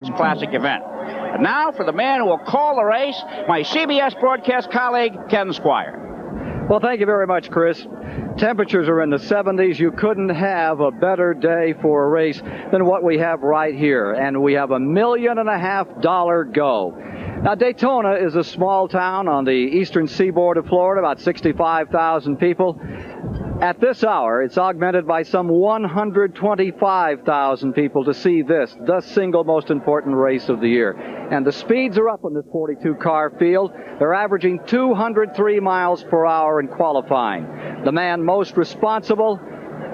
Classic event. And now for the man who will call the race, my CBS broadcast colleague, Ken Squire. Well, thank you very much, Chris. Temperatures are in the 70s. You couldn't have a better day for a race than what we have right here. And we have $1.5 million go. Now, Daytona is a small town on the eastern seaboard of Florida, about 65,000 people. At this hour, it's augmented by some 125,000 people to see this, the single most important race of the year. And the speeds are up on this 42-car field. They're averaging 203 miles per hour in qualifying. The man most responsible,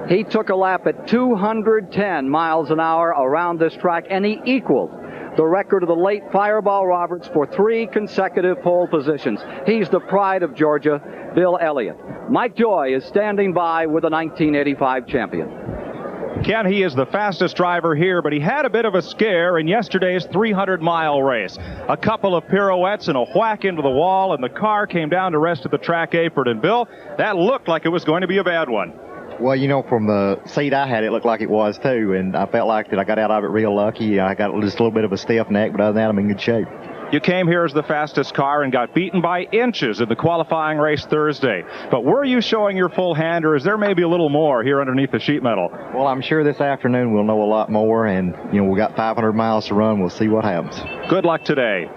he took a lap at 210 miles an hour around this track, and he equaled the record of the late Fireball Roberts for 3 consecutive pole positions. He's the pride of Georgia, Bill Elliott. Mike Joy is standing by with the 1985 champion. Ken, he is the fastest driver here, but he had a bit of a scare in yesterday's 300-mile race. A couple of pirouettes and a whack into the wall, and the car came down to rest at the track apron. And, Bill, that looked like it was going to be a bad one. Well, you know, from the seat I had, it looked like it was, too, and I felt like that I got out of it real lucky. I got just a little bit of a stiff neck, but other than that, I'm in good shape. You came here as the fastest car and got beaten by inches in the qualifying race Thursday. But were you showing your full hand, or is there maybe a little more here underneath the sheet metal? Well, I'm sure this afternoon we'll know a lot more, and, you know, we got 500 miles to run. We'll see what happens. Good luck today.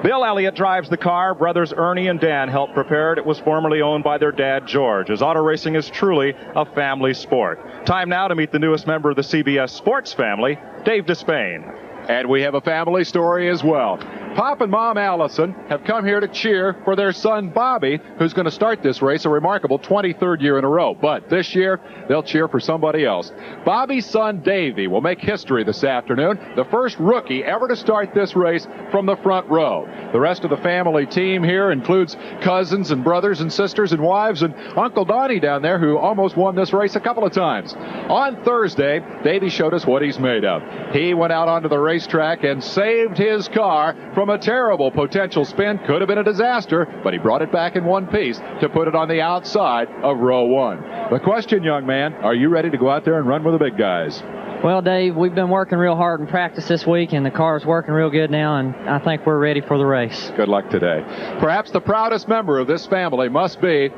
Bill Elliott drives the car. Brothers Ernie and Dan helped prepare it. It was formerly owned by their dad, George, as auto racing is truly a family sport. Time now to meet the newest member of the CBS Sports family, Dave Despain. And we have a family story as well. Pop and Mom Allison have come here to cheer for their son Bobby, who's going to start this race, a remarkable 23rd year in a row. But this year, they'll cheer for somebody else. Bobby's son Davey will make history this afternoon, the first rookie ever to start this race from the front row. The rest of the family team here includes cousins and brothers and sisters and wives and Uncle Donnie down there, who almost won this race a couple of times. On Thursday, Davey showed us what he's made of. He went out onto the racetrack and saved his car from a terrible potential spin. Could have been a disaster, but he brought it back in one piece to put it on the outside of row 1. The question, young man, are you ready to go out there and run with the big guys? Well, Dave, we've been working real hard in practice this week, and the car's working real good now, and I think we're ready for the race. Good luck today. Perhaps the proudest member of this family must be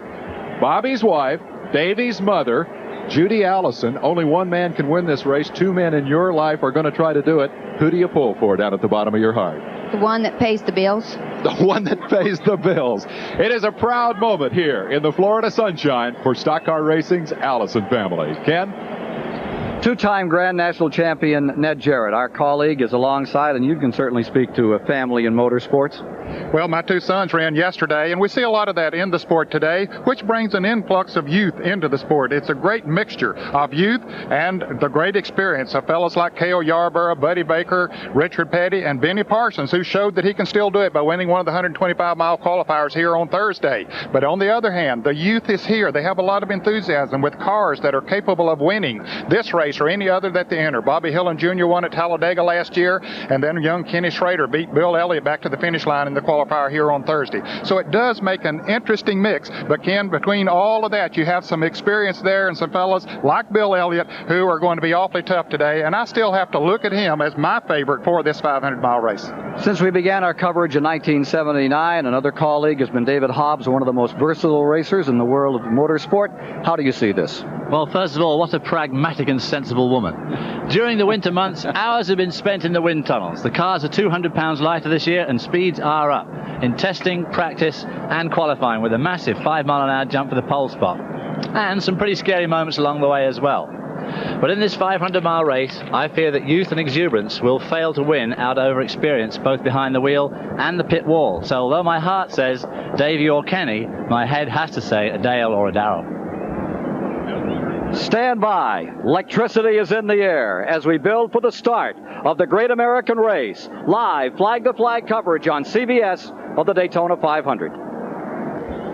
Bobby's wife, Davey's mother, Judy Allison. Only one man can win this race. 2 men in your life are going to try to do it. Who do you pull for down at the bottom of your heart? The one that pays the bills. The one that pays the bills. It is a proud moment here in the Florida sunshine for Stock Car Racing's Allison family. Ken? 2-time Grand National Champion Ned Jarrett, our colleague, is alongside, and you can certainly speak to a family in motorsports. Well, my 2 sons ran yesterday, and we see a lot of that in the sport today, which brings an influx of youth into the sport. It's a great mixture of youth and the great experience of fellows like Cale Yarborough, Buddy Baker, Richard Petty, and Benny Parsons, who showed that he can still do it by winning one of the 125-mile qualifiers here on Thursday. But on the other hand, the youth is here. They have a lot of enthusiasm with cars that are capable of winning this race or any other that they enter. Bobby Hillen Jr. won at Talladega last year, and then young Kenny Schrader beat Bill Elliott back to the finish line in the qualifier here on Thursday. So it does make an interesting mix. But Ken, between all of that, you have some experience there and some fellas like Bill Elliott who are going to be awfully tough today, and I still have to look at him as my favorite for this 500-mile race. Since we began our coverage in 1979, another colleague has been David Hobbs, one of the most versatile racers in the world of motorsport. How do you see this? Well, first of all, what a pragmatic and sensible woman. During the winter months, hours have been spent in the wind tunnels. The cars are 200 pounds lighter this year, and speeds are up in testing, practice, and qualifying, with a massive 5-mile-an-hour jump for the pole spot. And some pretty scary moments along the way as well. But in this 500-mile race, I fear that youth and exuberance will fail to win out over experience, both behind the wheel and the pit wall. So although my heart says Davey or Kenny, my head has to say a Dale or a Darrell. Stand by. Electricity is in the air as we build for the start of the Great American Race. Live flag-to-flag coverage on CBS of the Daytona 500.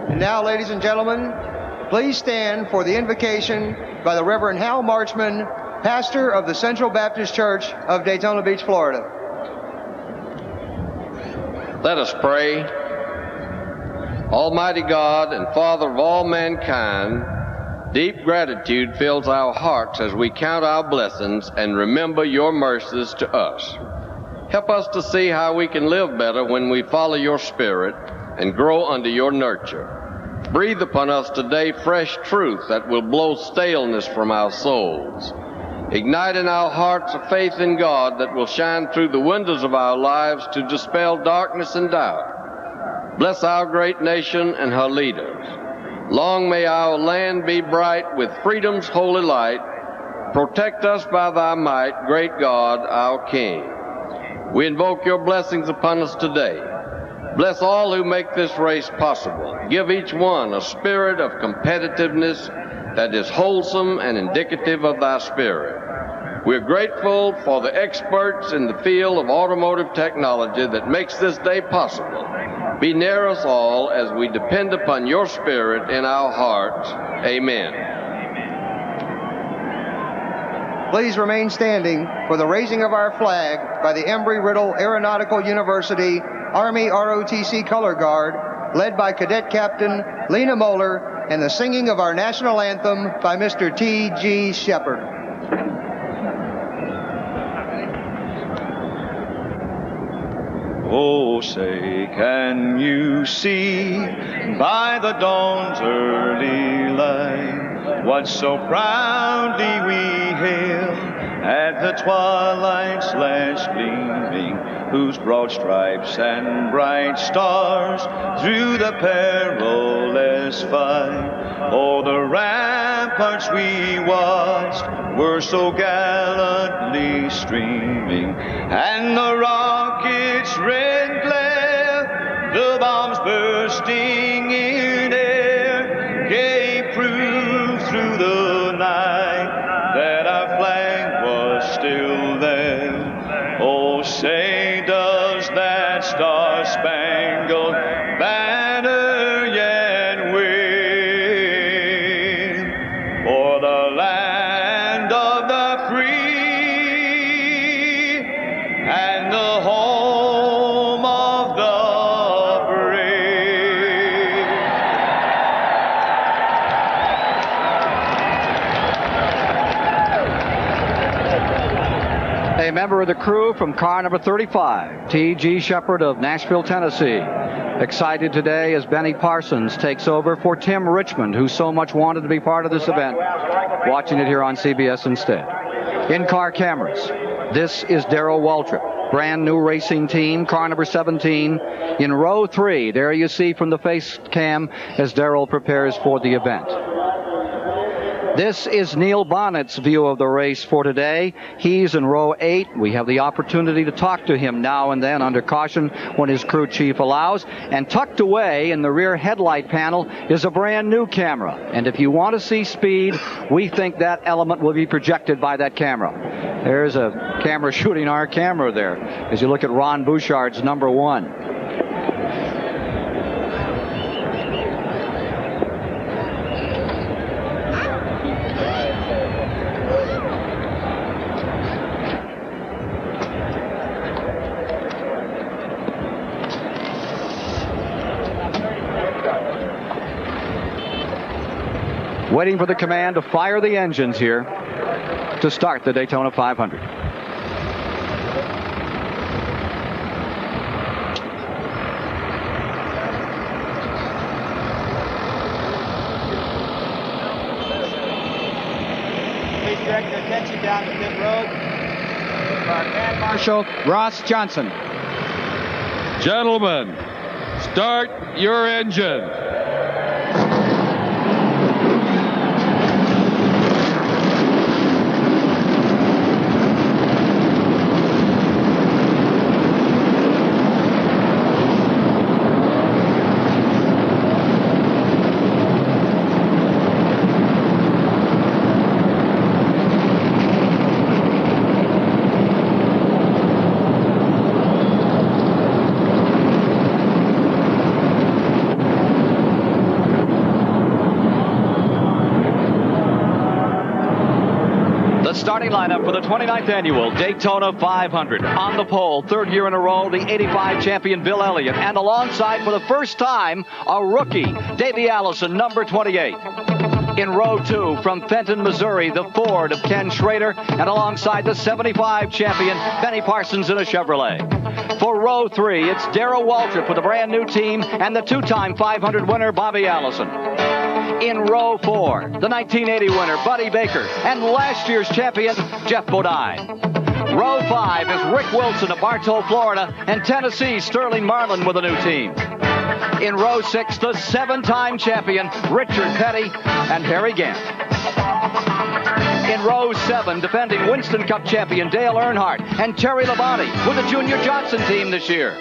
And now, ladies and gentlemen, please stand for the invocation by the Reverend Hal Marchman, pastor of the Central Baptist Church of Daytona Beach, Florida. Let us pray. Almighty God and Father of all mankind, deep gratitude fills our hearts as we count our blessings and remember your mercies to us. Help us to see how we can live better when we follow your spirit and grow under your nurture. Breathe upon us today fresh truth that will blow staleness from our souls. Ignite in our hearts a faith in God that will shine through the windows of our lives to dispel darkness and doubt. Bless our great nation and her leaders. Long may our land be bright with freedom's holy light. Protect us by thy might, great God, our King. We invoke your blessings upon us today. Bless all who make this race possible. Give each one a spirit of competitiveness that is wholesome and indicative of thy spirit. We're grateful for the experts in the field of automotive technology that makes this day possible. Be near us all as we depend upon your spirit in our hearts. Amen. Please remain standing for the raising of our flag by the Embry-Riddle Aeronautical University Army ROTC Color Guard, led by Cadet Captain Lena Moeller, and the singing of our national anthem by Mr. T.G. Shepard. Oh, say, can you see by the dawn's early light what so proudly we hail at the twilight's last gleaming, whose broad stripes and bright stars through the perilous fight? Oh, the ramparts we watched were so gallantly streaming, and the rockets' red glare, the bombs bursting in air, gave proof through the night that our flag was still there. Oh, say, does that star-spangled banner yet wave for the land of the free and the home of the brave? A member of the crew from car number 35, T.G. Shepard of Nashville, Tennessee. Excited today as Benny Parsons takes over for Tim Richmond, who so much wanted to be part of this event, watching it here on CBS instead. In-car cameras. This is Darrell Waltrip, brand new racing team, car number 17. In row 3, there you see from the face cam as Darrell prepares for the event. This is Neil Bonnet's view of the race for today. He's in row 8. We have the opportunity to talk to him now and then under caution when his crew chief allows. And tucked away in the rear headlight panel is a brand new camera. And if you want to see speed, we think that element will be projected by that camera. There's a camera shooting our camera there as you look at Ron Bouchard's number 1. Waiting for the command to fire the engines here to start the Daytona 500. Please direct your attention down to pit road. Our Grand Marshal Ross Johnson. Gentlemen, start your engine. Starting lineup for the 29th annual Daytona 500. On the pole, 3rd year in a row, the 85 champion Bill Elliott. And alongside for the first time, a rookie, Davey Allison, number 28. In row 2, from Fenton, Missouri, the Ford of Ken Schrader, and alongside the 75 champion, Benny Parsons in a Chevrolet. For row 3, it's Darrell Waltrip with a brand new team and the 2-time 500 winner, Bobby Allison. In row 4, the 1980 winner, Buddy Baker, and last year's champion, Jeff Bodine. Row 5 is Rick Wilson of Bartow, Florida, and Tennessee's Sterling Marlin with a new team. In row 6, the 7-time champion, Richard Petty and Harry Gant. In row 7, defending Winston Cup champion Dale Earnhardt and Terry Labonte with the Junior Johnson team this year.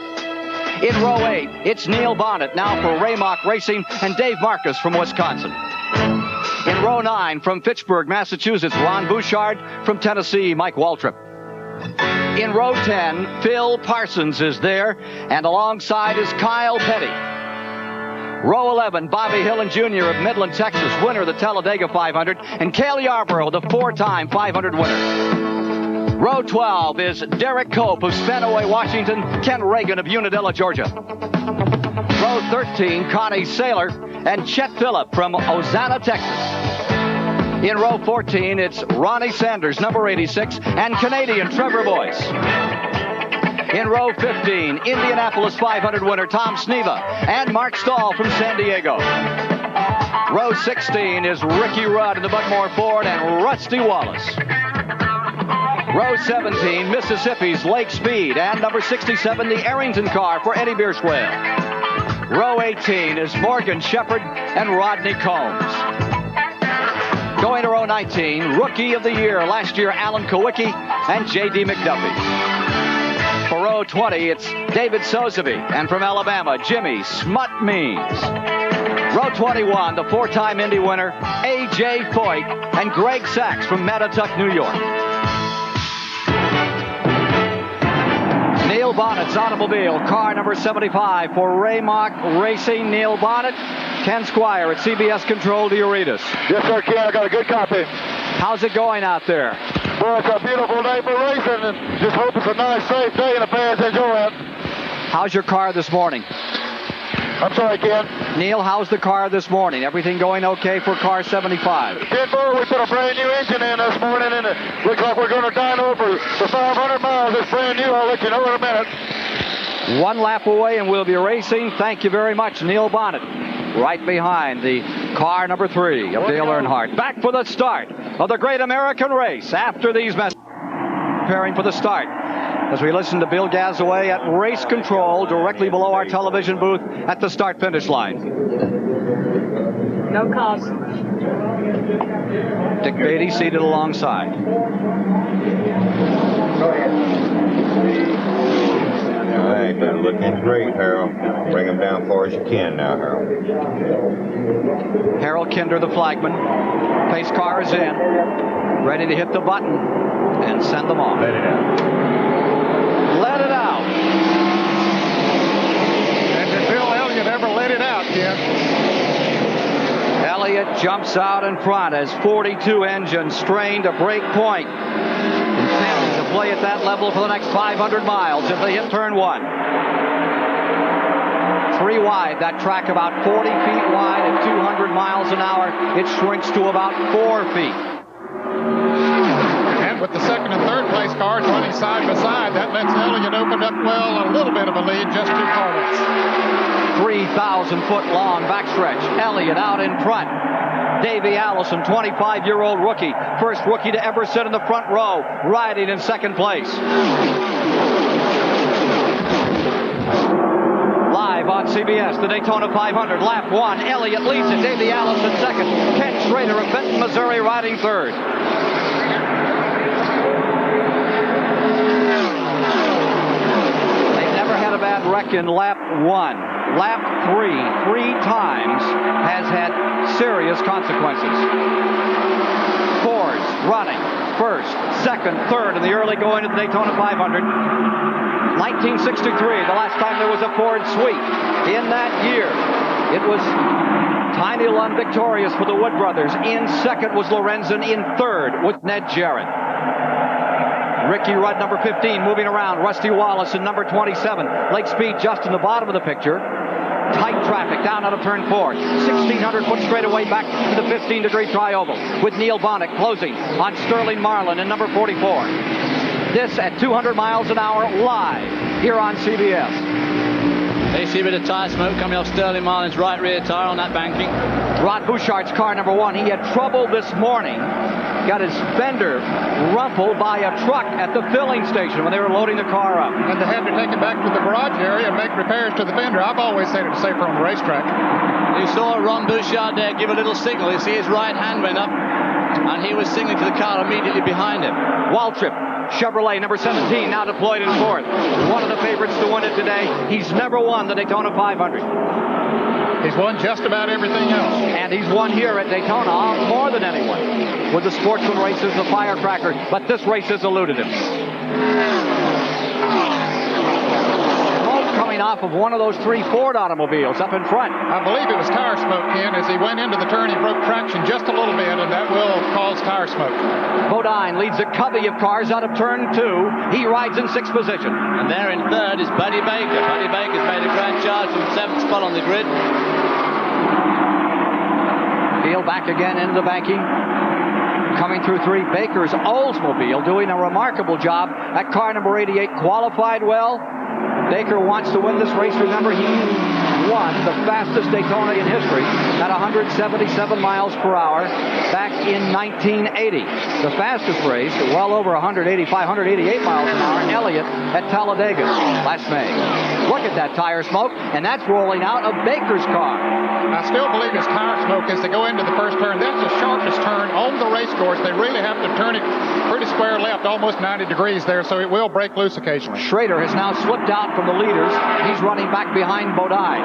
In row 8, it's Neil Bonnet, now for Raymock Racing, and Dave Marcus from Wisconsin. In row 9, from Fitchburg, Massachusetts, Ron Bouchard. From Tennessee, Mike Waltrip. In row 10, Phil Parsons is there, and alongside is Kyle Petty. Row 11, Bobby Hillen Jr. of Midland, Texas, winner of the Talladega 500, and Cale Yarborough, the 4-time 500 winner. Row 12 is Derek Cope of Spanaway, Washington, Ken Reagan of Unadilla, Georgia. Row 13, Connie Saylor and Chet Phillip from Ozana, Texas. In row 14, it's Ronnie Sanders, number 86, and Canadian Trevor Boyce. In row 15, Indianapolis 500 winner Tom Sneva and Mark Stahl from San Diego. Row 16 is Ricky Rudd in the Buckmore Ford and Rusty Wallace. Row 17, Mississippi's Lake Speed and number 67, the Arrington car for Eddie Bierswale. Row 18 is Morgan Shepherd and Rodney Combs. Going to row 19, Rookie of the Year last year, Alan Kowicki and J.D. McDuffie. For row 20, it's David Sozeby, and from Alabama, Jimmy Smut Means. Row 21, the 4-time Indy winner, A.J. Foyt and Greg Sachs from Mattatuck, New York. Neil Bonnet's automobile, car number 75 for Raymock Racing. Neil Bonnet, Ken Squire at CBS Control de Auritas. Yes, sir, Ken. I got a good copy. How's it going out there? Well, it's a beautiful day for racing, and just hope it's a nice, safe day and the fans enjoy it. How's your car this morning? I'm sorry, Ken. Neil, how's the car this morning? Everything going okay for car 75? Ken Burr, we put a brand new engine in this morning, and it looks like we're going to dyno for 500 miles. It's brand new. I'll let you know in a minute. One lap away, and we'll be racing. Thank you very much, Neil Bonnet. Right behind the car number 3 of Dale Earnhardt. Back for the start of the Great American Race after these messages. Preparing for the start as we listen to Bill Gazaway at race control directly below our television booth at the start-finish line. No calls. Dick Beatty seated alongside. All right, they're looking great, Harold. Bring them down far as you can now, Harold. Harold Kinder, the flagman. Pace car is in. Ready to hit the button and send them off. Let it out. Let it out. And did Bill Elliott ever let it out, Ken? Elliott jumps out in front as 42 engines strain to break point. Intending to play at that level for the next 500 miles if they hit turn 1. 3 wide, that track about 40 feet wide at 200 miles an hour. It shrinks to about 4 feet. And with the second and third place cars running side by side, that lets Elliott open up, well, a little bit of a lead, just 2 car lengths. 3,000-foot long backstretch. Elliott out in front. Davey Allison, 25-year-old rookie. First rookie to ever sit in the front row, riding in second place. Live on CBS, the Daytona 500, lap 1. Elliott leads it. Davey Allison second. Ken Schrader of Benton, Missouri, riding third. They've never had a bad wreck in lap 1. Lap 3 times has had serious consequences. Fords running first, second, third in the early going of the Daytona 500. 1963, the last time there was a Ford sweep. In that year, it was Tiny Lund victorious for the Wood brothers. In second was Lorenzen. In third with Ned Jarrett. Ricky Rudd, number 15, moving around. Rusty Wallace in number 27. Lake Speed just in the bottom of the picture. tight traffic down out of turn 4. 1,600-foot straightaway back to the 15-degree tri-oval with Neil Bonnet closing on Sterling Marlin in number 44. This at 200 miles an hour live here on CBS. They see a bit of tire smoke coming off Sterling Marlin's right rear tire on that banking. Rod Bouchard's car number 1. He had trouble this morning. Got his fender rumpled by a truck at the filling station when they were loading the car up. And they had to take it back to the garage area and make repairs to the fender. I've always said it's safer on the racetrack. You saw Ron Bouchard there give a little signal. You see his right hand went up, and he was signaling to the car immediately behind him. Waltrip, Chevrolet, number 17, now deployed in 4th. One of the favorites to win it today. He's never won the Daytona 500. He's won just about everything else. And he's won here at Daytona more than anyone with the Sportsman races, the Firecracker, but this race has eluded him. Smoke coming off of one of those 3 Ford automobiles up in front. I believe it was tire smoke, Ken. As he went into the turn, he broke traction just a little bit, and that will cause tire smoke. Bodine leads a covey of cars out of turn 2. He rides in 6th position. And there in 3rd is Buddy Baker. Buddy Baker's made a grand charge from 7th spot on the grid. Field back again into the banking. Coming through 3, Baker's Oldsmobile doing a remarkable job at car number 88. Qualified well. Baker wants to win this race. Remember, he won the fastest Daytona in history at 177 miles per hour back in 1980. The fastest race, well over 188 miles an hour, Elliott at Talladega last May. Look at that tire smoke, and that's rolling out of Baker's car. I still believe it's tire smoke as they go into the first turn. That's the sharpest turn on the race course. They really have to turn it pretty square left, almost 90 degrees there, so it will break loose occasionally. Schrader has now slipped out from the leaders. He's running back behind Bodine.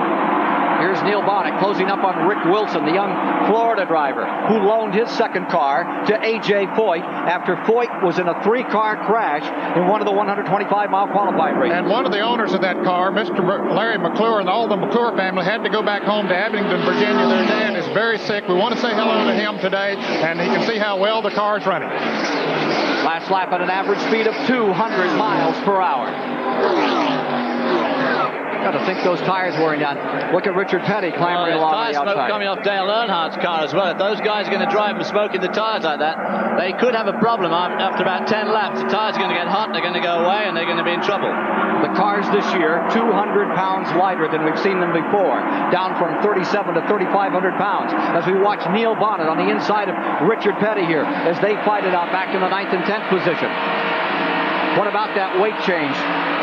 Here's Neil Bonnet closing up on Rick Wilson, the young Florida driver who loaned his second car to A.J. Foyt after Foyt was in a 3-car crash in one of the 125-mile qualifying races. And one of the owners of that car, Mr. Larry McClure, and all the McClure family had to go back home to Abingdon, Virginia. Their dad is very sick. We want to say hello to him today, and he can see how well the car is running. Last lap at an average speed of 200 miles per hour. Got to think those tires wearing down. Look at Richard Petty clambering along the outside. Smoke coming off Dale Earnhardt's car as well. If those guys are going to drive and smoke in the tires like that, they could have a problem after about 10 laps. The tires are going to get hot, they're going to go away, and they're going to be in trouble. The cars this year, 200 pounds lighter than we've seen them before, down from 37 to 3,500 pounds. As we watch Neil Bonnet on the inside of Richard Petty here, as they fight it out back in the 9th and 10th position. What about that weight change?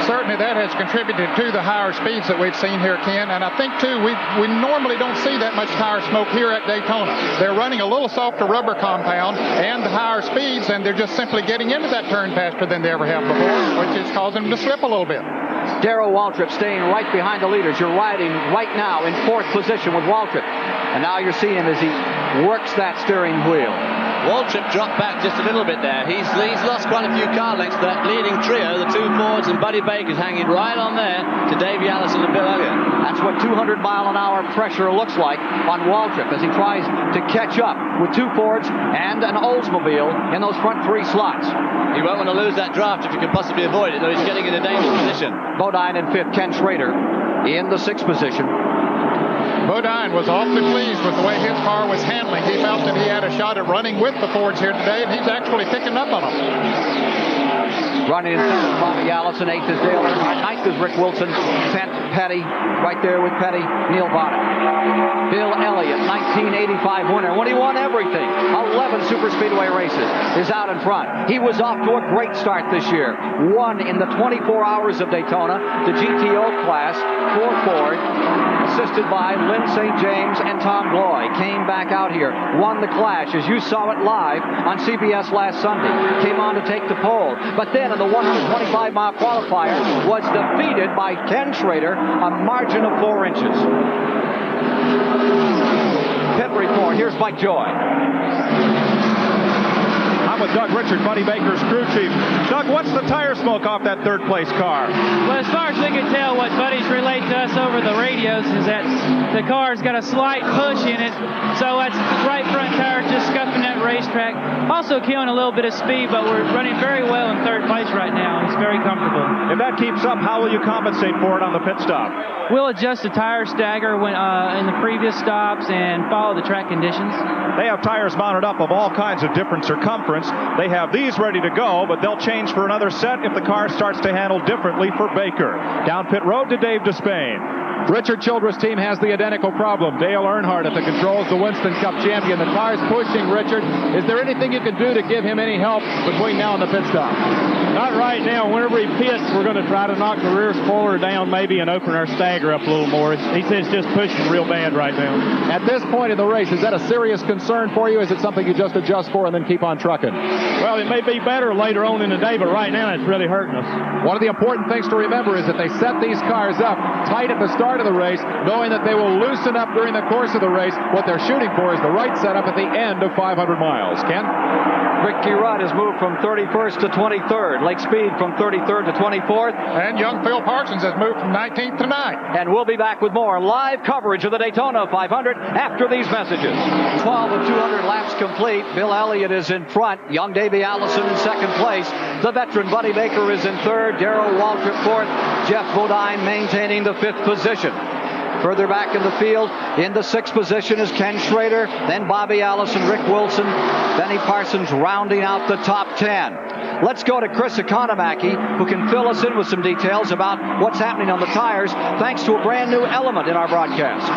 Certainly that has contributed to the higher speeds that we've seen here, Ken. And I think, too, we normally don't see that much tire smoke here at Daytona. They're running a little softer rubber compound and the higher speeds, and they're just simply getting into that turn faster than they ever have before, which is causing them to slip a little bit. Darrell Waltrip staying right behind the leaders. You're riding right now in 4th position with Waltrip. And now you're seeing him as he works that steering wheel. Waltrip dropped back just a little bit there. He's lost quite a few car lengths to that leading trio, the 2 Fords and Buddy Baker's hanging right on there to Davey Allison and Bill Elliott. That's what 200-mile-an-hour pressure looks like on Waltrip as he tries to catch up with 2 Fords and an Oldsmobile in those front 3 slots. He won't want to lose that draft if he can possibly avoid it, though he's getting in a dangerous position. Bodine in 5th, Ken Schrader in the 6th position. Bodine was awfully pleased with the way his car was handling. He felt that he had a shot at running with the Fords here today, and he's actually picking up on them. Running in 7th, Bobby Allison. 8th is Dale Earnhardt. 9th is Rick Wilson. 10th, Petty. Right there with Petty, Neil Bonnet. Bill Elliott, 1985 winner. When he won everything, 11 superspeedway races, is out in front. He was off to a great start this year. Won in the 24 hours of Daytona, the GTO class, for Ford, assisted by Lynn St. James and Tom Gloy. Came back out here, won the Clash, as you saw it live on CBS last Sunday. Came on to take the pole, but then in the 125-mile qualifier was defeated by Ken Schrader, a margin of 4 inches. Pit report, here's Mike Joy. I'm with Doug Richard, Buddy Baker's crew chief. Doug, what's the tire smoke off that 3rd place car? Well, as far as we can tell, what buddies relate to us over the radios is that the car's got a slight push in it, so that's right front tire just scuffing that racetrack. Also killing a little bit of speed, but we're running very well in third place right now. It's very comfortable. If that keeps up, how will you compensate for it on the pit stop? We'll adjust the tire stagger when, in the previous stops and follow the track conditions. They have tires mounted up of all kinds of different circumference. They have these ready to go, but they'll change for another set if the car starts to handle differently for Baker. Down pit road to Dave Despain. Richard Childress' team has the identical problem. Dale Earnhardt at the controls, the Winston Cup champion. The car's pushing, Richard. Is there anything you can do to give him any help between now and the pit stop? Not right now. Whenever he pits, we're going to try to knock the rear spoiler down maybe and open our stagger up a little more. He says it's just pushing real bad right now. At this point in the race, is that a serious concern for you? Is it something you just adjust for and then keep on trucking? Well, it may be better later on in the day, but right now it's really hurting us. One of the important things to remember is that they set these cars up tight at the start of the race, knowing that they will loosen up during the course of the race. What they're shooting for is the right setup at the end of 500 miles. Ken? Ricky Rudd has moved from 31st to 23rd. Lake Speed from 33rd to 24th. And young Phil Parsons has moved from 19th to 9th. And we'll be back with more live coverage of the Daytona 500 after these messages. 12 of 200 laps complete. Bill Elliott is in front. Young Davey Allison in second place. The veteran Buddy Baker is in third. Darrell Waltrip fourth. Jeff Bodine maintaining the fifth position. Further back in the field, in the sixth position is Ken Schrader, then Bobby Allison, Rick Wilson, Benny Parsons rounding out the top 10. Let's go to Chris Economaki, who can fill us in with some details about what's happening on the tires, thanks to a brand new element in our broadcast.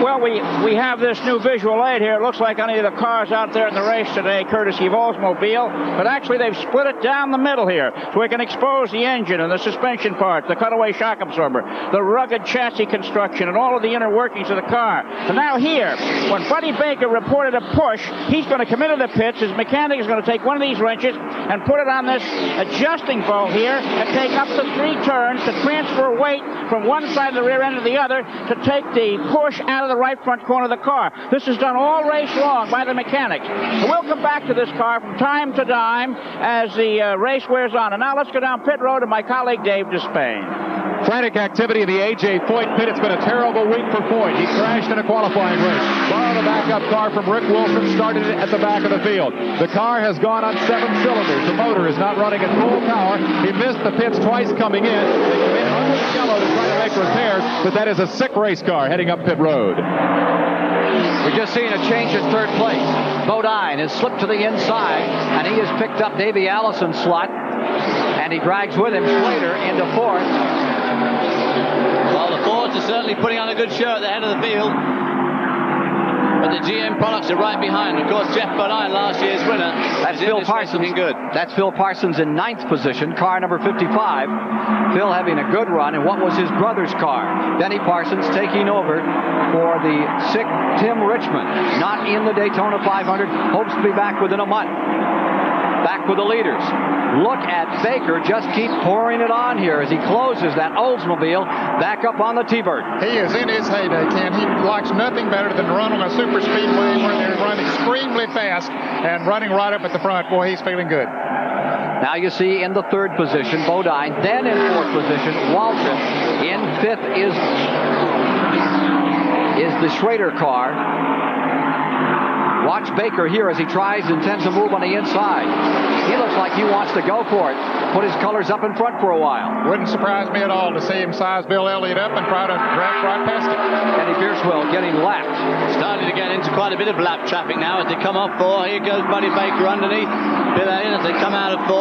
Well, we have this new visual aid here. It looks like any of the cars out there in the race today, courtesy of Oldsmobile, but actually they've split it down the middle here, so we can expose the engine and the suspension parts, the cutaway shock absorber, the rugged chassis construction, and all of the inner workings of the car. So now here, when Buddy Baker reported a push, he's going to come into the pits. His mechanic is going to take one of these wrenches and put it on this adjusting bolt here and take up to 3 turns to transfer weight from one side of the rear end to the other to take the push out of the right front corner of the car. This is done all race long by the mechanics. So we'll come back to this car from time to time as the race wears on. And now let's go down pit road to my colleague Dave Despain. Frantic activity in the A.J. Foyt pit. It's been a terrible week for Foyt. He crashed in a qualifying race. Borrowed a backup car from Rick Wilson, started it at the back of the field. The car has gone on 7 cylinders. The motor is not running at full power. He missed the pits twice coming in. They come in under the yellow to try to make repairs, but that is a sick race car heading up pit road. We're just seeing a change in third place. Bodine has slipped to the inside, and he has picked up Davey Allison's slot, and he drags with him Schrader into fourth. Well, the Fords are certainly putting on a good show at the head of the field. But the GM products are right behind. Of course, Jeff Bodine, last year's winner. That's Phil Parsons. Looking good. That's Phil Parsons in 9th position, car number 55. Phil having a good run in what was his brother's car. Benny Parsons taking over for the sick Tim Richmond. Not in the Daytona 500. Hopes to be back within a month. Back with the leaders. Look at Baker just keep pouring it on here as he closes that Oldsmobile back up on the T-Bird. He is in his heyday, Ken. He likes nothing better than to run on a super speedway where they run extremely fast and running right up at the front. Boy, he's feeling good. Now you see in the 3rd position, Bodine. Then in 4th position, Waltrip. In 5th is the Schrader car. Watch Baker here as he intends to move on the inside. He looks like he wants to go for it. Put his colors up in front for a while. Wouldn't surprise me at all to see him size Bill Elliott up and try to draft right past him. Kenny Bierswell getting lapped. Starting to get into quite a bit of lap traffic now as they come off 4. Here goes Buddy Baker underneath. Bill Elliott as they come out of 4.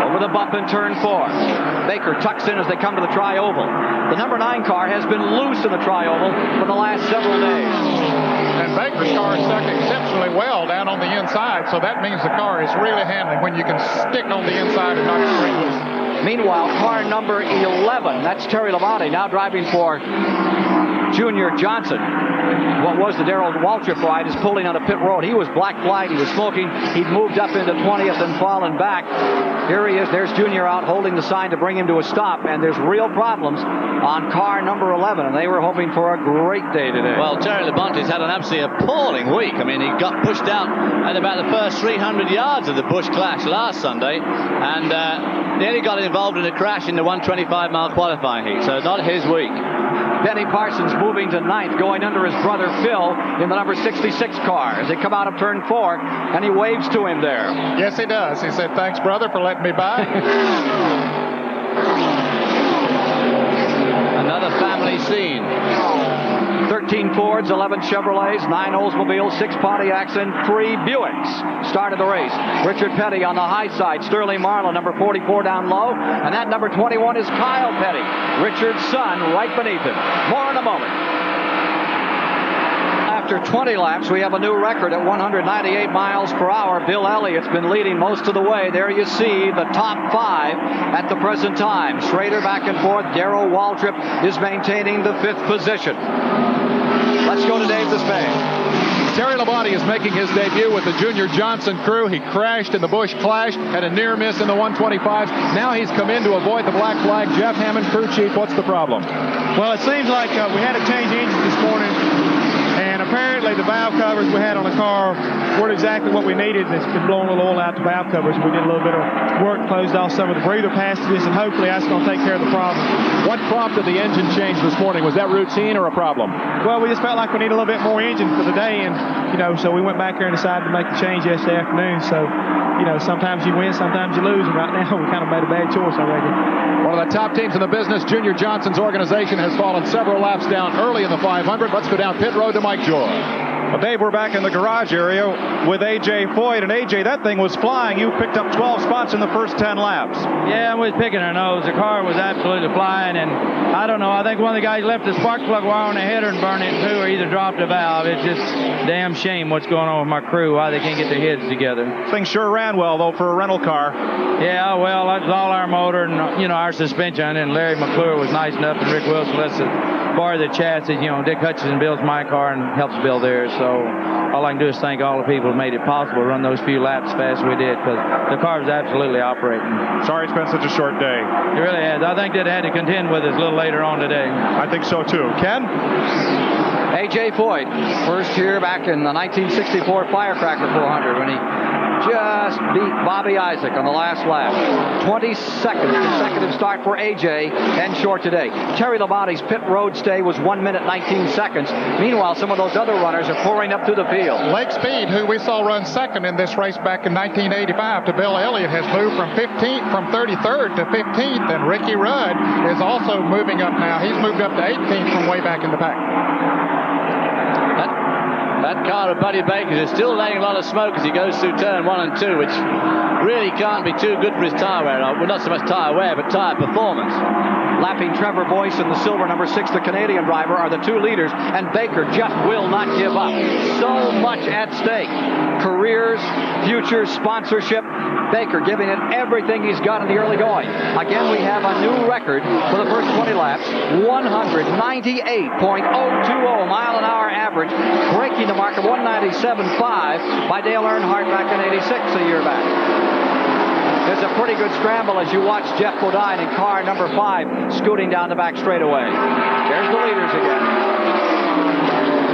Over the bump in turn 4. Baker tucks in as they come to the tri-oval. The number 9 car has been loose in the tri-oval for the last several days. And Baker's car is stuck exceptionally well down on the inside, so that means the car is really handling when you can stick on the inside and not straight loose. Meanwhile, car number 11, that's Terry Labonte, now driving for Junior Johnson. What was the Darrell Waltrip ride is pulling on a pit road. He was black flagged. He was smoking. He'd moved up into 20th and fallen back. Here he is. There's Junior out holding the sign to bring him to a stop. And there's real problems on car number 11. And they were hoping for a great day today. Well, Terry Labonte's had an absolutely appalling week. I mean, he got pushed out at about the first 300 yards of the Busch Clash last Sunday. And Nearly got involved in a crash in the 125-mile qualifying heat, so not his week. Benny Parsons moving to 9th, going under his brother Phil in the number 66 car as they come out of turn 4, and he waves to him there. Yes, he does. He said, "Thanks, brother, for letting me by." Another family scene. 13 Fords, 11 Chevrolets, 9 Oldsmobiles, 6 Pontiacs, and 3 Buicks started the race. Richard Petty on the high side, Sterling Marlin, number 44 down low, and that number 21 is Kyle Petty, Richard's son, right beneath him. More in a moment. After 20 laps, we have a new record at 198 miles per hour. Bill Elliott's been leading most of the way. There you see the top 5 at the present time. Schrader back and forth. Darrell Waltrip is maintaining the 5th position. Let's go to Dave Despay. Terry Labonte is making his debut with the Junior Johnson crew. He crashed in the Busch Clash, had a near miss in the 125s. Now he's come in to avoid the black flag. Jeff Hammond, crew chief, what's the problem? Well, it seems like we had to change engines this morning, and apparently the valve covers we had on the car weren't exactly what we needed. It's been blowing a little oil out the valve covers. We did a little bit of work, closed off some of the breather passages, and hopefully that's going to take care of the problem. What prompted the engine change this morning? Was that routine or a problem? Well, we just felt like we need a little bit more engine for the day, and so we went back there and decided to make the change yesterday afternoon. So, sometimes you win, sometimes you lose, and right now we kind of made a bad choice, I reckon. One of the top teams in the business, Junior Johnson's organization, has fallen several laps down early in the 500. Let's go down pit road to Mike Joy. Well, Dave, we're back in the garage area with A.J. Foyt. And A.J., that thing was flying. You picked up 12 spots in the first 10 laps. Yeah, we was picking our nose. The car was absolutely flying. And I don't know, I think one of the guys left the spark plug wire on the header and burned it too, or either dropped a valve. It's just damn shame what's going on with my crew, why they can't get their heads together. Things sure ran well, though, for a rental car. Yeah, well, that's all our motor and, our suspension. And Larry McClure was nice enough, and Rick Wilson lets us borrow the chassis. Dick Hutchison builds my car and helps build theirs. So all I can do is thank all the people who made it possible to run those few laps as fast as we did, because the car was absolutely operating. Sorry it's been such a short day. It really has. I think they'd had to contend with us a little later on today. I think so, too. Ken? A.J. Foyt, first here back in the 1964 Firecracker 400 when he just beat Bobby Isaac on the last lap. 22nd consecutive start for A.J. and short today. Terry Labonte's pit road stay was 1 minute 19 seconds. Meanwhile, some of those other runners are pouring up through the field. Lake Speed, who we saw run second in this race back in 1985 to Bill Elliott, has moved from 33rd to 15th, and Ricky Rudd is also moving up now. He's moved up to 18th from way back in the pack. That car of Buddy Baker's is still laying a lot of smoke as he goes through turn 1 and 2, which really can't be too good for his tyre wear. Well, not so much tyre wear, but tyre performance. Lapping Trevor Boyce in the silver number 6, the Canadian driver, are the two leaders, and Baker just will not give up. So much at stake. Careers, future, sponsorship. Baker giving it everything he's got in the early going. Again, we have a new record for the first 20 laps, 198.020 mile an hour average, breaking the mark of 197.5 by Dale Earnhardt back in 86 a year back. There's a pretty good scramble as you watch Jeff Bodine in car number 5 scooting down the back straightaway. There's the leaders again.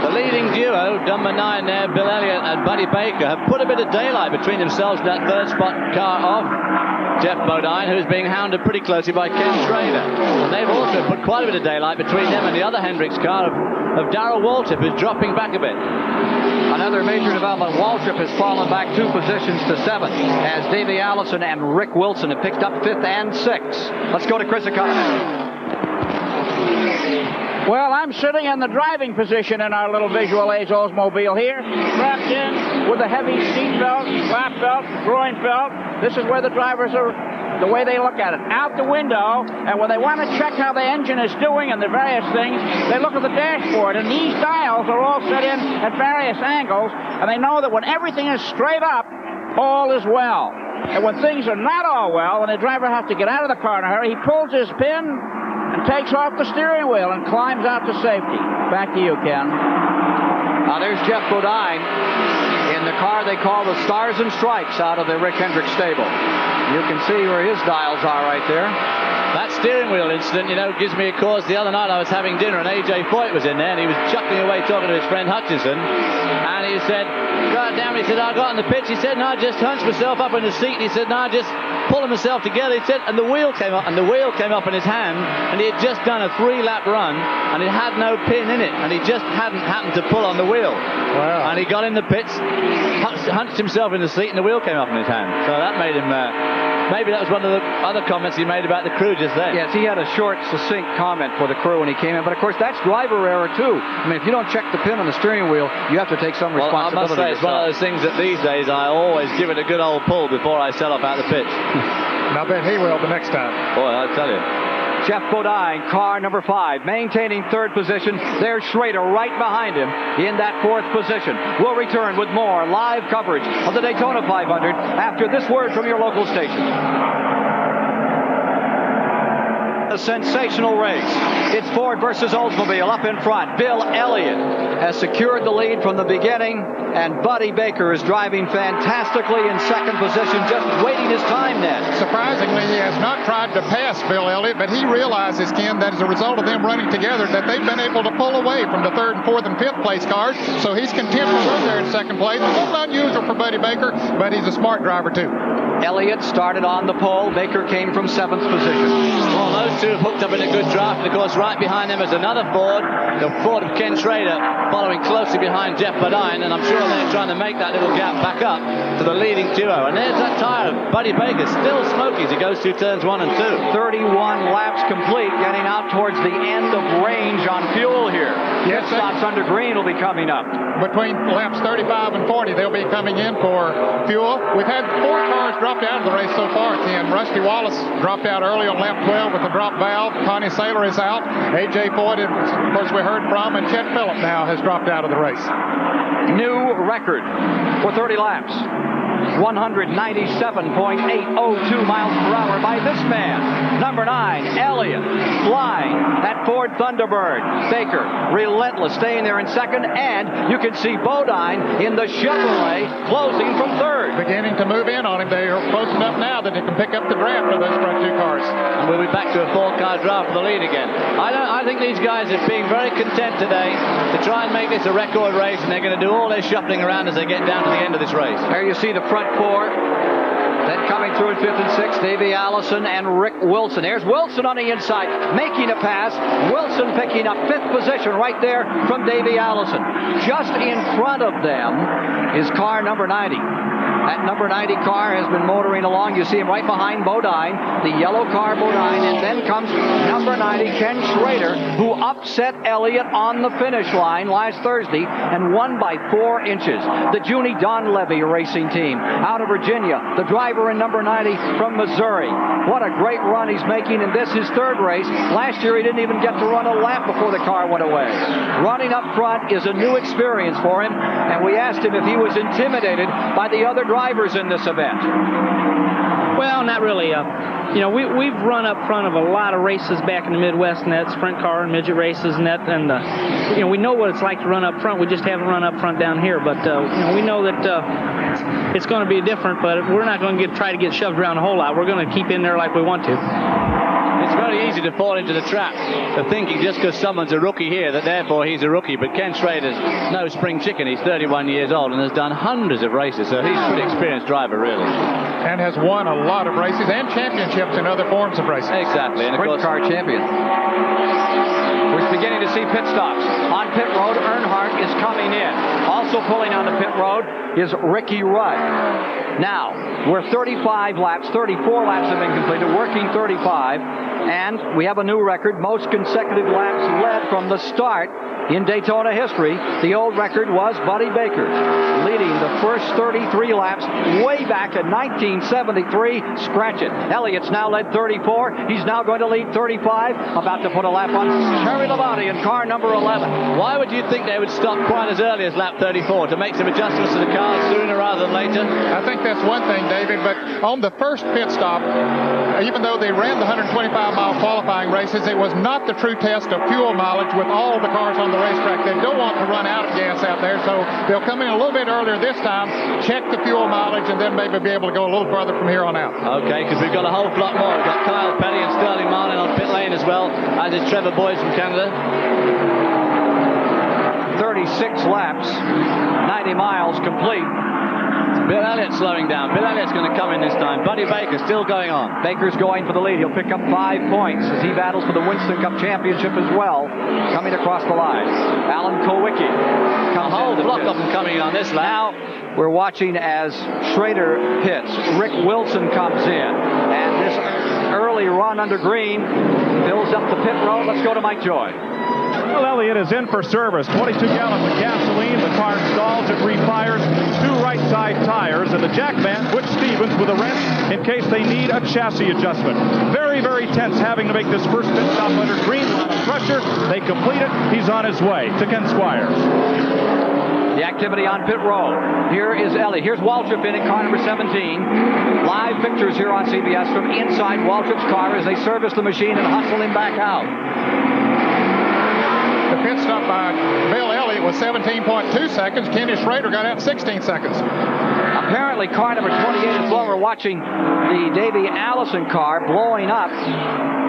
The leading duo, number 9 there, Bill Elliott and Buddy Baker, have put a bit of daylight between themselves in that third spot car of Jeff Bodine, who's being hounded pretty closely by Ken Schrader. And they've also put quite a bit of daylight between them and the other Hendricks car of Darrell Waltrip, who's dropping back a bit. Another major development. Waltrip has fallen back 2 positions to 7th as Davey Allison and Rick Wilson have picked up 5th and 6th. Let's go to Chris Economy. Well, I'm sitting in the driving position in our little Visual Age Oldsmobile here, strapped in with a heavy seat belt, lap belt, groin belt. This is where the drivers are, the way they look at it, out the window, and when they want to check how the engine is doing and the various things, they look at the dashboard, and these dials are all set in at various angles, and they know that when everything is straight up, all is well. And when things are not all well, and the driver has to get out of the car in a hurry, he pulls his pin and takes off the steering wheel and climbs out to safety. Back to you, Ken. Now there's Jeff Bodine in the car they call the Stars and Stripes out of the Rick Hendricks stable. You can see where his dials are right there. That steering wheel incident, gives me a cause. The other night I was having dinner and A.J. Foyt was in there and he was chuckling away talking to his friend Hutchinson. And he said, God damn it, he said, I got on the pitch. He said, no, I just hunched myself up in the seat. And he said, no, I just pulling myself together. He said, and the wheel came up in his hand. And he had just done a 3-lap run and it had no pin in it. And he just hadn't happened to pull on the wheel. Wow. And he got in the pits, hunched himself in the seat and the wheel came up in his hand. So that made him... maybe that was one of the other comments he made about the crew just then. Yes, he had a short, succinct comment for the crew when he came in. But, of course, that's driver error, too. I mean, if you don't check the pin on the steering wheel, you have to take some responsibility. Well, I must say, it's one of those things that these days I always give it a good old pull before I set off out the pitch. And I bet he will the next time. Boy, I'll tell you. Jeff Bodine, car number 5, maintaining 3rd position. There's Schrader right behind him in that 4th position. We'll return with more live coverage of the Daytona 500 after this word from your local station. A sensational race. It's Ford versus Oldsmobile up in front. Bill Elliott has secured the lead from the beginning, and Buddy Baker is driving fantastically in 2nd position, just waiting his time then. Surprisingly, he has not tried to pass Bill Elliott, but he realizes, Ken, that as a result of them running together, that they've been able to pull away from the 3rd and 4th and 5th place cars, so he's content to run there in 2nd place. It's a little unusual for Buddy Baker, but he's a smart driver, too. Elliott started on the pole. Baker came from 7th position. Well, those two have hooked up in a good draft. And, of course, right behind them is another Ford, the Ford of Ken Schrader, following closely behind Jeff Bodine. And I'm sure they're trying to make that little gap back up to the leading duo. And there's that tire of Buddy Baker, still smoky as he goes through turns 1 and 2. 31 laps complete, getting out towards the end of range on fuel here. Yes, stops under green will be coming up. Between laps 35 and 40, they'll be coming in for fuel. We've had 4 cars dropped out of the race so far, Ken. Rusty Wallace dropped out early on lap 12 with a drop valve. Connie Saylor is out. A.J. Foyt, of course, we heard from, and Chet Phillip now has dropped out of the race. New record for 30 laps. 197.802 miles per hour by this man. Number 9, Elliott, flying that Ford Thunderbird. Baker, relentless, staying there in 2nd, and you can see Bodine in the Chevrolet closing from 3rd. Beginning to move in on him. They are close enough now that they can pick up the draft of those front 2 cars. And we'll be back to a 4-car draft for the lead again. I think these guys are being very content today to try and make this a record race, and they're going to do all their shuffling around as they get down to the end of this race. There you see the front 4. Then coming through in 5th and 6th, Davey Allison and Rick Wilson. There's Wilson on the inside, making a pass. Wilson picking up 5th position right there from Davey Allison. Just in front of them is car number 90. That number 90 car has been motoring along. You see him right behind Bodine, the yellow car Bodine, and then comes number 90, Ken Schrader, who upset Elliott on the finish line last Thursday and won by 4 inches. The Junie Donlevy racing team out of Virginia, the driver in number 90 from Missouri. What a great run he's making, and this is 3rd race. Last year he didn't even get to run a lap before the car went away. Running up front is a new experience for him, and we asked him if he was intimidated by the other drivers in this event. Well, not really. We've run up front of a lot of races back in the Midwest, and that sprint car and midget races, and that, and we know what it's like to run up front. We just haven't run up front down here, but we know that it's going to be different. But we're not going to try to get shoved around a whole lot. We're going to keep in there like we want to. It's very easy to fall into the trap of thinking just because someone's a rookie here that therefore he's a rookie. But Ken Schrader's no spring chicken. He's 31 years old and has done hundreds of races, so he's a pretty experienced driver, really. And has won a lot of races and championships in other forms of racing. Exactly. And of Sprint car champion. We're beginning to see pit stops. On pit road, Earnhardt is coming in. Also pulling on the pit road is Ricky Rudd. Now, we're 35 laps, 34 laps have been completed, working 35, and we have a new record, most consecutive laps led from the start in Daytona history. The old record was Buddy Baker's, leading the first 33 laps way back in 1973. Scratch it. Elliott's now led 34. He's now going to lead 35. About to put a lap on Terry Labonte in car number 11. Why would you think they would stop quite as early as lap 34 to make some adjustments to the cars sooner rather than later? I think that's one thing, David, but on the first pit stop, even though they ran the 125-mile qualifying races, it was not the true test of fuel mileage with all the cars on the racetrack. They don't want to run out of gas out there, so they'll come in a little bit earlier this time, check the fuel mileage, and then maybe be able to go a little further from here on out. Okay, because we've got a whole lot more. We've got Kyle Petty and Sterling Martin well, as is Trevor Boyce from Canada. 36 laps, 90 miles complete. Bill Elliott slowing down. Bill Elliott's going to come in this time. Buddy Baker still going on. Baker's going for the lead. He'll pick up 5 points as he battles for the Winston Cup Championship as well, coming across the line. Alan Kowicki comes a whole into block pit. of them coming on this lap. Now we're watching as Schrader hits. Rick Wilson comes in, and this early run under green fills up the pit road. Let's go to Mike Joy. Well, Elliott is in for service. 22 gallons of gasoline. The car stalls. It refires. 2 right side tires. And the jackman, Butch Stevens, with a wrench in case they need a chassis adjustment. Very, very tense having to make this first pit stop under green. A lot of pressure. They complete it. He's on his way to Ken Squires. The activity on pit road. Here is Elliott. Here's Waltrip in car number 17. Live pictures here on CBS from inside Waltrip's car as they service the machine and hustle him back out. The pit stop by Bill Elliott was 17.2 seconds. Kenny Schrader got out in 16 seconds. Apparently, car number 28 is lower. We're watching the Davey Allison car blowing up.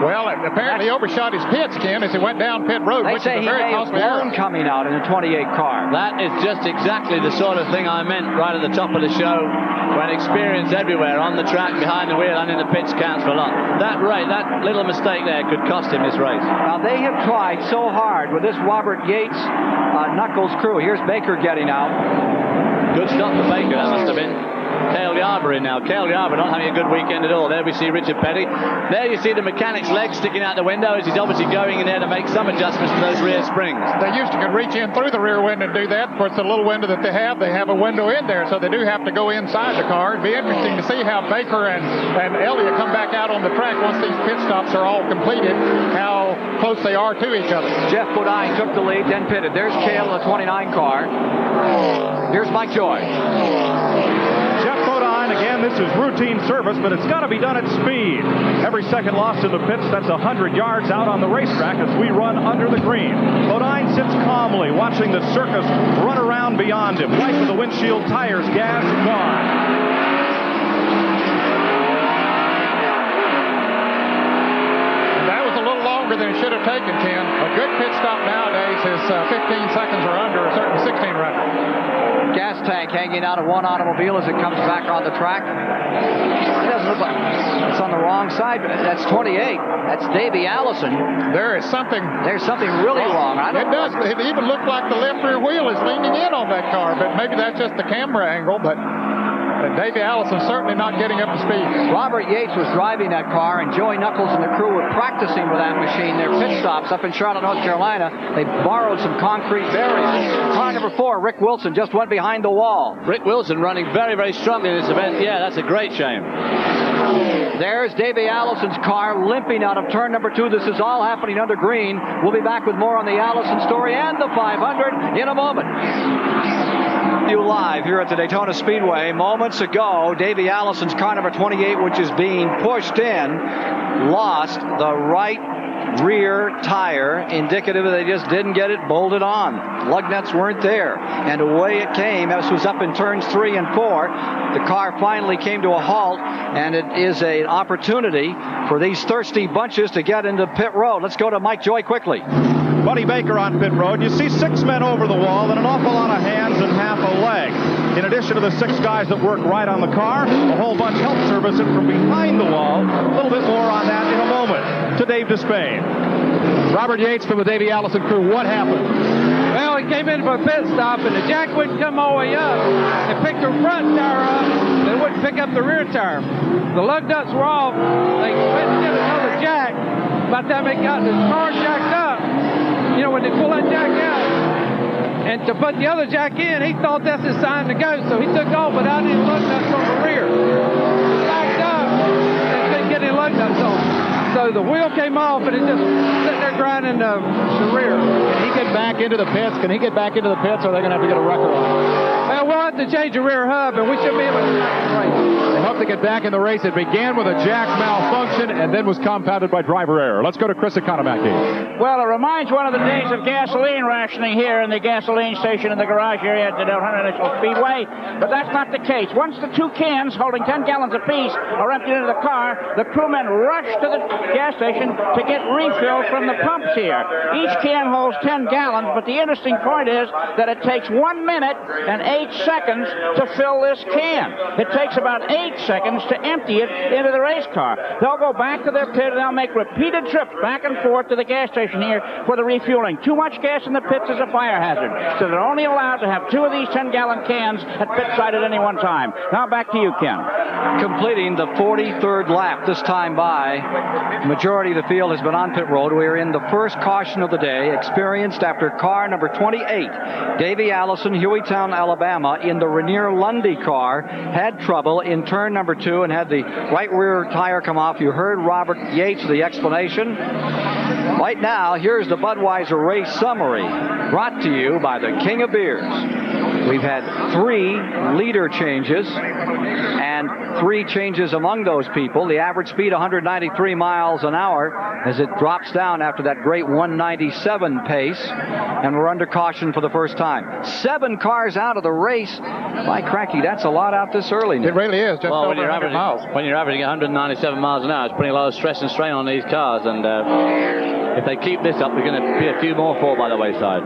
Well, apparently he overshot his pits, Ken, as he went down pit road, They which say is a he very may have costly blown error. coming out in the 28 car. That is just exactly the sort of thing I meant right at the top of the show, when experience everywhere, on the track, behind the wheel, and in the pits counts for a lot. That little mistake there could cost him his race. Now, they have tried so hard with this Robert Yates Knuckles crew. Here's Baker getting out. Good stop for Baker, that must have been. Cale Yarber in now. Cale Yarber not having a good weekend at all. There we see Richard Petty. There you see the mechanic's leg sticking out the window as he's obviously going in there to make some adjustments to those rear springs. They used to can reach in through the rear window and do that. Of course, the little window that they have a window in there, so they do have to go inside the car. It'd be interesting to see how Baker and Elliott come back out on the track once these pit stops are all completed, how close they are to each other. Jeff Bodine took the lead, then pitted. There's Cale in the 29 car. Here's Mike Joy. Jeff Bodine, again, this is routine service, but it's got to be done at speed. Every second lost in the pits, that's 100 yards out on the racetrack as we run under the green. Bodine sits calmly, watching the circus run around beyond him. Wipe of the windshield, tires, gas, gone. Than it should have taken, Ken. A good pit stop nowadays is 15 seconds or under, a certain 16 record. Gas tank hanging out of one automobile as it comes back on the track. It doesn't look like it's on the wrong side. That's 28. That's Davey Allison. There's something really wrong. It even looked like the left rear wheel is leaning in on that car, but maybe that's just the camera angle. But Davey Allison certainly not getting up to speed. Robert Yates was driving that car, and Joey Knuckles and the crew were practicing with that machine. Their pit stops up in Charlotte, North Carolina. They borrowed some concrete barriers. Car number 4, Rick Wilson, just went behind the wall. Rick Wilson running very, very strongly in this event. Yeah, that's a great shame. There's Davey Allison's car limping out of turn number 2. This is all happening under green. We'll be back with more on the Allison story and the 500 in a moment. You live here at the Daytona Speedway. Moments ago, Davey Allison's car number 28, which is being pushed in, lost the right rear tire, indicative that they just didn't get it bolted on. Lug nuts weren't there, and away it came. This was up in turns 3 and 4. The car finally came to a halt, and it is an opportunity for these thirsty bunches to get into pit road. Let's go to Mike Joy quickly. Buddy Baker on pit road. You see 6 men over the wall and an awful lot of hands and half a leg. In addition to the 6 guys that work right on the car, a whole bunch help service it from behind the wall. A little bit more on that in a moment. To Dave Despain. Robert Yates from the Davey Allison crew. What happened? Well, he came in for a pit stop, and the jack wouldn't come all the way up. It picked the front tire up, they wouldn't pick up the rear tire. The lug nuts were off. They went and did another jack. By the time they got the car jacked up, you know, when they pull that jack out, and to put the other jack in, he thought that's his sign to go, so he took off without any lug nuts on the rear. Backed up, and couldn't get any lug nuts on. So the wheel came off, and it just sitting there grinding the rear. Can he get back into the pits? Or are they going to have to get a wrecker on? Well, we'll have to change the rear hub, and we should be able to race. They hope to get back in the race. It began with a jack malfunction and then was compounded by driver error. Let's go to Chris Economaki. Well, it reminds one of the days of gasoline rationing here in the gasoline station in the garage area at the Daytona National Speedway, but that's not the case. Once the 2 cans holding 10 gallons apiece are emptied into the car, the crewmen rush to the gas station to get refilled from the pumps here. Each can holds 10 gallons, but the interesting point is that it takes 1 minute and 8 seconds to fill this can. It takes about 8 seconds to empty it into the race car. They'll go back to their pit and they'll make repeated trips back and forth to the gas station here for the refueling. Too much gas in the pits is a fire hazard, so they're only allowed to have 2 of these 10-gallon cans at pit side at any one time. Now back to you, Ken. Completing the 43rd lap this time by, the majority of the field has been on pit road. We are in the first caution of the day, experienced after car number 28. Davey Allison, Hueytown, Alabama, in the Rainier Lundy car, had trouble in turn number 2 and had the right rear tire come off. You heard Robert Yates, the explanation. Right now, here's the Budweiser race summary, brought to you by the King of Beers. We've had 3 leader changes and 3 changes among those people. The average speed 193 miles an hour as it drops down after that great 197 pace, and we're under caution for the first time. 7 cars out of the race. By cracky, that's a lot out this early. It really is. Just over 100 miles. When you're averaging 197 miles an hour, it's putting a lot of stress and strain on these cars, and if they keep this up, there's going to be a few more fall by the wayside.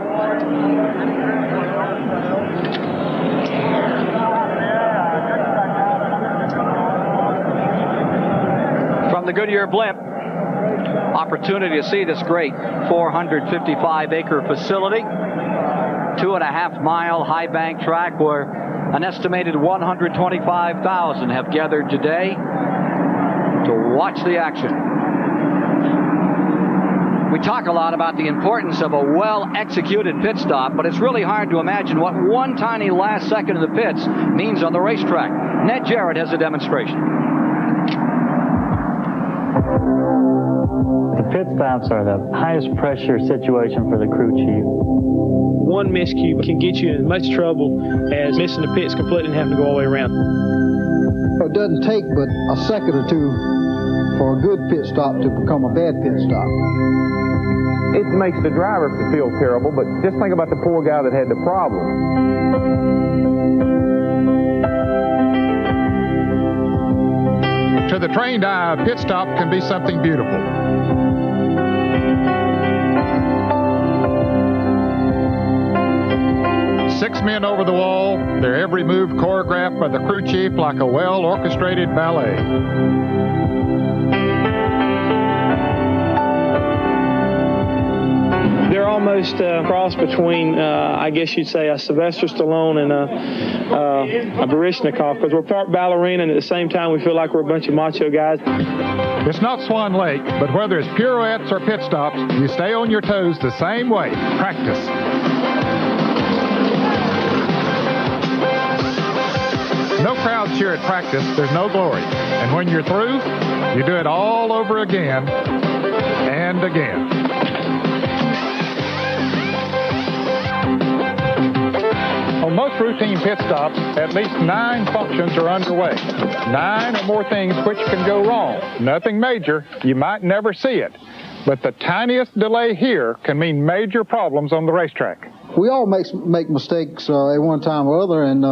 From the Goodyear blimp, opportunity to see this great 455-acre facility, 2.5-mile high bank track where an estimated 125,000 have gathered today to watch the action. We talk a lot about the importance of a well-executed pit stop, but it's really hard to imagine what one tiny last second in the pits means on the racetrack. Ned Jarrett has a demonstration. The pit stops are the highest pressure situation for the crew chief. One miscue can get you in as much trouble as missing the pits completely and having to go all the way around. It doesn't take but a second or two for a good pit stop to become a bad pit stop. It makes the driver feel terrible, but just think about the poor guy that had the problem. To the trained eye, a pit stop can be something beautiful. Six men over the wall, their every move choreographed by the crew chief like a well-orchestrated ballet. They're almost a cross between, I guess you'd say, a Sylvester Stallone and a Baryshnikov, because we're part ballerina, and at the same time we feel like we're a bunch of macho guys. It's not Swan Lake, but whether it's pirouettes or pit stops, you stay on your toes the same way. Practice. No crowd cheer at practice, there's no glory. And when you're through, you do it all over again and again. On most routine pit stops, at least 9 functions are underway. 9 or more things which can go wrong. Nothing major, you might never see it. But the tiniest delay here can mean major problems on the racetrack. We all make mistakes at one time or other, and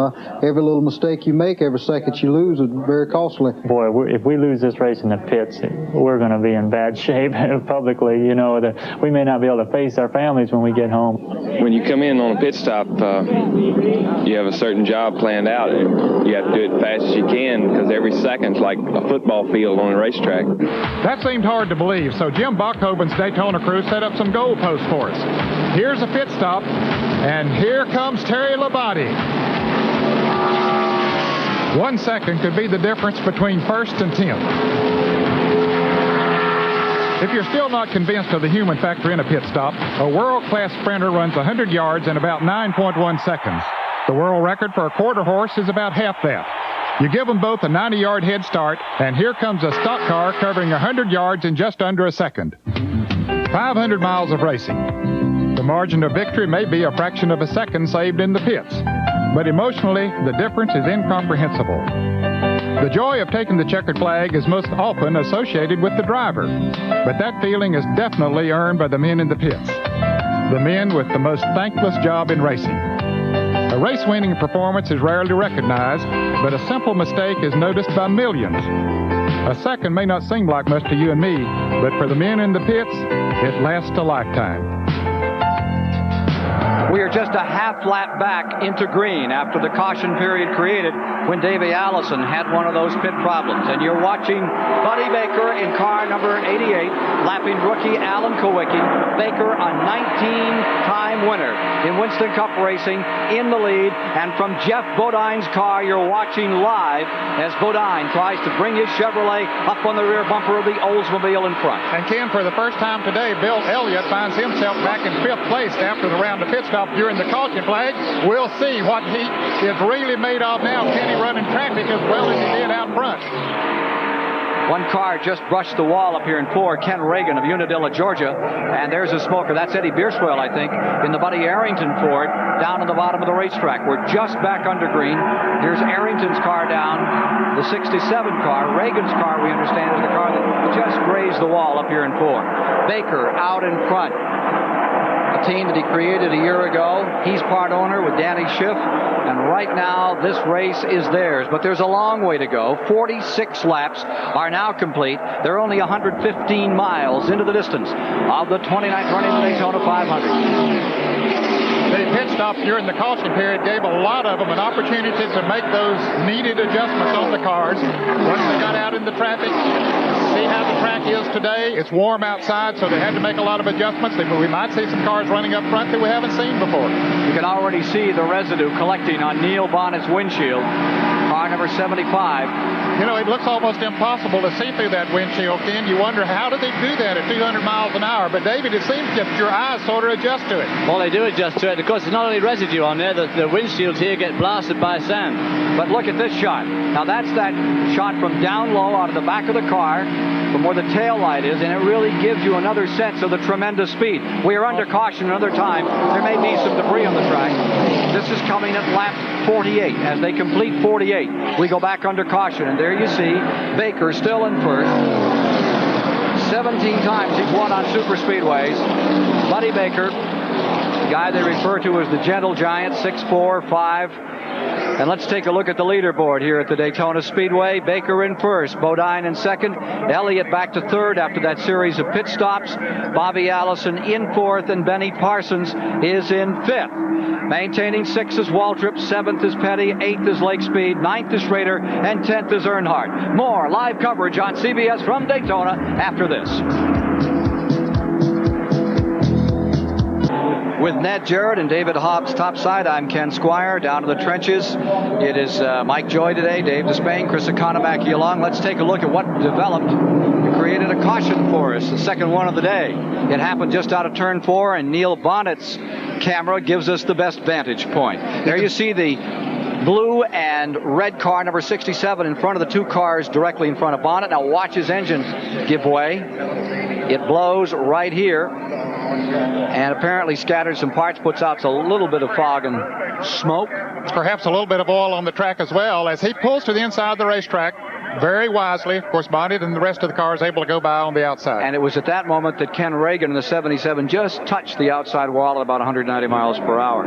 every little mistake you make, every second you lose is very costly. Boy, if we lose this race in the pits, we're going to be in bad shape publicly. You know, we may not be able to face our families when we get home. When you come in on a pit stop, you have a certain job planned out, and you have to do it as fast as you can, because every second's like a football field on a racetrack. That seemed hard to believe, so Jim Bachhoven's Daytona crew set up some goalposts for us. Here's a pit stop, and here comes Terry Labonte. 1 second could be the difference between first and 10th. If you're still not convinced of the human factor in a pit stop, a world-class sprinter runs 100 yards in about 9.1 seconds. The world record for a quarter horse is about half that. You give them both a 90-yard head start, and here comes a stock car covering 100 yards in just under a second. 500 miles of racing. The margin of victory may be a fraction of a second saved in the pits, but emotionally, the difference is incomprehensible. The joy of taking the checkered flag is most often associated with the driver, but that feeling is definitely earned by the men in the pits, the men with the most thankless job in racing. A race-winning performance is rarely recognized, but a simple mistake is noticed by millions. A second may not seem like much to you and me, but for the men in the pits, it lasts a lifetime. We are just a half lap back into green after the caution period created when Davey Allison had one of those pit problems. And you're watching Buddy Baker in car number 88, lapping rookie Alan Kowicki. Baker, a 19-time winner in Winston Cup racing, in the lead. And from Jeff Bodine's car, you're watching live as Bodine tries to bring his Chevrolet up on the rear bumper of the Oldsmobile in front. And Ken, for the first time today, Bill Elliott finds himself back in 5th place after the round of pit stop during the caution flag. We'll see what he is really made of now. Can he run in traffic as well as he did out front? One car just brushed the wall up here in 4, Ken Reagan of Unadilla, Georgia. And there's a smoker. That's Eddie Bierswell, I think, in the Buddy Arrington Ford down on the bottom of the racetrack. We're just back under green. Here's Arrington's car down, the 67 car. Reagan's car, we understand, is the car that just grazed the wall up here in 4. Baker out in front. A team that he created a year ago. He's part owner with Danny Schiff. And right now, this race is theirs. But there's a long way to go. 46 laps are now complete. They're only 115 miles into the distance of the 29th running of the Daytona 500. The pit stop during the caution period gave a lot of them an opportunity to make those needed adjustments on the cars. Once they got out in the traffic, see how the track is today. It's warm outside, so they had to make a lot of adjustments. We might see some cars running up front that we haven't seen before. You can already see the residue collecting on Neil Bonnet's windshield. Car number 75. You know, it looks almost impossible to see through that windshield, Ken. You wonder, how do they do that at 200 miles an hour? But, David, it seems that your eyes sort of adjust to it. Well, they do adjust to it. Of course, there's not only residue on there, the windshields here get blasted by sand. But look at this shot. Now, that's that shot from down low out of the back of the car, from where the tail light is, and it really gives you another sense of the tremendous speed. We are under caution another time. There may be some debris on the track. This is coming at lap 48. As they complete 48, we go back under caution, and there you see Baker still in first. 17 times he's won on super speedways. Buddy Baker, the guy they refer to as the Gentle Giant, 6'4", 5. And let's take a look at the leaderboard here at the Daytona Speedway. Baker in first, Bodine in second, Elliott back to third after that series of pit stops. Bobby Allison in fourth, and Benny Parsons is in fifth. Maintaining sixth is Waltrip, seventh is Petty, eighth is Lake Speed, ninth is Schrader, and 10th is Earnhardt. More live coverage on CBS from Daytona after this. With Ned Jarrett and David Hobbs topside, I'm Ken Squire. Down to the trenches, it is Mike Joy today, Dave Despain, Chris Economaki along. Let's take a look at what developed. It created a caution for us, the second one of the day. It happened just out of turn 4, and Neil Bonnet's camera gives us the best vantage point. There you see the blue and red car, number 67, in front of the two cars directly in front of Bonnet. Now watch his engine give way. It blows right here, and apparently scatters some parts, puts out a little bit of fog and smoke. Perhaps a little bit of oil on the track as well. As he pulls to the inside of the racetrack, very wisely, of course, Bonnet and the rest of the car is able to go by on the outside. And it was at that moment that Ken Reagan in the 77 just touched the outside wall at about 190 miles per hour.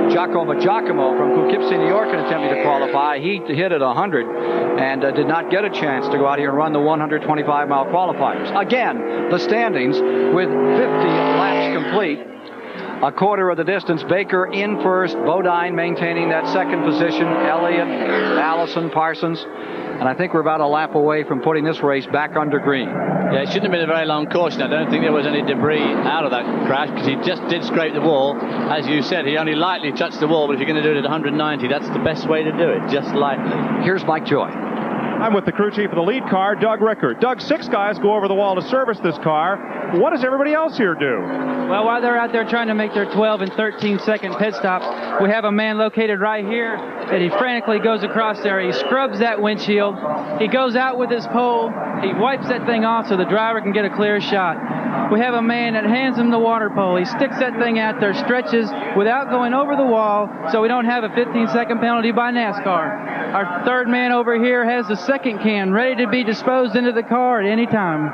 Giacomo from Poughkeepsie, New York, in attempting to qualify, he hit at 100 and did not get a chance to go out here and run the 125-mile qualifiers. Again, the standings with 50 laps complete. A quarter of the distance. Baker in first, Bodine maintaining that second position, Elliott, Allison, Parsons. And I think we're about a lap away from putting this race back under green. Yeah, it shouldn't have been a very long caution. I don't think there was any debris out of that crash, because he just did scrape the wall. As you said, he only lightly touched the wall, but if you're going to do it at 190, that's the best way to do it, just lightly. Here's Mike Joy. I'm with the crew chief of the lead car, Doug Rickard. Doug, 6 guys go over the wall to service this car. What does everybody else here do? Well, while they're out there trying to make their 12 and 13-second pit stop, we have a man located right here, and he frantically goes across there. He scrubs that windshield. He goes out with his pole. He wipes that thing off so the driver can get a clear shot. We have a man that hands him the water pole. He sticks that thing out there, stretches without going over the wall, so we don't have a 15-second penalty by NASCAR. Our third man over here has the second can ready to be disposed into the car at any time.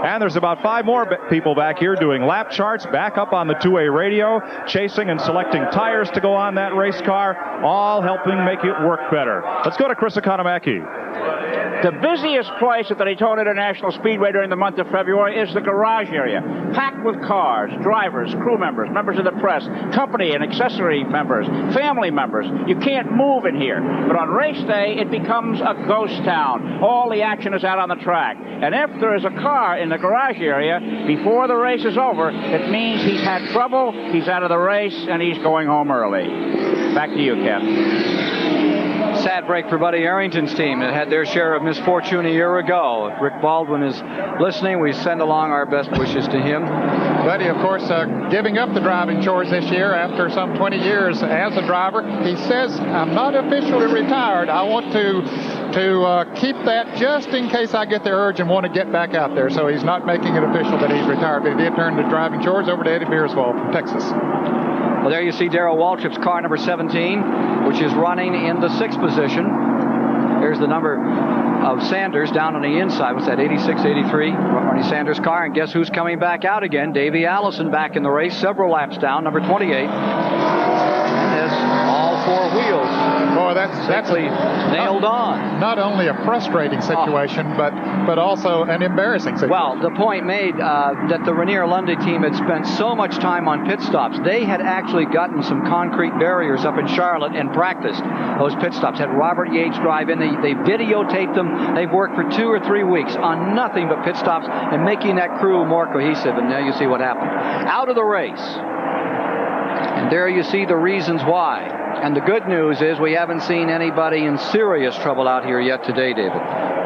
And there's about 5 more people back here doing lap charts back up on the two-way radio, chasing and selecting tires to go on that race car, all helping make it work better. Let's go to Chris Economaki. The busiest place at the Daytona International Speedway during the month of February is the garage area, packed with cars, drivers, crew members, members of the press, company and accessory members, family members. You can't move in here. But on race day, it becomes a ghost town. All the action is out on the track. And if there is a car in the garage area before the race is over, it means he's had trouble, he's out of the race, and he's going home early. Back to you, Ken. Sad break for Buddy Arrington's team that had their share of misfortune a year ago. If Rick Baldwin is listening, we send along our best wishes to him. Buddy, of course, giving up the driving chores this year after some 20 years as a driver. He says, I'm not officially retired. I want to keep that just in case I get the urge and want to get back out there. So he's not making it official that he's retired, but he did turn the driving chores over to Eddie Beerswald from Texas. Well, there you see Darrell Waltrip's car, number 17, which is running in the 6th position. There's the number of Sanders down on the inside. What's that, 86, 83? Ronnie Sanders' car. And guess who's coming back out again? Davey Allison back in the race, several laps down, number 28. And has all 4 wheels. Boy, that's nailed on. Not only a frustrating situation, but also an embarrassing situation. Well, the point made that the Rainier Lundy team had spent so much time on pit stops. They had actually gotten some concrete barriers up in Charlotte and practiced those pit stops. Had Robert Yates drive in. They videotaped them. They've worked for 2 or 3 weeks on nothing but pit stops and making that crew more cohesive. And now you see what happened. Out of the race. And there you see the reasons why. And the good news is we haven't seen anybody in serious trouble out here yet today, David.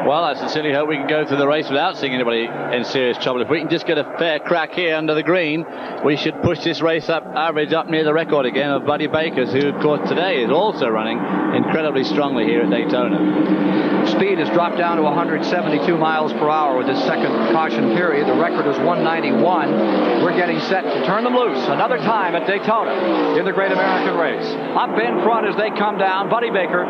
Well, I sincerely hope we can go through the race without seeing anybody in serious trouble. If we can just get a fair crack here under the green, we should push this race average up near the record again of Buddy Baker's, who, of course, today is also running incredibly strongly here at Daytona. Speed has dropped down to 172 miles per hour with this second caution period. The record is 191. We're getting set to turn them loose another time at Daytona in the Great American Race. Up in front as they come down, Buddy Baker.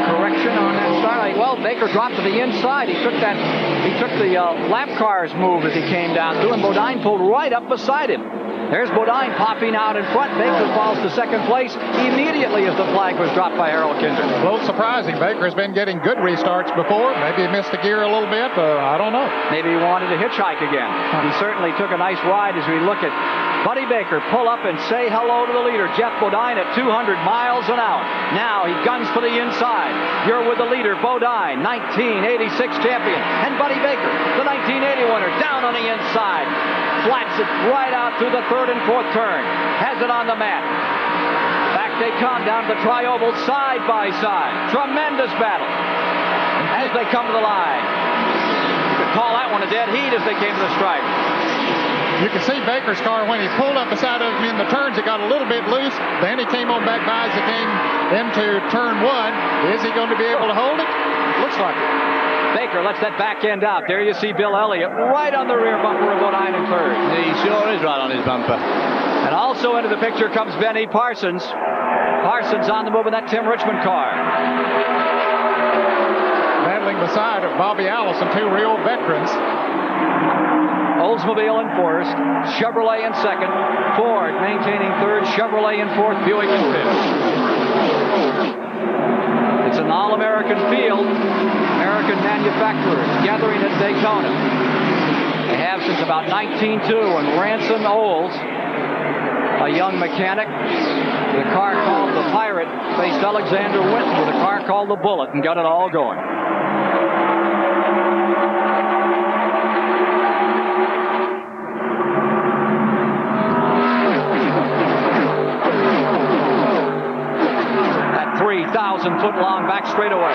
Correction on that start. Well, Baker dropped to the inside. He took the lap cars move as he came down through, and Bodine pulled right up beside him. There's Bodine popping out in front. Baker falls to second place immediately as the flag was dropped by Harold Kinder. A little surprising. Baker's been getting good restarts before. Maybe he missed the gear a little bit. I don't know. Maybe he wanted to hitchhike again. He certainly took a nice ride as we look at Buddy Baker pull up and say hello to the leader, Jeff Bodine, at 200 miles an hour. Now he guns for the inside. You're with the leader, Bodine, 1986 champion. And Buddy Baker, the 1980 winner, down on the inside. Flats it right out through the 3rd and 4th turn. Has it on the mat. Back they come down to the tri-oval side by side. Tremendous battle as they come to the line. You could call that one a dead heat as they came to the stripe. You can see Baker's car when he pulled up beside of him in the turns, it got a little bit loose. Then he came on back by as he came into turn 1. Is he going to be able to hold it? Looks like it. Baker lets that back end out. There you see Bill Elliott right on the rear bumper of Bodine in 3rd. He sure is right on his bumper. And also into the picture comes Benny Parsons. Parsons on the move in that Tim Richmond car. Battling beside of Bobby Allison, 2 real veterans. Oldsmobile in 1st, Chevrolet in 2nd, Ford maintaining 3rd, Chevrolet in 4th, Buick in 5th. It's an all-American field. American manufacturers gathering at Daytona. They have since about 1902 when Ransom Olds, a young mechanic, with a car called the Pirate, faced Alexander Winton with a car called the Bullet and got it all going. That 3,000-foot-long back straightaway.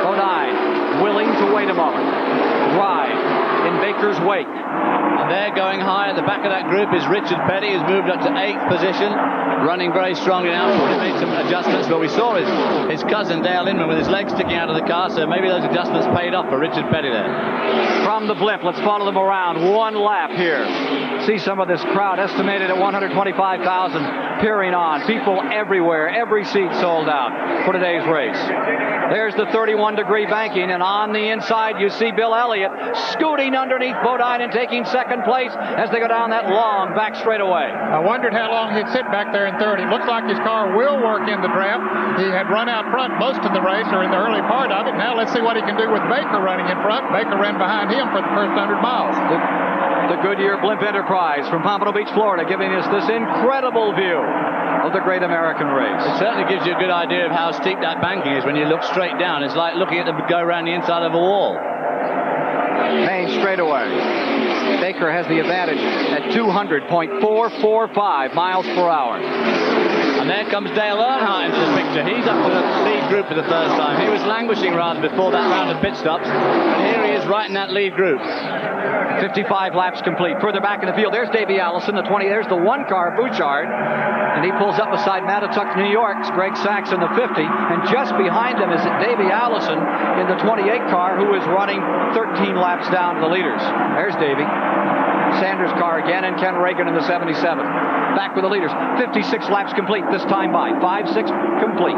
Bodine willing to wait a moment. Ride in Baker's wake. And there going high at the back of that group is Richard Petty, who's moved up to 8th position, running very strongly now. He made some adjustments, but we saw his cousin Dale Inman with his legs sticking out of the car, so maybe those adjustments paid off for Richard Petty there. From the blimp, let's follow them around. 1 lap here. See some of this crowd, estimated at 125,000 peering on. People everywhere, every seat sold out for today's race. There's the 31-degree banking, and on the inside you see Bill Elliott scooting underneath underneath Bodine and taking second place as they go down that long back straightaway. I wondered how long he'd sit back there in third. It looks like his car will work in the draft. He had run out front most of the race, or in the early part of it. Now let's see what he can do with Baker running in front. Baker ran behind him for the first 100 miles. The Goodyear Blimp Enterprise from Pompano Beach, Florida, giving us this incredible view of the Great American Race. It certainly gives you a good idea of how steep that banking is when you look straight down. It's like looking at them go around the inside of a wall. Main straightaway. Baker has the advantage at 200.445 miles per hour. And there comes Dale Earnhardt into the picture. He's up to the lead group for the first time. He was languishing rather before that round of pit stops. And here he is right in that lead group. 55 laps complete. Further back in the field, there's Davey Allison, the 20. There's the one car, Bouchard. And he pulls up beside Mattatuck, New York's Greg Sachs in the 50. And just behind him is Davey Allison in the 28 car, who is running 13 laps down to the leaders. There's Davey. Sanders' car again, and Ken Reagan in the 77. Back with the leaders. 56 laps complete this time by. 5-6 complete.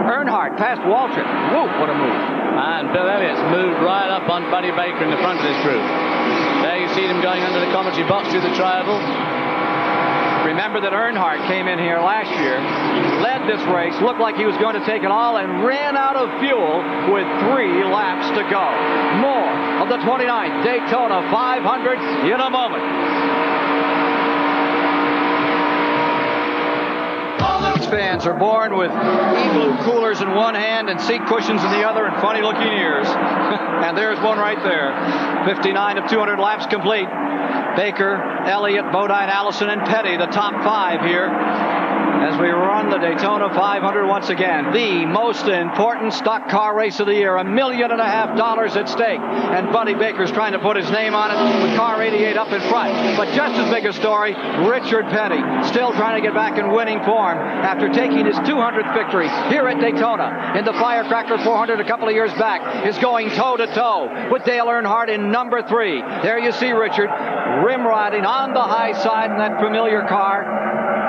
Earnhardt past Waltrip. Whoa, what a move. And Bill Elliott's moved right up on Buddy Baker in the front of this group. There you see them going under the commentary box through the tri-oval. Remember that Earnhardt came in here last year, led this race, looked like he was going to take it all, and ran out of fuel with 3 laps to go. More of the 29th Daytona 500 in a moment. Fans are born with igloo coolers in one hand and seat cushions in the other and funny looking ears. And there's one right there. 59 of 200 laps complete. Baker, Elliott, Bodine, Allison, and Petty, the top 5 here as we run the Daytona 500 once again. The most important stock car race of the year. $1.5 million at stake. And Buddy Baker's trying to put his name on it with car 88 up in front. But just as big a story, Richard Petty still trying to get back in winning form after taking his 200th victory here at Daytona in the Firecracker 400 a couple of years back, is going toe-to-toe with Dale Earnhardt in number 3. There you see Richard rim riding on the high side in that familiar car.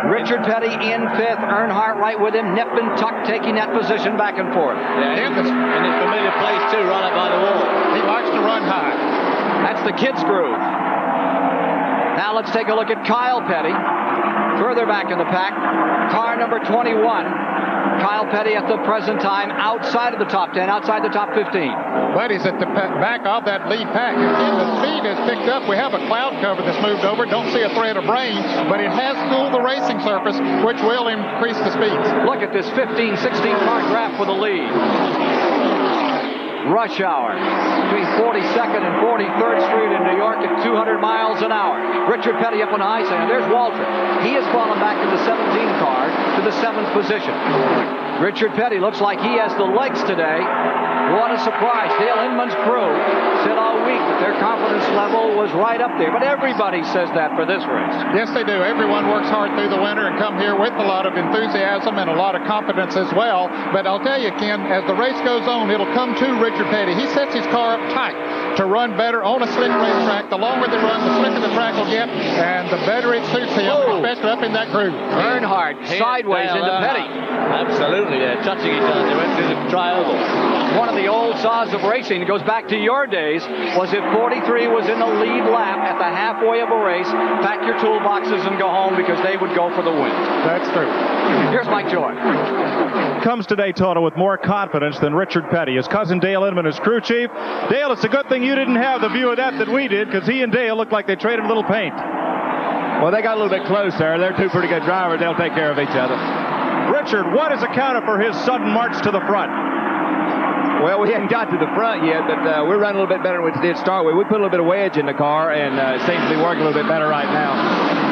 Richard Petty in 5th, Earnhardt right with him, nip and tuck taking that position back and forth. Yeah, in his familiar place too, right up by the wall. He likes to run high. That's the kid's groove. Now let's take a look at Kyle Petty, further back in the pack, car number 21. Kyle Petty at the present time outside of the top 10, outside the top 15. But he's at the back of that lead pack. Again, the speed has picked up. We have a cloud cover that's moved over. Don't see a thread of rain, but it has cooled the racing surface, which will increase the speeds. Look at this 15-16 car graph for the lead. Rush hour between 42nd and 43rd Street in New York at 200 miles an hour. Richard Petty up on the high side. There's Waltrip. He has fallen back in the 17 car to the 7th position. Richard Petty looks like he has the legs today. What a surprise. Dale Inman's crew said all week that their confidence level was right up there. But everybody says that for this race. Yes, they do. Everyone works hard through the winter and come here with a lot of enthusiasm and a lot of confidence as well. But I'll tell you, Ken, as the race goes on, it'll come to Richard Petty. He sets his car up tight to run better on a slick racetrack. The longer they run, the slicker the track will get, and the better it suits him, especially up in that groove. Earnhardt sideways into Petty. Absolutely, they're touching each other. They went through the tri-oval. One of the old saws of racing, it goes back to your days, was if 43 was in the lead lap at the halfway of a race, pack your toolboxes and go home because they would go for the win. That's true. Here's Mike Joy. Comes to Daytona with more confidence than Richard Petty. His cousin Dale Inman is crew chief. Dale, it's a good thing you didn't have the view of that we did, because he and Dale looked like they traded a little paint. Well, they got a little bit close there. They're two pretty good drivers. They'll take care of each other. Richard, what has accounted for his sudden march to the front? Well, we hadn't got to the front yet, but we're running a little bit better than we did start with. We put a little bit of wedge in the car, and it seems to be working a little bit better right now.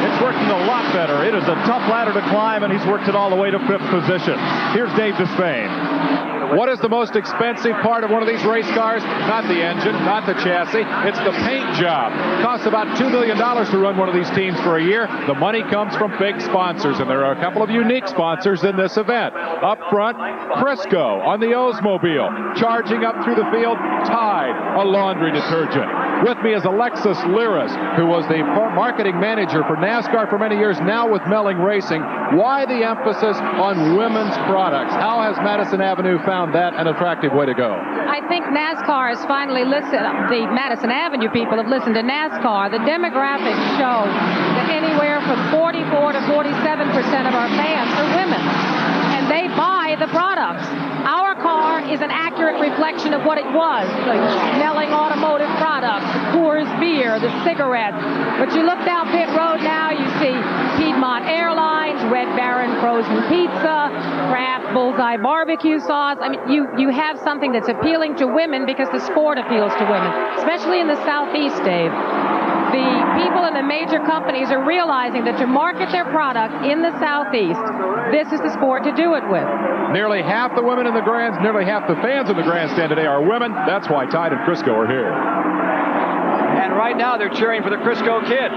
It's working a lot better. It is a tough ladder to climb, and he's worked it all the way to 5th position. Here's Dave Despain. What is the most expensive part of one of these race cars? Not the engine, not the chassis. It's the paint job. It costs about $2 million to run one of these teams for a year. The money comes from big sponsors, and there are a couple of unique sponsors in this event. Up front, Crisco on the Oldsmobile. Charging up through the field, Tide, a laundry detergent. With me is Alexis Liris, who was the marketing manager for NASCAR for many years, now with Melling Racing. Why the emphasis on women's products? How has Madison Avenue found found that an attractive way to go. I think NASCAR has finally listened. The Madison Avenue people have listened to NASCAR. The demographics show that anywhere from 44 to 47% of our fans are women, and they buy the products. Our car is an accurate reflection of what it was, the Snelling automotive products, the Coors beer, the cigarettes. But you look down pit road now, you see Piedmont Airlines, Red Baron frozen pizza, Kraft Bullseye barbecue sauce. I mean, you have something that's appealing to women because the sport appeals to women, especially in the Southeast, Dave. The people in the major companies are realizing that to market their product in the Southeast, this is the sport to do it with. Nearly half the women in the nearly half the fans in the grandstand today are women. That's why Tide and Crisco are here. And right now they're cheering for the Crisco kid.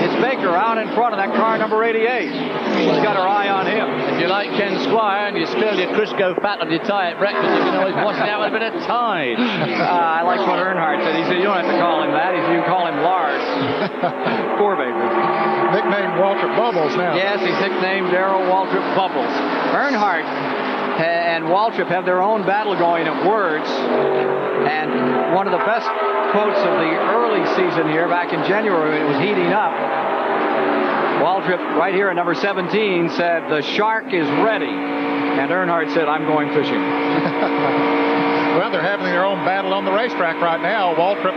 It's Baker out in front of that car number 88. She's got her eye on him. If you like Ken Squire and you spill your Crisco fat on your tie at breakfast, you can always wash it out with a bit of Tide. I like what Earnhardt said. He said, you don't have to call him that. You can call him Lars. Poor Baker. Nicknamed Waltrip Bubbles now. Yes, he's nicknamed Darrell Waltrip Bubbles. Earnhardt and Waltrip have their own battle going at words. And one of the best quotes of the early season here back in January when it was heating up, Waltrip right here at number 17 said, the shark is ready. And Earnhardt said, I'm going fishing. Well, they're having their own battle on the racetrack right now. Waltrip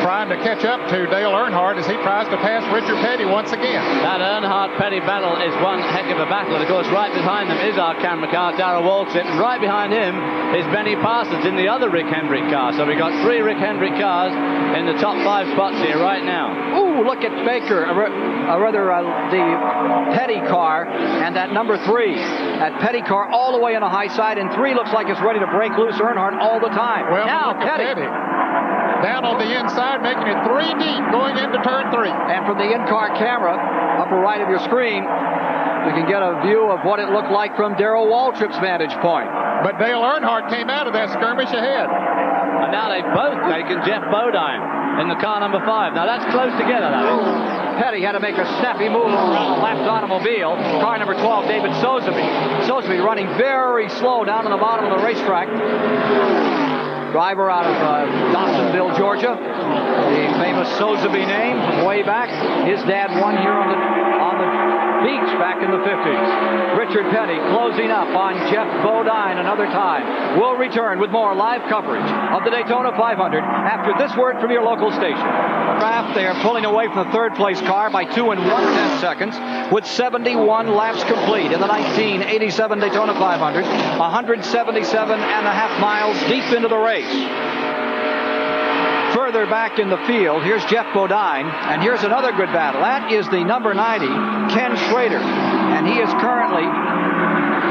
trying to catch up to Dale Earnhardt as he tries to pass Richard Petty once again. That Earnhardt-Petty battle is one heck of a battle. And, of course, right behind them is our camera car, Darrell Waltrip. And right behind him is Benny Parsons in the other Rick Hendrick car. So we've got 3 Rick Hendrick cars in the top 5 spots here right now. Ooh, look at Baker, the Petty car, and that number 3. That Petty car all the way on the high side, and 3 looks like it's ready to break loose Earnhardt all the time. Well, now look at Petty. Down on the inside, making it 3 deep, going into turn 3. And from the in-car camera, upper right of your screen, you can get a view of what it looked like from Darrell Waltrip's vantage point. But Dale Earnhardt came out of that skirmish ahead. And now they've both taken Jeff Bodine in the car number 5. Now that's close together, that is. Petty had to make a snappy move around the left automobile. Car number 12, David Soseby. Soseby running very slow down on the bottom of the racetrack. Driver out of Dawsonville, Georgia. The famous Soseby name from way back. His dad won here on the beach back in the 50s. Richard Petty closing up on Jeff Bodine another time. We'll return with more live coverage of the Daytona 500 after this word from your local station. Kraft, they are pulling away from the third place car by 2 1/10 seconds with 71 laps complete in the 1987 Daytona 500, 177.5 miles deep into the race. Further back in the field, here's Jeff Bodine, and here's another good battle. That is the number 90, Ken Schrader, and he is currently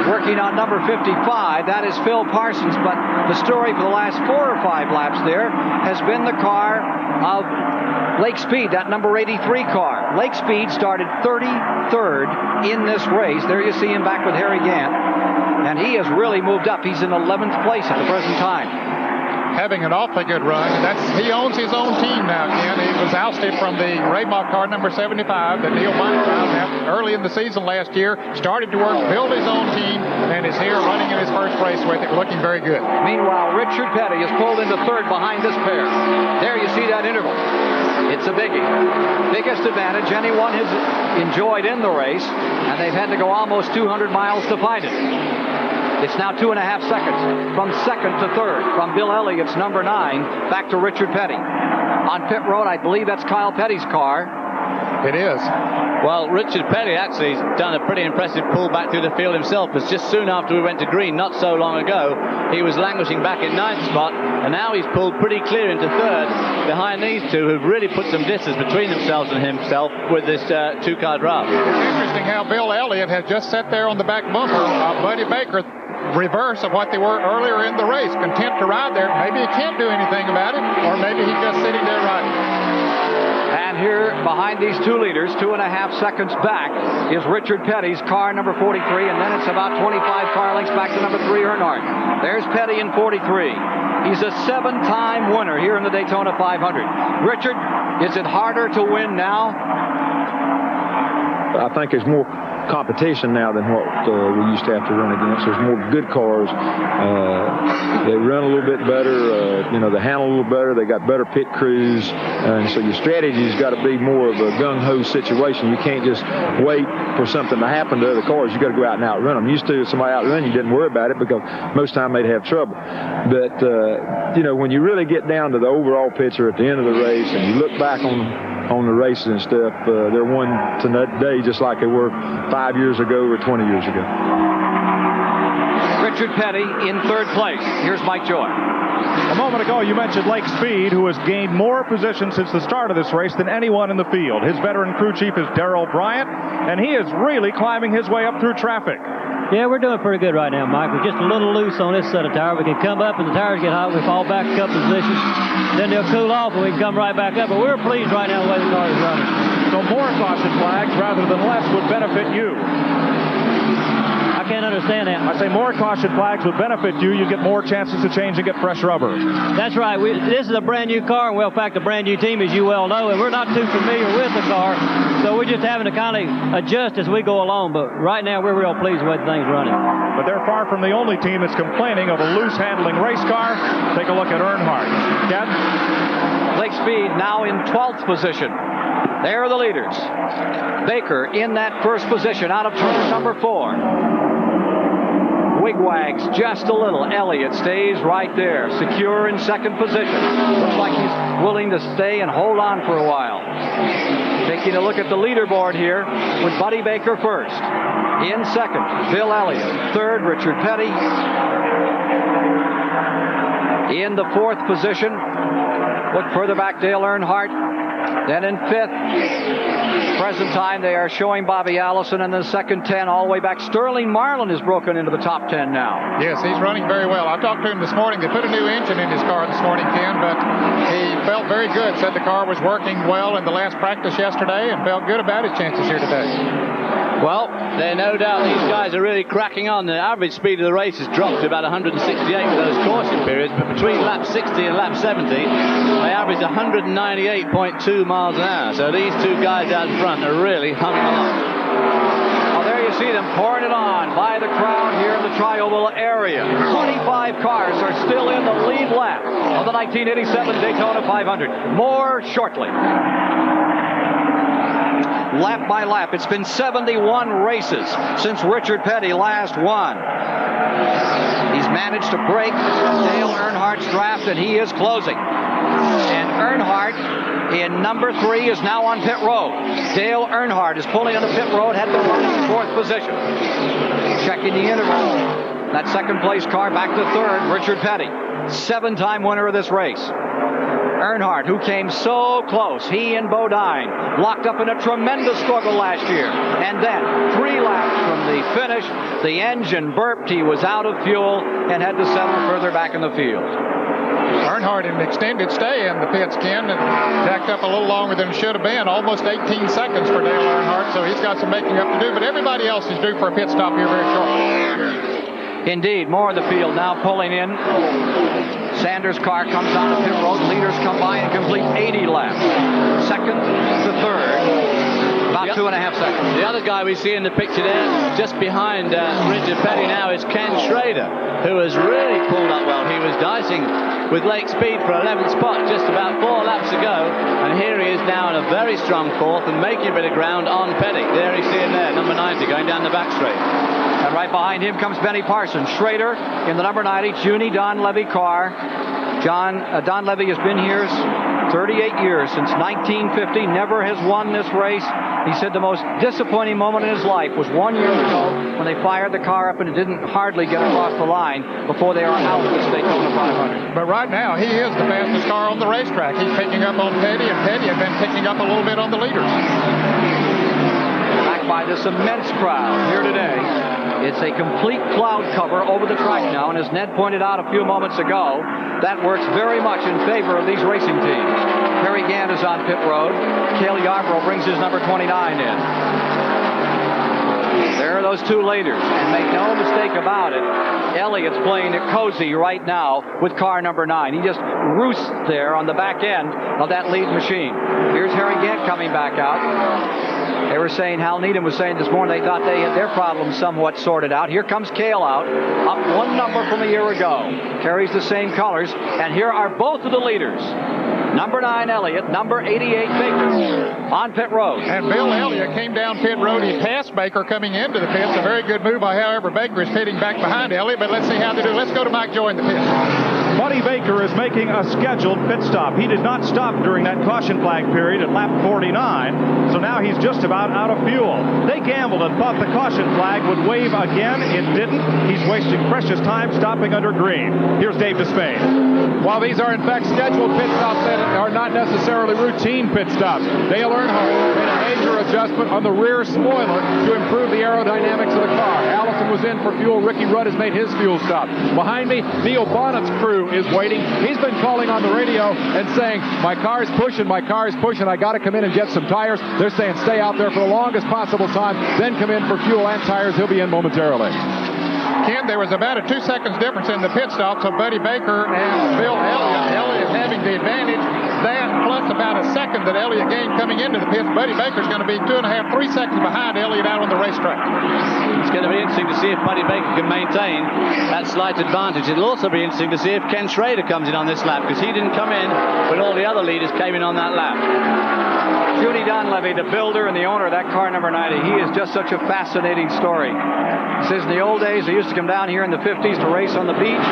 working on number 55. That is Phil Parsons, but the story for the last 4 or 5 laps there has been the car of Lake Speed, that number 83 car. Lake Speed started 33rd in this race. There you see him back with Harry Gant, and he has really moved up. He's in 11th place at the present time. Having an awfully good run. He owns his own team now, Ken. He was ousted from the Raymont car number 75 that Neil Meyer found early in the season last year. Started to work, build his own team, and is here running in his first race with it, looking very good. Meanwhile, Richard Petty is pulled into 3rd behind this pair. There you see that interval. It's a biggie. Biggest advantage anyone has enjoyed in the race, and they've had to go almost 200 miles to find it. It's now 2.5 seconds from 2nd to 3rd, from Bill Elliott's number 9 back to Richard Petty. On pit road, I believe that's Kyle Petty's car. It is. Well, Richard Petty actually has done a pretty impressive pull back through the field himself, because just soon after we went to green, not so long ago, he was languishing back in 9th spot, and now he's pulled pretty clear into 3rd behind these two who've really put some distance between themselves and himself with this 2-car draft. It's interesting how Bill Elliott has just sat there on the back bumper of Buddy Baker, reverse of what they were earlier in the race, content to ride there. Maybe he can't do anything about it, or maybe he's just sitting there riding. And here behind these 2 leaders, 2.5 seconds back, is Richard Petty's car number 43, and then it's about 25 car lengths back to number 3, Earnhardt. There's Petty in 43. He's a 7-time winner here in the Daytona 500. Richard, is it harder to win now? I think it's more competition now than what we used to have to run against. There's more good cars. They run a little bit better. They handle a little better. They got better pit crews. And so your strategy's got to be more of a gung-ho situation. You can't just wait for something to happen to other cars. You got to go out and outrun them. Used to, if somebody outrun you, didn't worry about it because most time they'd have trouble. But, when you really get down to the overall picture at the end of the race and you look back on the races and stuff, they're won today just like they were 5 years ago or 20 years ago. Richard Petty in third place. Here's Mike Joy. A moment ago, you mentioned Lake Speed, who has gained more positions since the start of this race than anyone in the field. His veteran crew chief is Darrell Bryant, and he is really climbing his way up through traffic. Yeah, we're doing pretty good right now, Mike. We're just a little loose on this set of tires. We can come up and the tires get hot. We fall back a couple positions. Then they'll cool off and we can come right back up. But we're pleased right now the way the car is running. So more caution flags rather than less would benefit you. I can't understand that. I say more caution flags would benefit you. You get more chances to change and get fresh rubber. That's right. This is a brand new car, and well, in fact, a brand new team, as you well know, and we're not too familiar with the car, so we're just having to kind of adjust as we go along. But right now, we're real pleased with the way the thing's running. But they're far from the only team that's complaining of a loose handling race car. Take a look at Earnhardt. Ken? Lake Speed now in 12th position. There are the leaders. Baker in that first position out of turn number 4. Wigwags just a little. Elliott stays right there, secure in second position. Looks like he's willing to stay and hold on for a while. Taking a look at the leaderboard here with Buddy Baker first. In second, Bill Elliott. Third, Richard Petty. In the fourth position, look further back, Dale Earnhardt. Then in fifth, present time, they are showing Bobby Allison, and the second 10 all the way back. Sterling Marlin is broken into the top 10 now. Yes, he's running very well. I talked to him this morning. They put a new engine in his car this morning, Ken, but he felt very good. Said the car was working well in the last practice yesterday and felt good about his chances here today. Well, there's no doubt these guys are really cracking on. The average speed of the race has dropped to about 168 for those caution periods, but between lap 60 and lap 70, they averaged 198.2 miles an hour. So these two guys out in front are really humming along. Well, there you see them pouring it on by the crowd here in the Tri-Oval area. 25 cars are still in the lead lap of the 1987 Daytona 500. More shortly. Lap by lap. It's been 71 races since Richard Petty last won. He's managed to break Dale Earnhardt's draft, and he is closing. And Earnhardt in number 3 is now on pit road. Dale Earnhardt is pulling on the pit road, had been running in 4th position. Checking the interval. That second place car back to 3rd, Richard Petty. 7-time winner of this race. Earnhardt, who came so close, he and Bodine, locked up in a tremendous struggle last year. And then, 3 laps from the finish, the engine burped, he was out of fuel, and had to settle further back in the field. Earnhardt an extended stay in the pits, Ken, and jacked up a little longer than it should have been. Almost 18 seconds for Dale Earnhardt, so he's got some making up to do. But everybody else is due for a pit stop here very shortly. Indeed, more of the field now pulling in. Sanders' car comes on the pit road. Leaders come by and complete 80 laps. Second to third, about 2.5 seconds. The other guy we see in the picture there, just behind Richard Petty now, is Ken Schrader, who has really pulled up well. He was dicing with Lake Speed for 11th spot just about 4 laps ago, and here he is now in a very strong 4th and making a bit of ground on Petty. There you see him there, number 90, going down the back straight. And right behind him comes Benny Parsons. Schrader in the number 90 Junie Don Levy car. Don Levy has been here 38 years, since 1950, never has won this race. He said the most disappointing moment in his life was 1 year ago when they fired the car up and it didn't hardly get across the line before they are out of the Daytona 500. But right now, he is the fastest car on the racetrack. He's picking up on Petty, and Petty has been picking up a little bit on the leaders. Backed by this immense crowd here today. It's a complete cloud cover over the track now, and as Ned pointed out a few moments ago, that works very much in favor of these racing teams. Perry Gant is on pit road. Cale Yarborough brings his number 29 in. There are those two leaders, and make no mistake about it, Elliott's playing it cozy right now with car number 9. He just roosts there on the back end of that lead machine. Here's Harry Gant coming back out. They were saying, Hal Needham was saying this morning, they thought they had their problems somewhat sorted out. Here comes Cale out, up one number from a year ago. Carries the same colors, and here are both of the leaders. Number 9, Elliott. Number 88, Baker, on pit road. And Bill Elliott came down pit road. He passed Baker coming into the pits. A very good move by, however, Baker is pitting back behind Elliott, but let's see how they do. Let's go to Mike Joy in the pits. Buddy Baker is making a scheduled pit stop. He did not stop during that caution flag period at lap 49, so now he's just about out of fuel. They gambled and thought the caution flag would wave again. It didn't. He's wasting precious time stopping under green. Here's Dave Despain. While these are in fact scheduled pit stops, they are not necessarily routine pit stops. Dale Earnhardt made a major adjustment on the rear spoiler to improve the aerodynamics of the car. Allison was in for fuel. Ricky Rudd has made his fuel stop. Behind me, Neil Bonnet's crew is waiting. He's been calling on the radio and saying, my car's pushing, I got to come in and get some tires. They're saying stay out there for the longest possible time, then come in for fuel and tires. He'll be in momentarily. Ken, there was about a 2 seconds difference in the pit stops of Buddy Baker and Bill Elliott. Elliott having the advantage. That plus about a second that Elliott gained coming into the pits. Buddy Baker's going to be 2.5, 3 seconds behind Elliott out on the racetrack. It's going to be interesting to see if Buddy Baker can maintain that slight advantage. It'll also be interesting to see if Ken Schrader comes in on this lap, because he didn't come in when all the other leaders came in on that lap. Judy Donlevy, the builder and the owner of that car, number 90, he is just such a fascinating story. He says in the old days, they used to come down here in the 50s to race on the beach.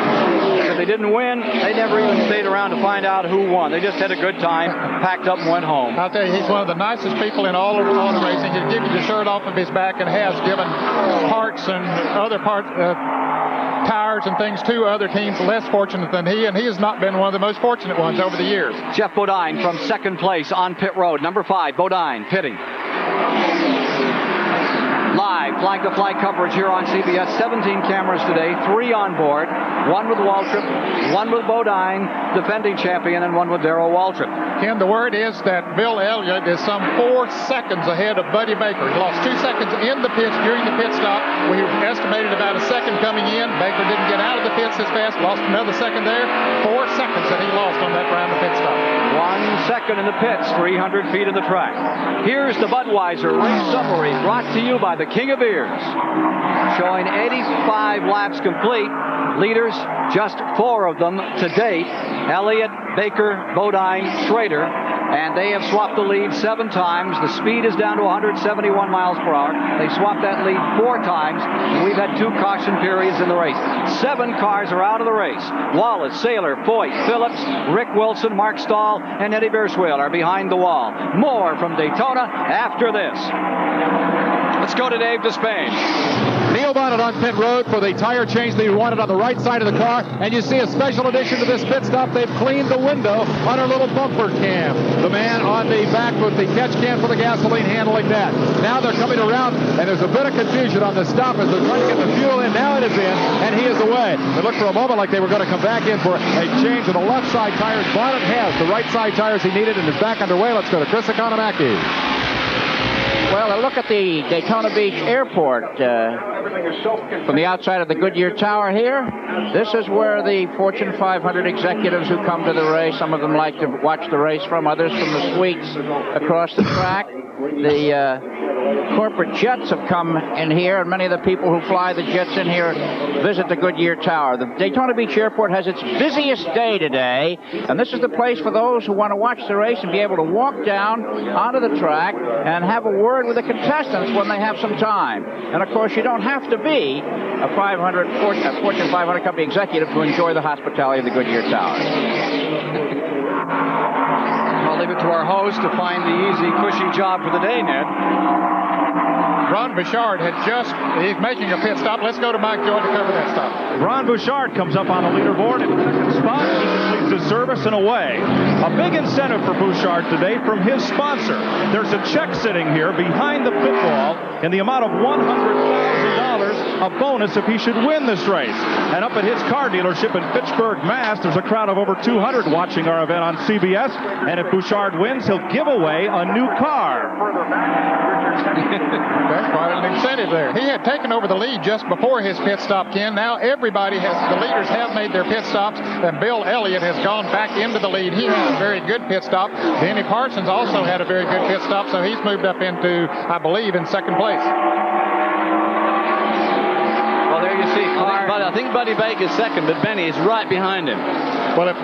If they didn't win, they never even stayed around to find out who won. They just had a good time, packed up and went home. I'll tell you, he's one of the nicest people in all of auto racing. He'll give you the shirt off of his back and has given parts and other parts, tires and things to other teams less fortunate than he, and he has not been one of the most fortunate ones over the years. Jeff Bodine from second place on pit road. Number 5, Bodine, pitting. Live flag-to-flag coverage here on CBS. 17 cameras today, 3 on board. 1 with Waltrip, 1 with Bodine, defending champion, and 1 with Darrell Waltrip. Ken, the word is that Bill Elliott is some 4 seconds ahead of Buddy Baker. He lost 2 seconds in the pits during the pit stop. We estimated about a second coming in. Baker didn't get out of the pits as fast, lost another second there. 4 seconds that he lost on that round of pit stop. 1 second in the pits, 300 feet of the track. Here's the Budweiser race summary brought to you by the King of Beers. Showing 85 laps complete. Leaders, just 4 of them to date. Elliott, Baker, Bodine, Schrader. And they have swapped the lead 7 times. The speed is down to 171 miles per hour. They swapped that lead 4 times. We've had 2 caution periods in the race. 7 cars are out of the race. Wallace, Saylor, Foyt, Phillips, Rick Wilson, Mark Stahl, and Eddie Beerswale are behind the wall. More from Daytona after this. Let's go to Dave Despain. Neil Bonnet on pit road for the tire change that he wanted on the right side of the car. And you see a special addition to this pit stop. They've cleaned the window on our little bumper cam. The man on the back with the catch can for the gasoline handling that. Now they're coming around, and there's a bit of confusion on the stop as they're trying to get the fuel in. Now it is in, and he is away. It looked for a moment like they were going to come back in for a change of the left side tires. Bonnet has the right side tires he needed and is back underway. Let's go to Chris Economaki. Well, a look at the Daytona Beach Airport from the outside of the Goodyear Tower here. This is where the Fortune 500 executives who come to the race, some of them like to watch the race from, others from the suites across the track. The corporate jets have come in here, and many of the people who fly the jets in here visit the Goodyear Tower. The Daytona Beach Airport has its busiest day today, and this is the place for those who want to watch the race and be able to walk down onto the track and have a word with the contestants when they have some time. And of course, you don't have to be a Fortune 500 company executive to enjoy the hospitality of the Goodyear Tower. I'll leave it to our host to find the easy, cushy job for the day, Ned. Ron Bouchard he's making a pit stop. Let's go to Mike Joy to cover that stop. Ron Bouchard comes up on the leaderboard in the second spot. He completes his service and away. A big incentive for Bouchard today from his sponsor. There's a check sitting here behind the pit wall in the amount of $100,000 a bonus if he should win this race. And up at his car dealership in Fitchburg, Mass., there's a crowd of over 200 watching our event on CBS. And if Bouchard wins, he'll give away a new car. That's quite an incentive there. He had taken over the lead just before his pit stop, Ken. Now the leaders have made their pit stops, and Bill Elliott has gone back into the lead. He had a very good pit stop. Danny Parsons also had a very good pit stop, so he's moved up into, I believe, in second place. Well, there you see. I think Buddy Baker's second, but Benny is right behind him. Well, if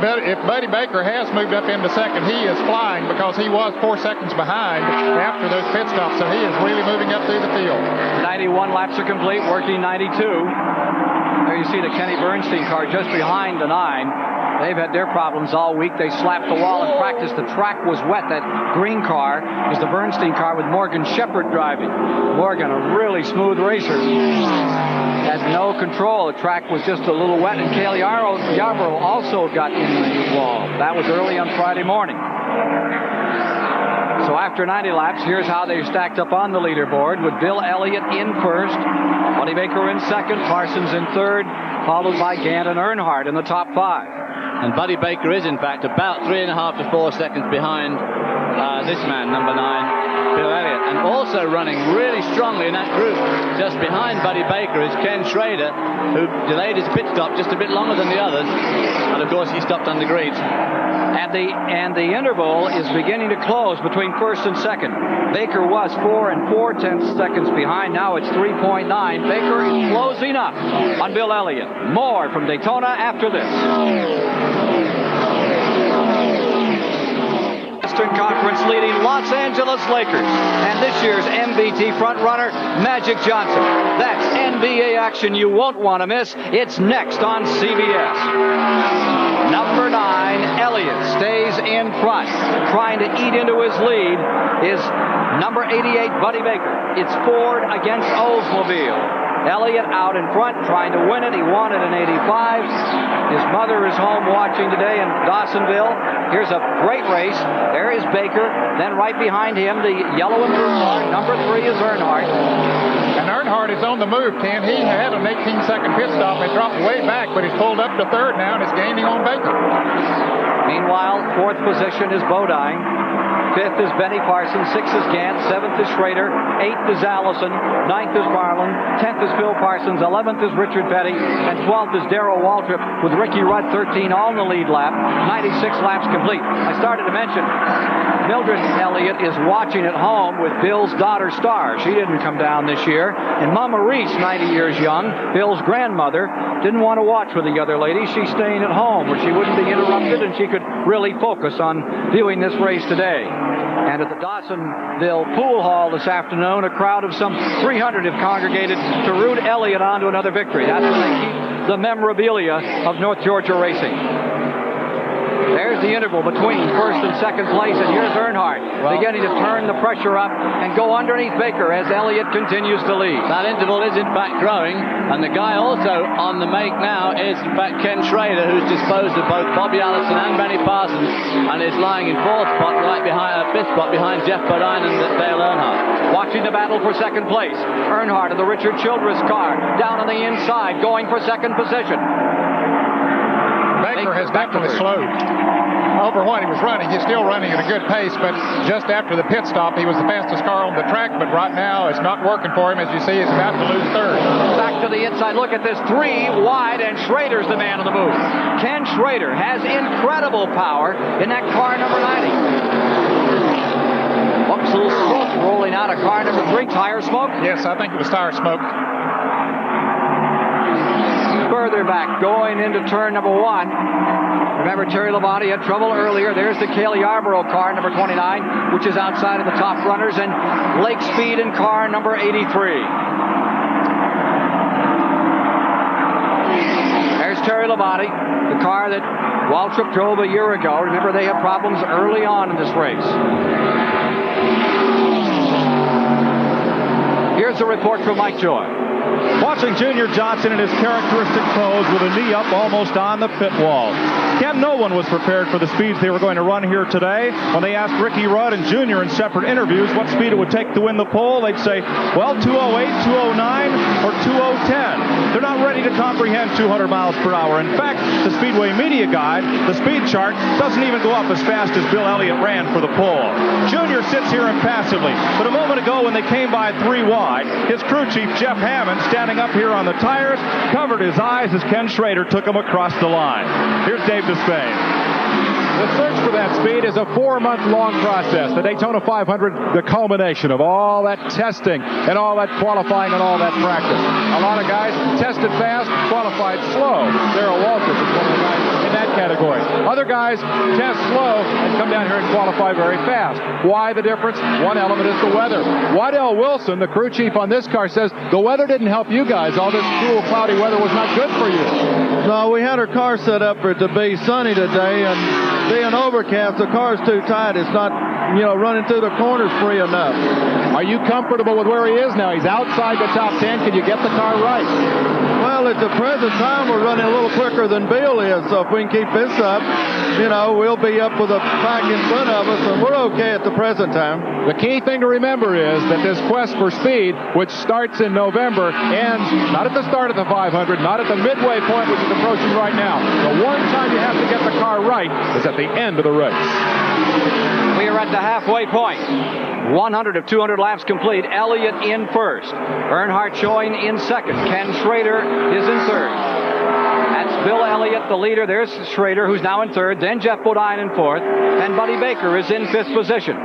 Buddy Baker has moved up into second, he is flying because he was 4 seconds behind after those pit stops, so he is really moving up through the field. 91 laps are complete, working 92. There you see the Kenny Bernstein car just behind the 9. They've had their problems all week. They slapped the wall in practice. The track was wet. That green car is the Bernstein car with Morgan Shepherd driving. Morgan, a really smooth racer, had no control. The track was just a little wet, and Cale Yarborough also got in the wall. That was early on Friday morning. So after 90 laps, here's how they stacked up on the leaderboard, with Bill Elliott in first, Buddy Baker in second, Parsons in third, followed by Gant and Earnhardt in the top 5. And Buddy Baker is, in fact, about 3.5 to 4 seconds behind this man, number 9, Bill Elliott. And also running really strongly in that group, just behind Buddy Baker, is Ken Schrader, who delayed his pit stop just a bit longer than the others. And, of course, he stopped on the greens. And the interval is beginning to close between first and second. Baker was 4 4/10 seconds behind. Now it's 3.9. Baker is closing up on Bill Elliott. More from Daytona after this. Western Conference leading Los Angeles Lakers and this year's MVP frontrunner Magic Johnson. That's NBA action you won't want to miss. It's next on CBS. Number 9, Elliott stays in front. Trying to eat into his lead is number 88, Buddy Baker. It's Ford against Oldsmobile. Elliott out in front, trying to win it. He won it in 85. His mother is home watching today in Dawsonville. Here's a great race. There is Baker. Then right behind him, the yellow and blue car. Number 3 is Earnhardt. And Earnhardt is on the move, Ken. He had a 18-second pit stop. It dropped way back, but he's pulled up to third now and is gaining on Baker. Meanwhile, 4th position is Bodine. 5th is Benny Parsons, 6th is Gant, 7th is Schrader, 8th is Allison, 9th is Garland, 10th is Phil Parsons, 11th is Richard Petty, and 12th is Darrell Waltrip with Ricky Rudd 13 on the lead lap, 96 laps complete. I started to mention Mildred Elliott is watching at home with Bill's daughter Star. She didn't come down this year. And Mama Reese, 90 years young, Bill's grandmother, didn't want to watch with the other ladies. She's staying at home where she wouldn't be interrupted and she could really focus on viewing this race today. And at the Dawsonville Pool Hall this afternoon, a crowd of some 300 have congregated to root Elliott on to another victory. That's when they keep the memorabilia of North Georgia racing. There's the interval between first and second place, and here's Earnhardt beginning to turn the pressure up and go underneath Baker as Elliott continues to lead. That interval is in fact growing, and the guy also on the make now is in fact Ken Schrader, who's disposed of both Bobby Allison and Benny Parsons, and is lying in 4th spot, right behind 5th spot behind Jeff Bodine and Dale Earnhardt. Watching the battle for second place, Earnhardt of the Richard Childress car down on the inside, going for second position. Baker has definitely slowed. Over when he was running, he's still running at a good pace, but just after the pit stop, he was the fastest car on the track, but right now it's not working for him. As you see, he's about to lose third. Back to the inside, look at this, 3 wide, and Schrader's the man on the move. Ken Schrader has incredible power in that car number 90. Oops, a little smoke rolling out of car number 3, tire smoke? Yes, I think it was tire smoke. Further back, going into turn number 1. Remember, Terry Labonte had trouble earlier. There's the Cale Yarborough car, number 29, which is outside of the top runners, and Lake Speed in car number 83. There's Terry Labonte, the car that Waltrip drove a year ago. Remember, they had problems early on in this race. Here's a report from Mike Joy. Watching Junior Johnson in his characteristic pose with a knee up almost on the pit wall. Ken, no one was prepared for the speeds they were going to run here today. When they asked Ricky Rudd and Junior in separate interviews what speed it would take to win the pole, they'd say, well, 208, 209, or 2010. They're not ready to comprehend 200 miles per hour. In fact, the Speedway Media Guide, the speed chart, doesn't even go up as fast as Bill Elliott ran for the pole. Junior sits here impassively, but a moment ago when they came by 3 wide, his crew chief, Jeff Hammond, standing up here on the tires, covered his eyes as Ken Schrader took him across the line. Here's Dave Despain. The search for that speed is a 4-month-long process. The Daytona 500, the culmination of all that testing and all that qualifying and all that practice. A lot of guys tested fast, qualified slow. Darrell Walters is one of the guys in that category. Other guys test slow and come down here and qualify very fast. Why the difference? One element is the weather. Waddell Wilson, the crew chief on this car, says the weather didn't help you guys. All this cool, cloudy weather was not good for you. No, we had our car set up for it to be sunny today, and being overcast, the car's too tight. It's not, running through the corners free enough. Are you comfortable with where he is now? He's outside the top 10. Can you get the car right? Well, at the present time, we're running a little quicker than Bill is, so if we can keep this up, we'll be up with a pack in front of us, and we're okay at the present time. The key thing to remember is that this quest for speed, which starts in November, ends not at the start of the 500, not at the midway point, which is approaching right now. The one time you have to get the car right is at the end of the race. We are at the halfway point. 100 of 200 laps complete. Elliott in first. Earnhardt showing in second. Ken Schrader is in third. That's Bill Elliott, the leader. There's Schrader, who's now in third. Then Jeff Bodine in fourth. And Buddy Baker is in fifth position.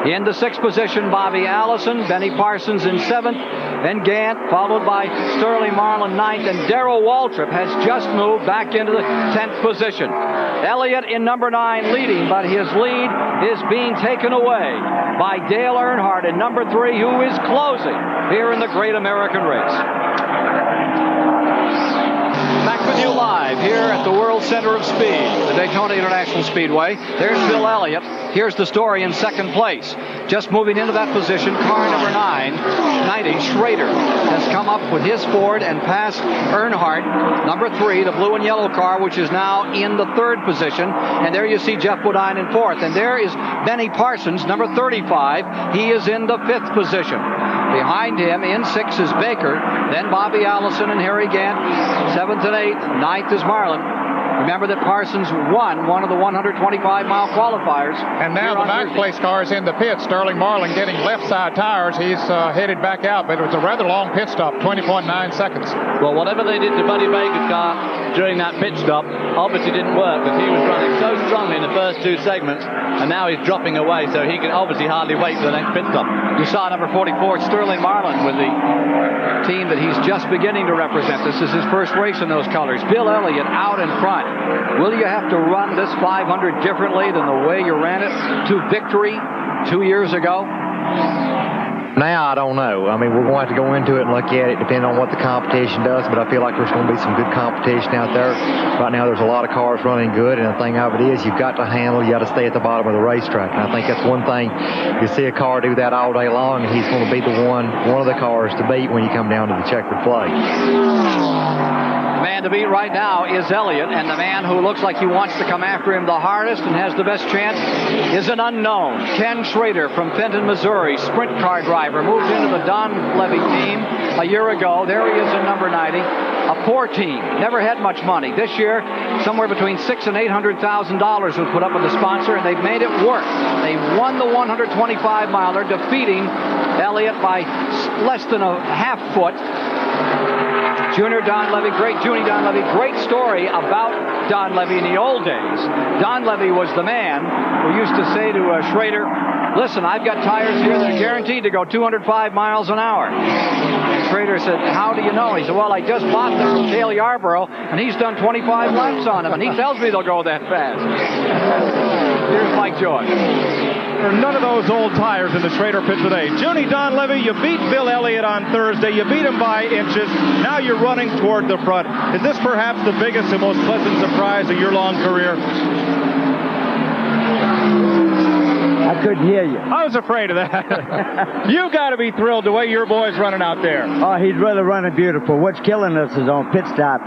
In the sixth position, Bobby Allison. Benny Parsons in seventh. Then Gant, followed by Sterling Marlin ninth. And Darrell Waltrip has just moved back into the 10th position. Elliott in number 9 leading, but his lead is being taken away by Dale Earnhardt in number 3, who is closing here in the Great American Race. Back with you live here at the World Center of Speed, the Daytona International Speedway. There's Bill Elliott. Here's the story in second place. Just moving into that position, car number 90, Schrader, has come up with his Ford and passed Earnhardt, number 3, the blue and yellow car, which is now in the third position. And there you see Jeff Bodine in fourth. And there is Benny Parsons, number 35. He is in the fifth position. Behind him, in sixth, is Baker. Then Bobby Allison and Harry Gant. Seventh and eighth. Ninth is Marlin. Remember that Parsons won one of the 125-mile qualifiers. And now the ninth place car is in the pit. Sterling Marlin getting left side tires. He's headed back out, but it was a rather long pit stop, 20.9 seconds. Well, whatever they did to Buddy Baker's car during that pit stop obviously didn't work, because he was running so strongly in the first two segments, and now he's dropping away, so he can obviously hardly wait for the next pit stop. You saw number 44, Sterling Marlin, with the team that he's just beginning to represent. This is his first race in those colors. Bill Elliott out in front. Will you have to run this 500 differently than the way you ran it to victory 2 years ago? Now, I don't know. I mean, we're going to have to go into it and look at it, depending on what the competition does, but I feel like there's going to be some good competition out there. Right now, there's a lot of cars running good, and the thing of it is, you've got to handle, you got to stay at the bottom of the racetrack, and I think that's one thing. You see a car do that all day long, and he's going to be one of the cars to beat when you come down to the checkered flag. The man to beat right now is Elliott, and the man who looks like he wants to come after him the hardest and has the best chance is an unknown. Ken Schrader from Fenton, Missouri, sprint car driver, moved into the Don Levy team a year ago. There he is in number 90. A poor team, never had much money. This year, somewhere between $600,000 and $800,000 was put up with the sponsor, and they've made it work. They won the 125-miler, defeating Elliott by less than a half foot. Junior Don Levy, great Junie Don Levy, great story about Don Levy in the old days. Don Levy was the man who used to say to Schrader, listen, I've got tires here that are guaranteed to go 205 miles an hour. And Schrader said, how do you know? He said, well, I just bought them from Cale Yarborough, and he's done 25 laps on them, and he tells me they'll go that fast. Here's Mike Joy. There are none of those old tires in the Schrader pit today. Junie Don Levy, you beat Bill Elliott on Thursday. You beat him by inches. Now you're running toward the front. Is this perhaps the biggest and most pleasant surprise of your long career? I couldn't hear you. I was afraid of that. You got to be thrilled the way your boy's running out there. Oh, he's really running beautiful. What's killing us is on pit stops.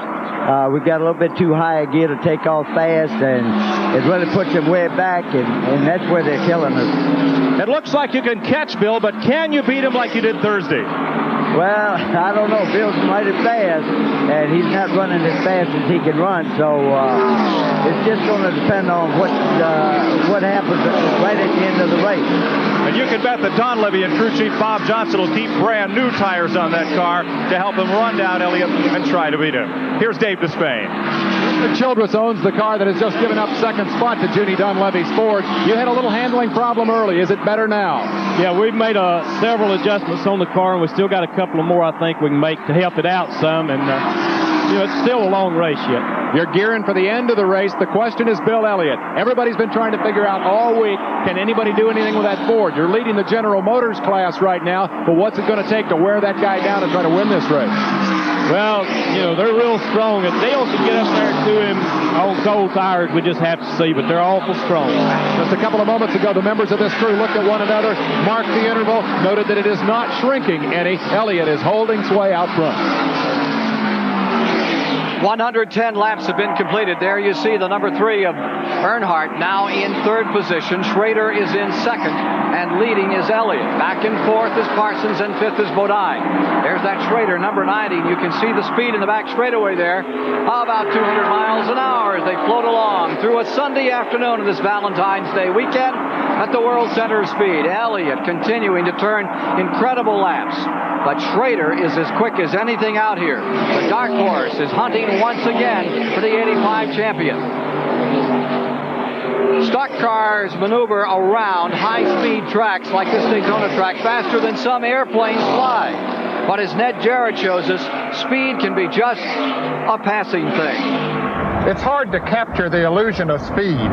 We got a little bit too high a gear to take off fast, and it really puts him way back, and that's where they're killing us. It looks like you can catch Bill, but can you beat him like you did Thursday? Well, I don't know. Bill's mighty fast, and he's not running as fast as he can run, so it's just going to depend on what happens right at the end of the race. And you can bet that Don Levy and crew chief Bob Johnson will keep brand new tires on that car to help him run down Elliott and try to beat him. Here's Dave Despain. Childress owns the car that has just given up second spot to Junie Dunleavy's Ford. You had a little handling problem early. Is it better now? Yeah, we've made several adjustments on the car, and we still got a couple of more I think we can make to help it out some. And, it's still a long race yet. You're gearing for the end of the race. The question is Bill Elliott. Everybody's been trying to figure out all week, can anybody do anything with that Ford? You're leading the General Motors class right now, but what's it going to take to wear that guy down and try to win this race? Well, they're real strong. If Dale can get up there to him on cold tires, we just have to see, but they're awful strong. Just a couple of moments ago, the members of this crew looked at one another, marked the interval, noted that it is not shrinking any. Elliott is holding sway out front. 110 laps have been completed. There you see the number 3 of Earnhardt now in third position. Schrader is in second, and leading is Elliott. Back and forth is Parsons, and fifth is Bodine. There's that Schrader, number 90. You can see the speed in the back straightaway there. About 200 miles an hour as they float along through a Sunday afternoon of this Valentine's Day weekend at the World Center of Speed. Elliott continuing to turn incredible laps. But Schrader is as quick as anything out here. The dark horse is hunting once again for the 85 champion. Stock cars maneuver around high-speed tracks like this Daytona track faster than some airplanes fly. But as Ned Jarrett shows us, speed can be just a passing thing. It's hard to capture the illusion of speed.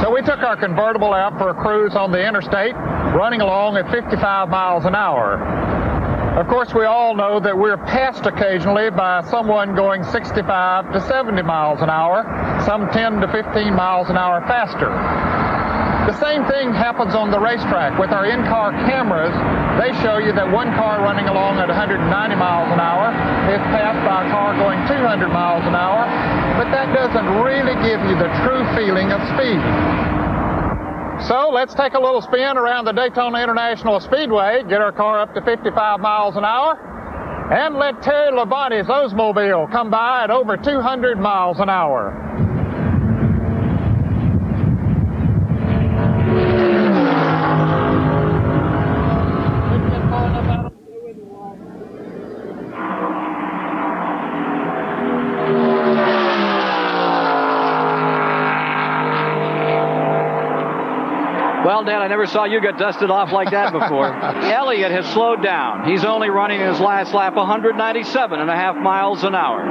So we took our convertible out for a cruise on the interstate, running along at 55 miles an hour. Of course, we all know that we're passed occasionally by someone going 65 to 70 miles an hour, some 10 to 15 miles an hour faster. The same thing happens on the racetrack. With our in-car cameras, they show you that one car running along at 190 miles an hour is passed by a car going 200 miles an hour, but that doesn't really give you the true feeling of speed. So let's take a little spin around the Daytona International Speedway, get our car up to 55 miles an hour, and let Terry Labonte's Oldsmobile come by at over 200 miles an hour. Well, Dan, I never saw you get dusted off like that before. Elliott has slowed down. He's only running his last lap 197.5 miles an hour.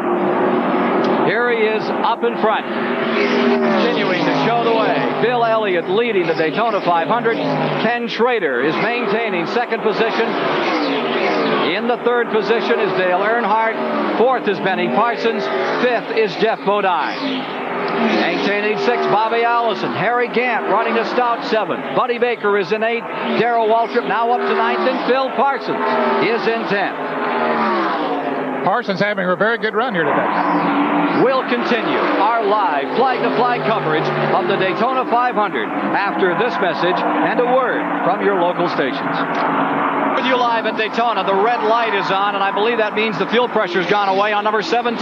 Here he is up in front, continuing to show the way. Bill Elliott leading the Daytona 500. Ken Schrader is maintaining second position. In the third position is Dale Earnhardt. Fourth is Benny Parsons. Fifth is Jeff Bodine. Maintaining sixth, Bobby Allison. Harry Gant running a stout 7. Buddy Baker is in 8. Darrell Waltrip now up to 9th, and Phil Parsons is in 10th. Parsons having a very good run here today. We'll continue our live flag-to-flag coverage of the Daytona 500 after this message and a word from your local stations. With you live at Daytona, the red light is on, and I believe that means the fuel pressure's gone away on number 17,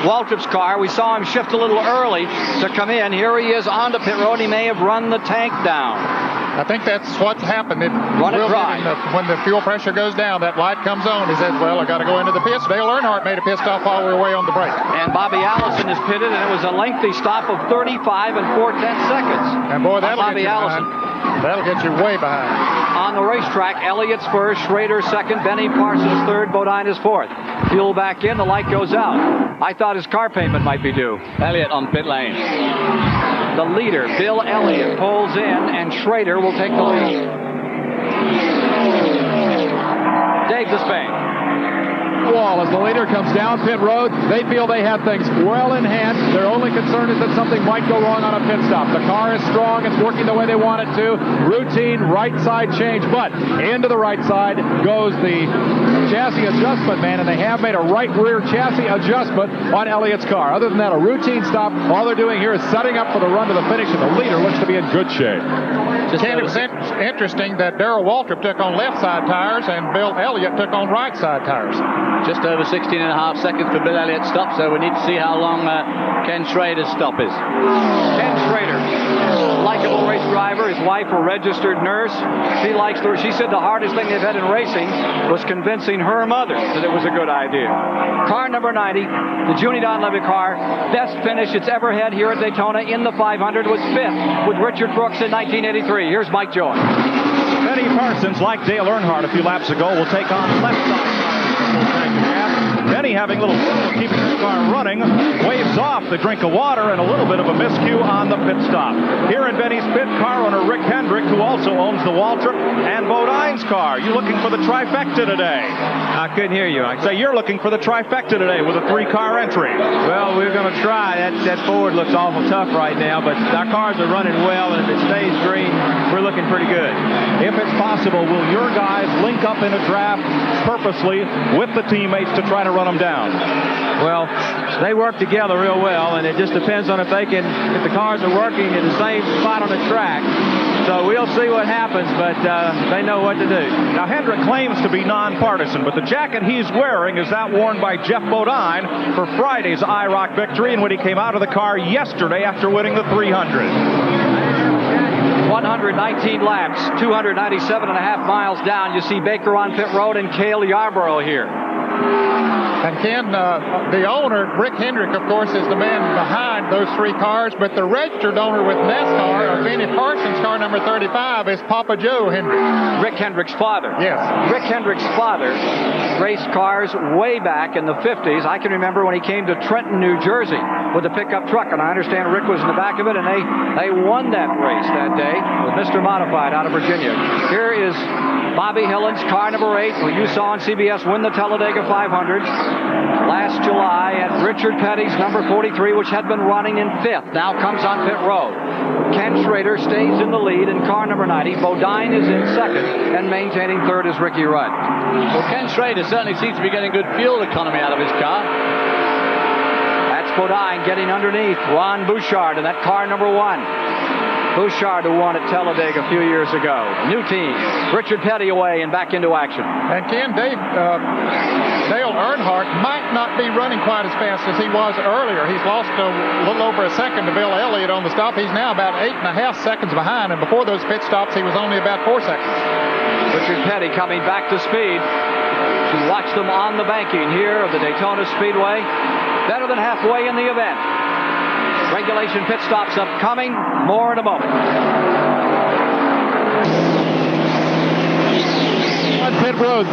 Waltrip's car. We saw him shift a little early to come in. Here he is on the pit road. He may have run the tank down. I think that's what happened. Run it dry. When the fuel pressure goes down, that light comes on. He says, well, I got to go into the pits. Dale Earnhardt made a pit stop while we were away on the break. And Bobby Allison is pitted, and it was a lengthy stop of 35 and 4/10 seconds. And boy, that'll Bobby get you Allison. behind. That'll get you way behind. On the racetrack, Elliott's first, Schrader second, Benny Parsons third, Bodine is fourth. Fuel back in, the light goes out. I thought his car payment might be due. Elliott on pit lane. The leader, Bill Elliott, pulls in, and Schrader will take the lead. Dave Despain. wall as the leader comes down pit road. They feel they have things well in hand. Their only concern is that something might go wrong on a pit stop. The car is strong. It's working the way they want it to. Routine right side change, but into the right side goes the chassis adjustment man, and they have made a right rear chassis adjustment on Elliott's car. Other than that, a routine stop. All they're doing here is setting up for the run to the finish, and the leader looks to be in good shape. It was interesting that Darrell Waltrip took on left side tires and Bill Elliott took on right side tires. Just over 16 and a half seconds for Bill Elliott's stop, so we need to see how long Ken Schrader's stop is. Ken Schrader, likable race driver. His wife, a registered nurse. She said the hardest thing they've had in racing was convincing her mother that it was a good idea. Car number 90, the Junie Donlevy car, best finish it's ever had here at Daytona in the 500, was 5th with Richard Brooks in 1983. Here's Mike Joy. Benny Parsons, like Dale Earnhardt a few laps ago, will take on left side. Benny, having a little trouble keeping the car running, waves off the drink of water and a little bit of a miscue on the pit stop. Here in Benny's pit, car owner Rick Hendrick, who also owns the Waltrip and Bodine's car. You looking for the trifecta today? I couldn't hear you. So you're looking for the trifecta today with a 3-car entry. Well, we're going to try. That Ford looks awful tough right now, but our cars are running well, and if it stays green, we're looking pretty good. If it's possible, will your guys link up in a draft purposely with the teammates to try to run them down? Well, they work together real well, and it just depends on if the cars are working in the same spot on the track. So we'll see what happens, but they know what to do. Now, Hendrick claims to be nonpartisan, but the jacket he's wearing is that worn by Jeff Bodine for Friday's IROC victory, and when he came out of the car yesterday after winning the 300. 119 laps, 297.5 miles down. You see Baker on pit road and Cale Yarborough here. And Ken, the owner, Rick Hendrick, of course, is the man behind those 3 cars, but the registered owner with NASCAR of Benny Parsons' car number 35 is Papa Joe Hendrick. Rick Hendrick's father. Yes. Rick Hendrick's father raced cars way back in the 50s. I can remember when he came to Trenton, New Jersey with a pickup truck, and I understand Rick was in the back of it, and they won that race that day with Mr. Modified out of Virginia. Here is Bobby Hillen's car number 8, who you saw on CBS win the Talladega 500 last July, and Richard Petty's number 43, which had been running in 5th, now comes on pit road. Ken Schrader stays in the lead in car number 90. Bodine is in 2nd, and maintaining 3rd is Ricky Rudd. Well, Ken Schrader certainly seems to be getting good fuel economy out of his car. That's Bodine getting underneath Ron Bouchard in that car number 1. Bouchard, who won at Talladega a few years ago. New team. Richard Petty away and back into action. And Ken, Dale Earnhardt might not be running quite as fast as he was earlier. He's lost a little over a second to Bill Elliott on the stop. He's now about 8.5 seconds behind, and before those pit stops, he was only about 4 seconds. Richard Petty coming back to speed. To watch them on the banking here of the Daytona Speedway. Better than halfway in the event. Regulation pit stops upcoming. More in a moment. On pit road,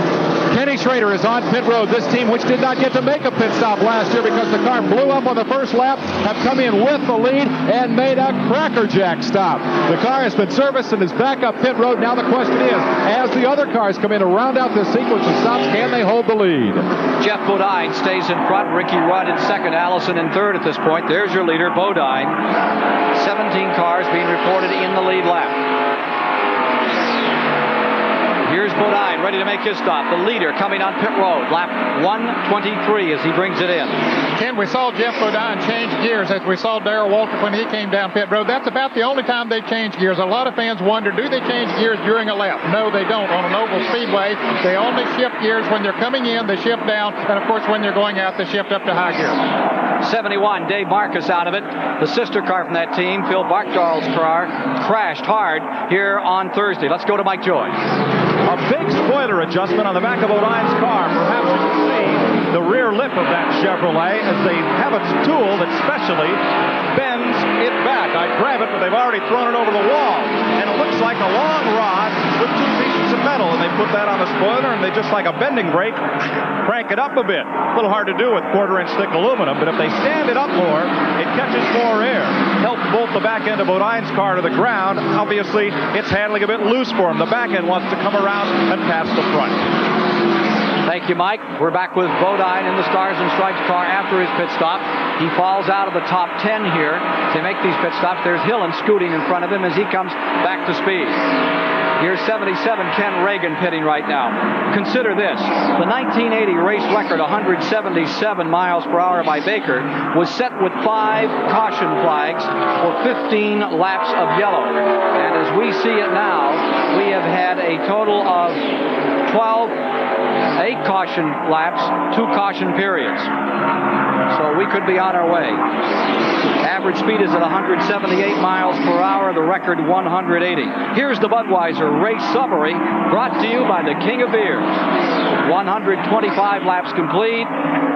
Kenny Schrader is on pit road. This team, which did not get to make a pit stop last year because the car blew up on the first lap, have come in with the lead and made a crackerjack stop. The car has been serviced and is back up pit road. Now the question is, as the other cars come in to round out this sequence of stops, can they hold the lead? Jeff Bodine stays in front. Ricky Rudd in 2nd. Allison in 3rd at this point. There's your leader, Bodine. 17 cars being reported in the lead lap. Here's Bodine ready to make his stop. The leader coming on pit road. Lap 123 as he brings it in. Ken, we saw Jeff Bodine change gears as we saw Darrell Waltrip when he came down pit road. That's about the only time they change gears. A lot of fans wonder, do they change gears during a lap? No, they don't. On an oval speedway, they only shift gears when they're coming in, they shift down, and of course when they're going out, they shift up to high gear. 71, Dave Marcus out of it. The sister car from that team, Phil Barkdahl's car, crashed hard here on Thursday. Let's go to Mike Joy. A big spoiler adjustment on the back of Bodine's car. Perhaps you can see the rear lip of that Chevrolet as they have a tool that specially bends it back. I grab it, but they've already thrown it over the wall. And it looks like a long rod with 2 pieces of metal. And they put that on the spoiler, and they just like a bending brake, crank it up a bit. A little hard to do with 1/4-inch thick aluminum, but if they stand it up more, it catches more air. Helps bolt the back end of Bodine's car to the ground. Obviously, it's handling a bit loose for him. The back end wants to come around and pass the front. Thank you, Mike. We're back with Bodine in the Stars and Stripes car after his pit stop. He falls out of the top 10 here. They make these pit stops. There's Hillen scooting in front of him as he comes back to speed. Here's 77 Ken Reagan pitting right now. Consider this. The 1980 race record, 177 miles per hour by Baker, was set with 5 caution flags for 15 laps of yellow. And as we see it now, we have had a total of 8 caution laps, 2 caution periods. So we could be on our way. Average speed is at 178 miles per hour, the record 180. Here's the Budweiser race summary brought to you by the King of Beers. 125 laps complete.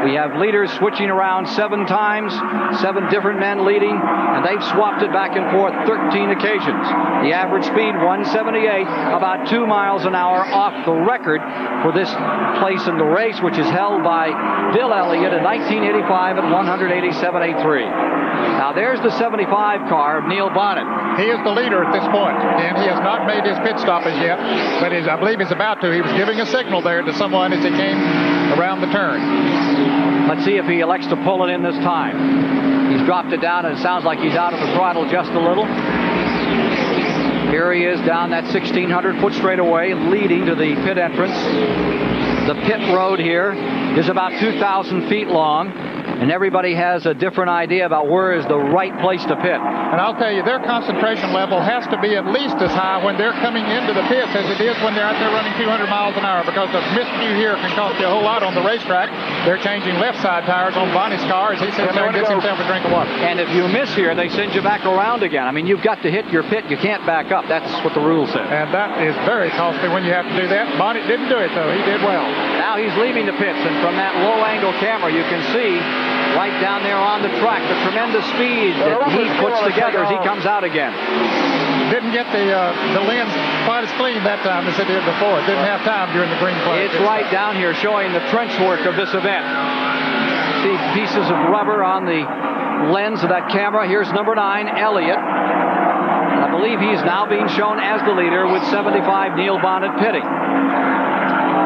We have leaders switching around 7 times, 7 different men leading, and they've swapped it back and forth 13 occasions. The average speed, 178, about 2 miles an hour off the record for this place in the race, which is held by Bill Elliott in 1985 at 187.83. Now there's the 75 car of Neil Bonnet. He is the leader at this point, and he has not made his pit stop as yet, but I believe he's about to. He was giving a signal there to someone as he came around the turn. Let's see if he elects to pull it in this time. He's dropped it down, and it sounds like he's out of the throttle just a little. Here he is down that 1,600-foot straightaway leading to the pit entrance. The pit road here is about 2,000 feet long, and everybody has a different idea about where is the right place to pit. And I'll tell you, their concentration level has to be at least as high when they're coming into the pits as it is when they're out there running 200 miles an hour, because a miscue here can cost you a whole lot on the racetrack. They're changing left side tires on Bonnie's car as he sits there and gets himself a drink of water. And if you miss here, they send you back around again. I mean, you've got to hit your pit. You can't back up. That's what the rule says. And that is very costly when you have to do that. Bonnie didn't do it, though. He did well. Now he's leaving the pits, and from that low-angle camera, you can see right down there on the track the tremendous speed that he puts together as he comes out again. Didn't get the lens quite as clean that time as it did before. It didn't have time during the green flag. It's right down here showing the trench work of this event. See pieces of rubber on the lens of that camera. Here's number 9, Elliott. I believe he's now being shown as the leader with 75 Neil Bonnet pitting.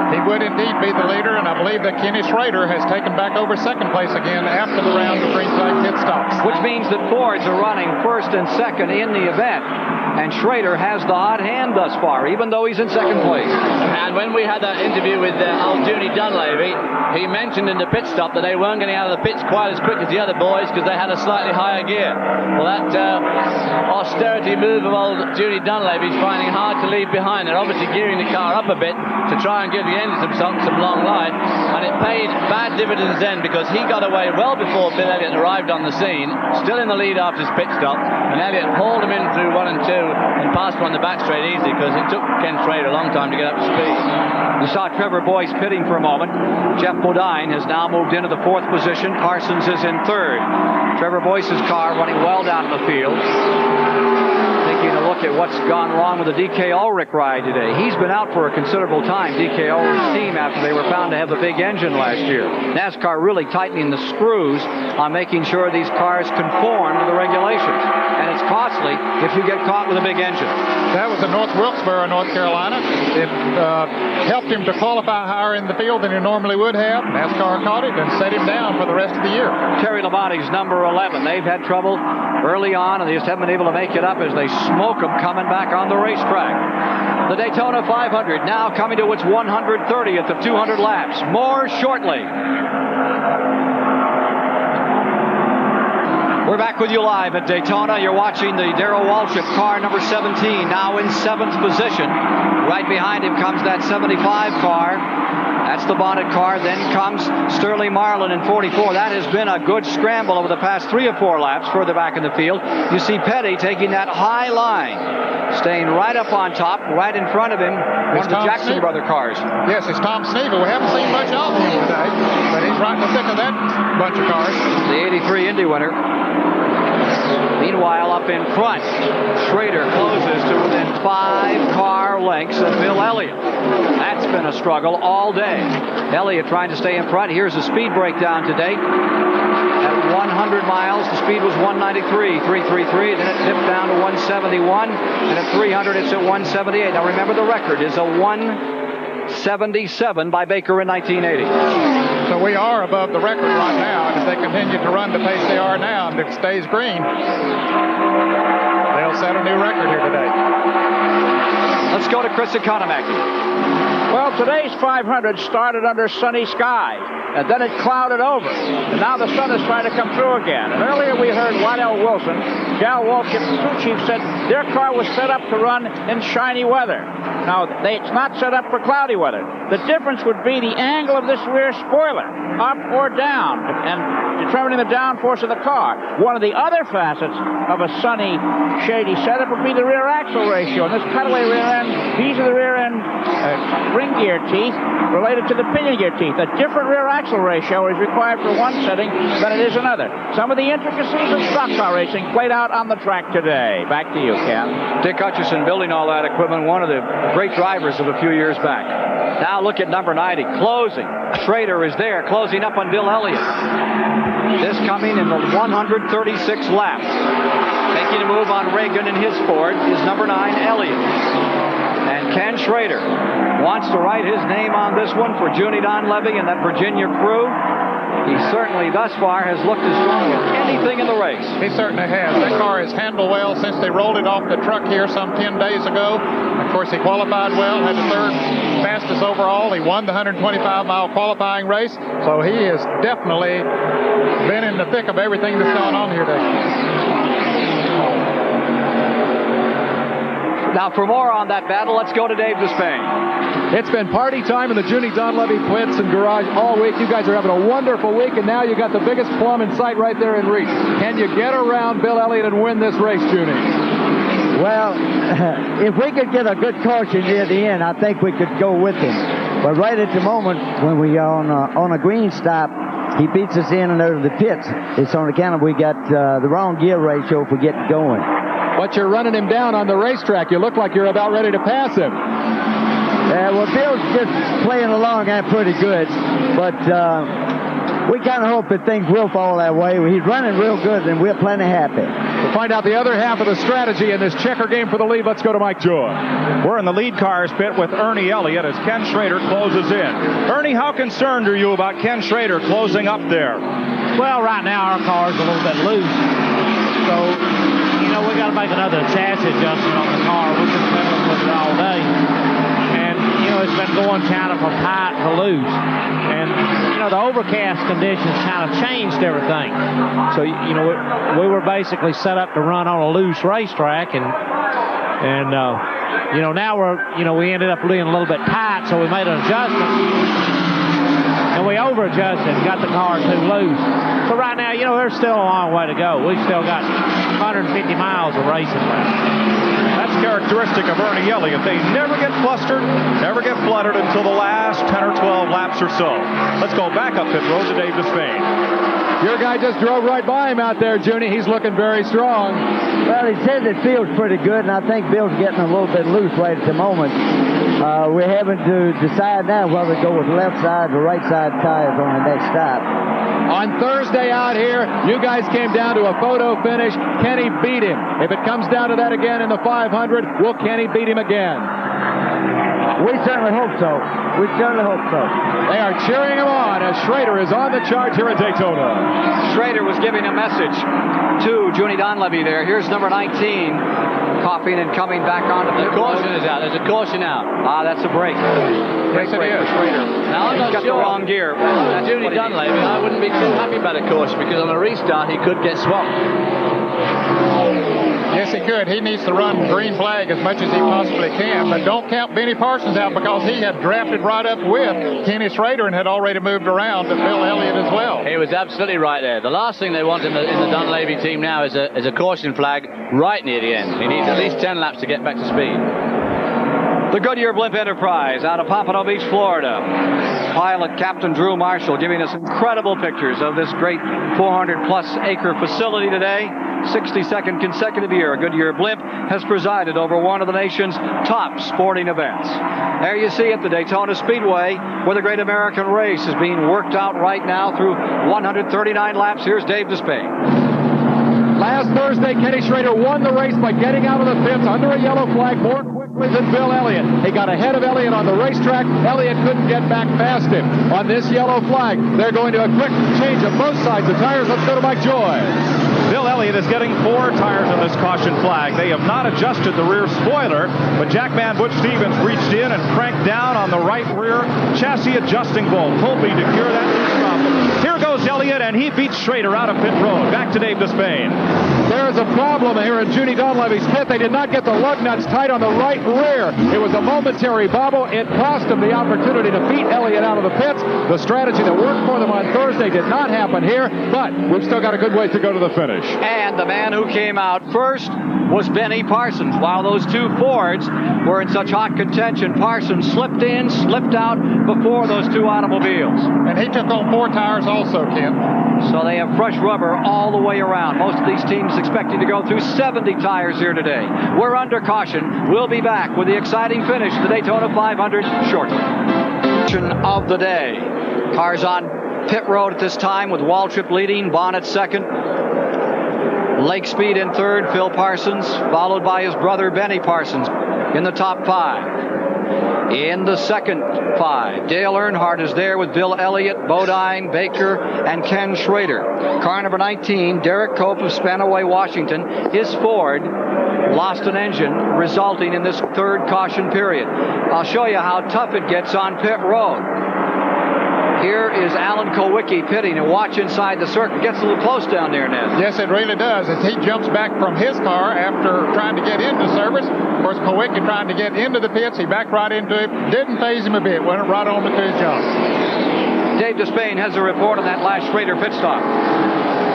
He would indeed be the leader, and I believe that Kenny Schrader has taken back over second place again after the round of green flag pit stops. Which means that Fords are running first and second in the event, and Schrader has the hot hand thus far, even though he's in second place. And when we had that interview with old Junie Dunleavy, he mentioned in the pit stop that they weren't getting out of the pits quite as quick as the other boys because they had a slightly higher gear. Well, that austerity move of old Junie Dunleavy is finding hard to leave behind. They're obviously gearing the car up a bit to try and give the engine some long life, and it paid bad dividends then because he got away well before Bill Elliott arrived on the scene, still in the lead after his pit stop, and Elliott hauled him in through 1 and 2 and passed him on the back straight easy because it took Ken Schrader a long time to get up to speed. You saw Trevor Boyce pitting for a moment. Jeff Bodine has now moved into the 4th position. Parsons is in 3rd. Trevor Boyce's car running well down the field. Taking a look at what's gone wrong with the D.K. Ulrich ride today. He's been out for a considerable time, D.K. Ulrich's team, after they were found to have the big engine last year. NASCAR really tightening the screws on making sure these cars conform to the regulations. And it's costly if you get caught with a big engine. That was in North Wilkesboro, North Carolina. It helped him to qualify higher in the field than he normally would have. NASCAR caught it and set him down for the rest of the year. Terry Labonte's number 11. They've had trouble early on, and they just haven't been able to make it up as they smoke them coming back on the racetrack. The Daytona 500 now coming to its 130th of 200 laps. More shortly. We're back with you live at Daytona. You're watching the Darrell Waltrip car, number 17, now in 7th position. Right behind him comes that 75 car. That's the Bonnet car. Then comes Sterling Marlin in 44. That has been a good scramble over the past 3 or 4 laps further back in the field. You see Petty taking that high line, staying right up on top, right in front of him, one of the Jackson brother cars. Yes, it's Tom Sneevil. We haven't seen much of him today, but he's right in the thick of that bunch of cars. The 83 Indy winner. Meanwhile, up in front, Schrader closes to within 5 car lengths of Bill Elliott. That's been a struggle all day. Elliott trying to stay in front. Here's the speed breakdown today. At 100 miles, the speed was 193, 333. Then it dipped down to 171. And at 300, it's at 178. Now remember, the record is a 1 77 by Baker in 1980. So we are above the record right now, and if they continue to run the pace they are now, and if it stays green, they'll set a new record here today. Let's go to Chris Economaki. Well, today's 500 started under sunny skies, and then it clouded over, and now the sun is trying to come through again. And earlier we heard Waddell Wilson, Gal Walsh, the crew chief, said their car was set up to run in shiny weather. Now, it's not set up for cloudy weather. The difference would be the angle of this rear spoiler, up or down, and determining the downforce of the car. One of the other facets of a sunny, shady setup would be the rear axle ratio. And this cutaway rear end, these are the rear end ring gear teeth related to the pinion gear teeth. A different rear axle ratio is required for one setting than it is another. Some of the intricacies of stock car racing played out on the track today. Back to you, Ken. Dick Hutcherson building all that equipment, one of the great drivers of a few years back. Now look at number 90, closing. Schrader is there, closing up on Bill Elliott. This coming in the 136th lap. Making a move on Reagan in his Ford is number 9, Elliott. And Ken Schrader wants to write his name on this one for Junie Donlevy and that Virginia crew. He certainly, thus far, has looked as strong as anything in the race. He certainly has. That car has handled well since they rolled it off the truck here some 10 days ago. Of course, he qualified well, had the third fastest overall. He won the 125-mile qualifying race. So he has definitely been in the thick of everything that's going on here today. Now, for more on that battle, let's go to Dave Despain. It's been party time in the Junie Donlevy pits and garage all week. You guys are having a wonderful week, and now you got the biggest plum in sight right there in reach. Can you get around Bill Elliott and win this race, Junie? Well, if we could get a good caution near the end, I think we could go with him. But right at the moment, when we are on a green stop, he beats us in and out of the pits. It's on account of we got the wrong gear ratio if we get going. But you're running him down on the racetrack. You look like you're about ready to pass him. Well, Bill's just playing along and pretty good. But we kind of hope that things will fall that way. He's running real good, and we're plenty happy. To find out the other half of the strategy in this checker game for the lead, let's go to Mike Joy. We're in the lead cars pit with Ernie Elliott as Ken Schrader closes in. Ernie, how concerned are you about Ken Schrader closing up there? Well, right now our car's a little bit loose. So, we got to make another chassis adjustment on the car. We've been fiddling with it all day. And, it's been going kind of from tight to loose. And, the overcast conditions kind of changed everything. So, we were basically set up to run on a loose racetrack. And now we ended up being a little bit tight, so we made an adjustment. And we over-adjusted and got the car too loose. So right now, there's still a long way to go. We've still got 150 miles of racing left. That's characteristic of Ernie Elliott. They never get flustered, never get fluttered until the last 10 or 12 laps or so. Let's go back up pit road to Dave Despain. Your guy just drove right by him out there, Junie. He's looking very strong. Well, he says it feels pretty good, and I think Bill's getting a little bit loose right at the moment. We're having to decide now whether to go with left side or right side tires on the next stop. On Thursday out here, you guys came down to a photo finish. Kenny beat him. If it comes down to that again in the 500, will Kenny beat him again? We certainly hope so. We certainly hope so. They are cheering him on as Schrader is on the charge here at Daytona. Schrader was giving a message to Junie Donlevy there. Here's number 19, coughing and coming back onto the caution is out. There's a caution out. That's a break. Break for Schrader. Now, I'm not got sure. the wrong gear. Junie Donlevy, I wouldn't be too happy about a caution because on a restart he could get swapped. Yes, he could. He needs to run green flag as much as he possibly can, but don't count Benny Parsons out because he had drafted right up with Kenny Schrader and had already moved around to Bill Elliott as well. He was absolutely right there. The last thing they want in the Donlevy team now is a caution flag right near the end. He needs at least 10 laps to get back to speed. The Goodyear Blimp Enterprise out of Pompano Beach, Florida. Pilot Captain Drew Marshall giving us incredible pictures of this great 400-plus acre facility today. 62nd consecutive year, a Goodyear Blimp has presided over one of the nation's top sporting events. There you see it, the Daytona Speedway, where the Great American Race is being worked out right now through 139 laps. Here's Dave Despain. Last Thursday, Kenny Schrader won the race by getting out of the pits under a yellow flag more quickly than Bill Elliott. He got ahead of Elliott on the racetrack. Elliott couldn't get back past him. On this yellow flag, they're going to a quick change of both sides of tires. Let's go to Mike Joy. Bill Elliott is getting 4 tires on this caution flag. They have not adjusted the rear spoiler, but Jackman Butch Stevens reached in and cranked down on the right rear chassis adjusting bolt, hoping to cure that loose problem. Here goes Elliott, and he beats Schrader out of pit road. Back to Dave Despain. There is a problem here in Judy Dunleavy's pit. They did not get the lug nuts tight on the right rear. It was a momentary bobble. It cost them the opportunity to beat Elliott out of the pits. The strategy that worked for them on Thursday did not happen here, but we've still got a good way to go to the finish. And the man who came out first was Benny Parsons. While those two Fords were in such hot contention, Parsons slipped in, slipped out before those two automobiles. And he took on 4 tires also, Ken. So they have fresh rubber all the way around. Most of these teams expecting to go through 70 tires here today. We're under caution. We'll be back with the exciting finish of the Daytona 500 shortly. Of the day. Cars on pit road at this time with Waltrip leading, Bonnet second. Lake Speed in third, Phil Parsons, followed by his brother Benny Parsons in the top 5. In the second 5, Dale Earnhardt is there with Bill Elliott, Bodine, Baker, and Ken Schrader. Car number 19, Derek Cope of Spanaway, Washington. His Ford lost an engine, resulting in this third caution period. I'll show you how tough it gets on pit road. Here is Alan Kowicki pitting, and watch inside the circle. Gets a little close down there, Ned. Yes, it really does. As he jumps back from his car after trying to get into service. Of course, Kowicki trying to get into the pits. He backed right into it. Didn't phase him a bit. Went right on to his jump. Dave Despain has a report on that last Schrader pit stop.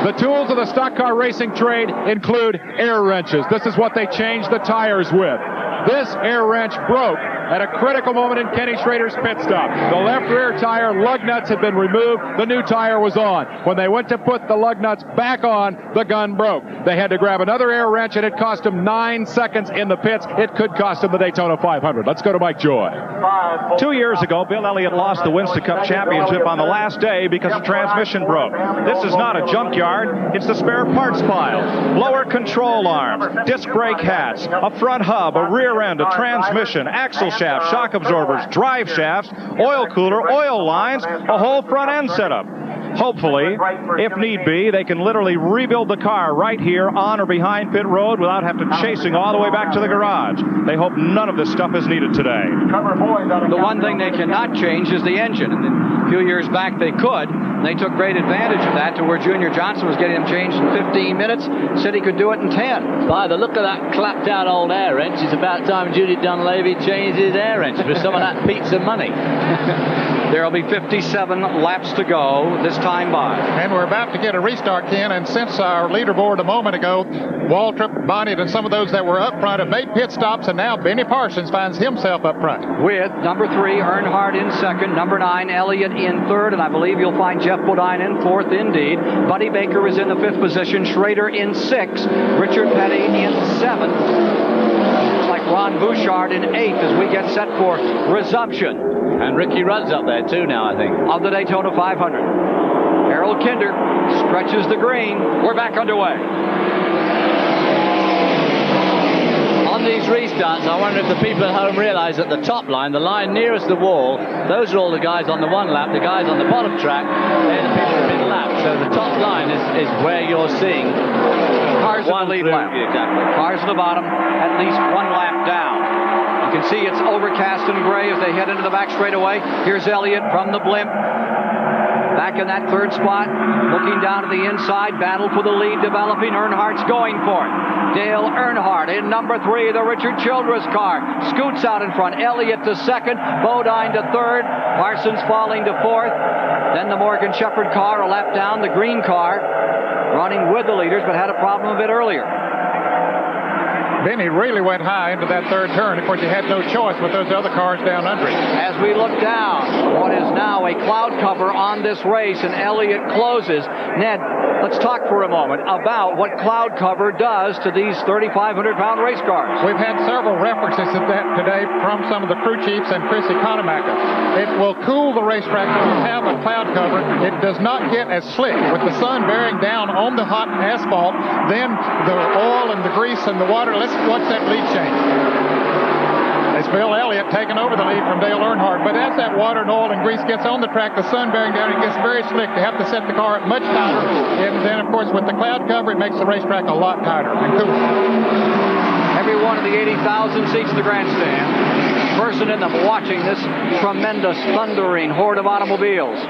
The tools of the stock car racing trade include air wrenches. This is what they change the tires with. This air wrench broke at a critical moment in Kenny Schrader's pit stop. The left rear tire lug nuts had been removed. The new tire was on. When they went to put the lug nuts back on, the gun broke. They had to grab another air wrench, and it cost them 9 seconds in the pits. It could cost them the Daytona 500. Let's go to Mike Joy. 2 years ago, Bill Elliott lost the Winston Cup Championship on the last day because the transmission broke. This is not a junkyard. It's the spare parts pile. Blower control arms, disc brake hats, a front hub, a rear end, a transmission, axle shaft, shock absorbers, drive shafts, oil cooler, oil lines, a whole front end setup. Hopefully, if need be, they can literally rebuild the car right here on or behind pit road without having to chasing all the way back to the garage. They hope none of this stuff is needed today. The one thing they cannot change is the engine. And a few years back they could. And they took great advantage of that to where Junior Johnson was getting them changed in 15 minutes. Said he could do it in 10. By the look of that clapped out old air wrench, it's about time Judy Dunleavy changed his air wrench for some of that pizza money. There will be 57 laps to go this time by. And we're about to get a restart, Ken, and since our leaderboard a moment ago, Waltrip, Bonnet, and some of those that were up front have made pit stops, and now Benny Parsons finds himself up front. With number 3, Earnhardt in second, number 9, Elliott in third, and I believe you'll find Jeff Bodine in fourth indeed. Buddy Baker is in the 5th position, Schrader in 6th, Richard Petty in 7th. Looks like Ron Bouchard in 8th as we get set for resumption. And Ricky Rudd's up there too now, I think. Of the Daytona 500. Harold Kinder stretches the green. We're back underway. On these restarts, I wonder if the people at home realize that the top line, the line nearest the wall, those are all the guys on the one lap. The guys on the bottom track, they're the people in lap. So the top line is where you're seeing cars in the lead lap. Exactly. Cars at the bottom, at least one lap down. You can see it's overcast and gray as they head into the back straightaway. Here's Elliott from the blimp. Back in that third spot, looking down to the inside, battle for the lead developing. Earnhardt's going for it. Dale Earnhardt in number 3, the Richard Childress car. Scoots out in front. Elliott to second, Bodine to third, Parsons falling to fourth. Then the Morgan Shepherd car a lap down, the green car running with the leaders, but had a problem a bit earlier. Benny really went high into that third turn. Of course, he had no choice with those other cars down under him. As we look down, what is now a cloud cover on this race, and Elliott closes. Ned, let's talk for a moment about what cloud cover does to these 3,500-pound race cars. We've had several references to that today from some of the crew chiefs and Chris Economaka. It will cool the racetrack when you have a cloud cover. It does not get as slick. With the sun bearing down on the hot asphalt, then the oil and the grease and the water, let's watch that lead change. It's Bill Elliott taking over the lead from Dale Earnhardt. But as that water and oil and grease gets on the track, the sun bearing down, it gets very slick. They have to set the car up much tighter. And then, of course, with the cloud cover, it makes the racetrack a lot tighter and cooler. Every one of the 80,000 seats in the grandstand, person in them watching this tremendous, thundering horde of automobiles,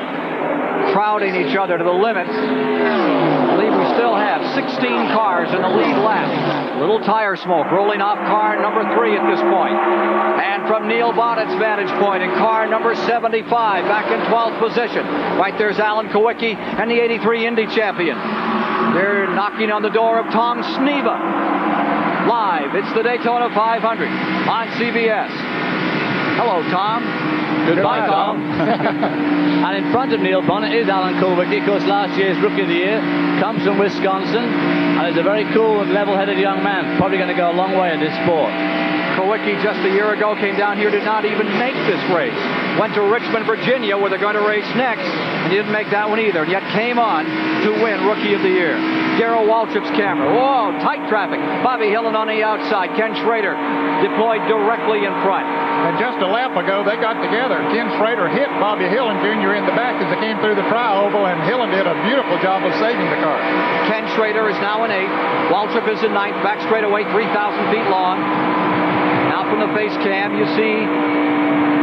crowding each other to the limit. I believe we still have 16 cars in the lead lap. Little tire smoke rolling off car number 3 at this point. And from Neil Bonnett's vantage point in car number 75, back in 12th position. Right there's Alan Kowicki and the 83 Indy champion. They're knocking on the door of Tom Sneva. Live, it's the Daytona 500 on CBS. Hello, Tom. Goodbye, Tom. And in front of Neil Bonnet is Alan Kowicki, of course, last year's Rookie of the Year, comes from Wisconsin, and is a very cool and level-headed young man, probably going to go a long way in this sport. Kowicki just a year ago came down here, did not even make this race. Went to Richmond, Virginia, where they're going to race next, and he didn't make that one either, and yet came on to win Rookie of the Year. Darrell Waltrip's camera. Whoa, tight traffic. Bobby Hillen on the outside. Ken Schrader deployed directly in front. And just a lap ago, they got together. Ken Schrader hit Bobby Hillen Jr. in the back as they came through the tri-oval, and Hillen did a beautiful job of saving the car. Ken Schrader is now in 8th. Waltrip is in 9th. Back straightaway, 3,000 feet long. Now from the face cam, you see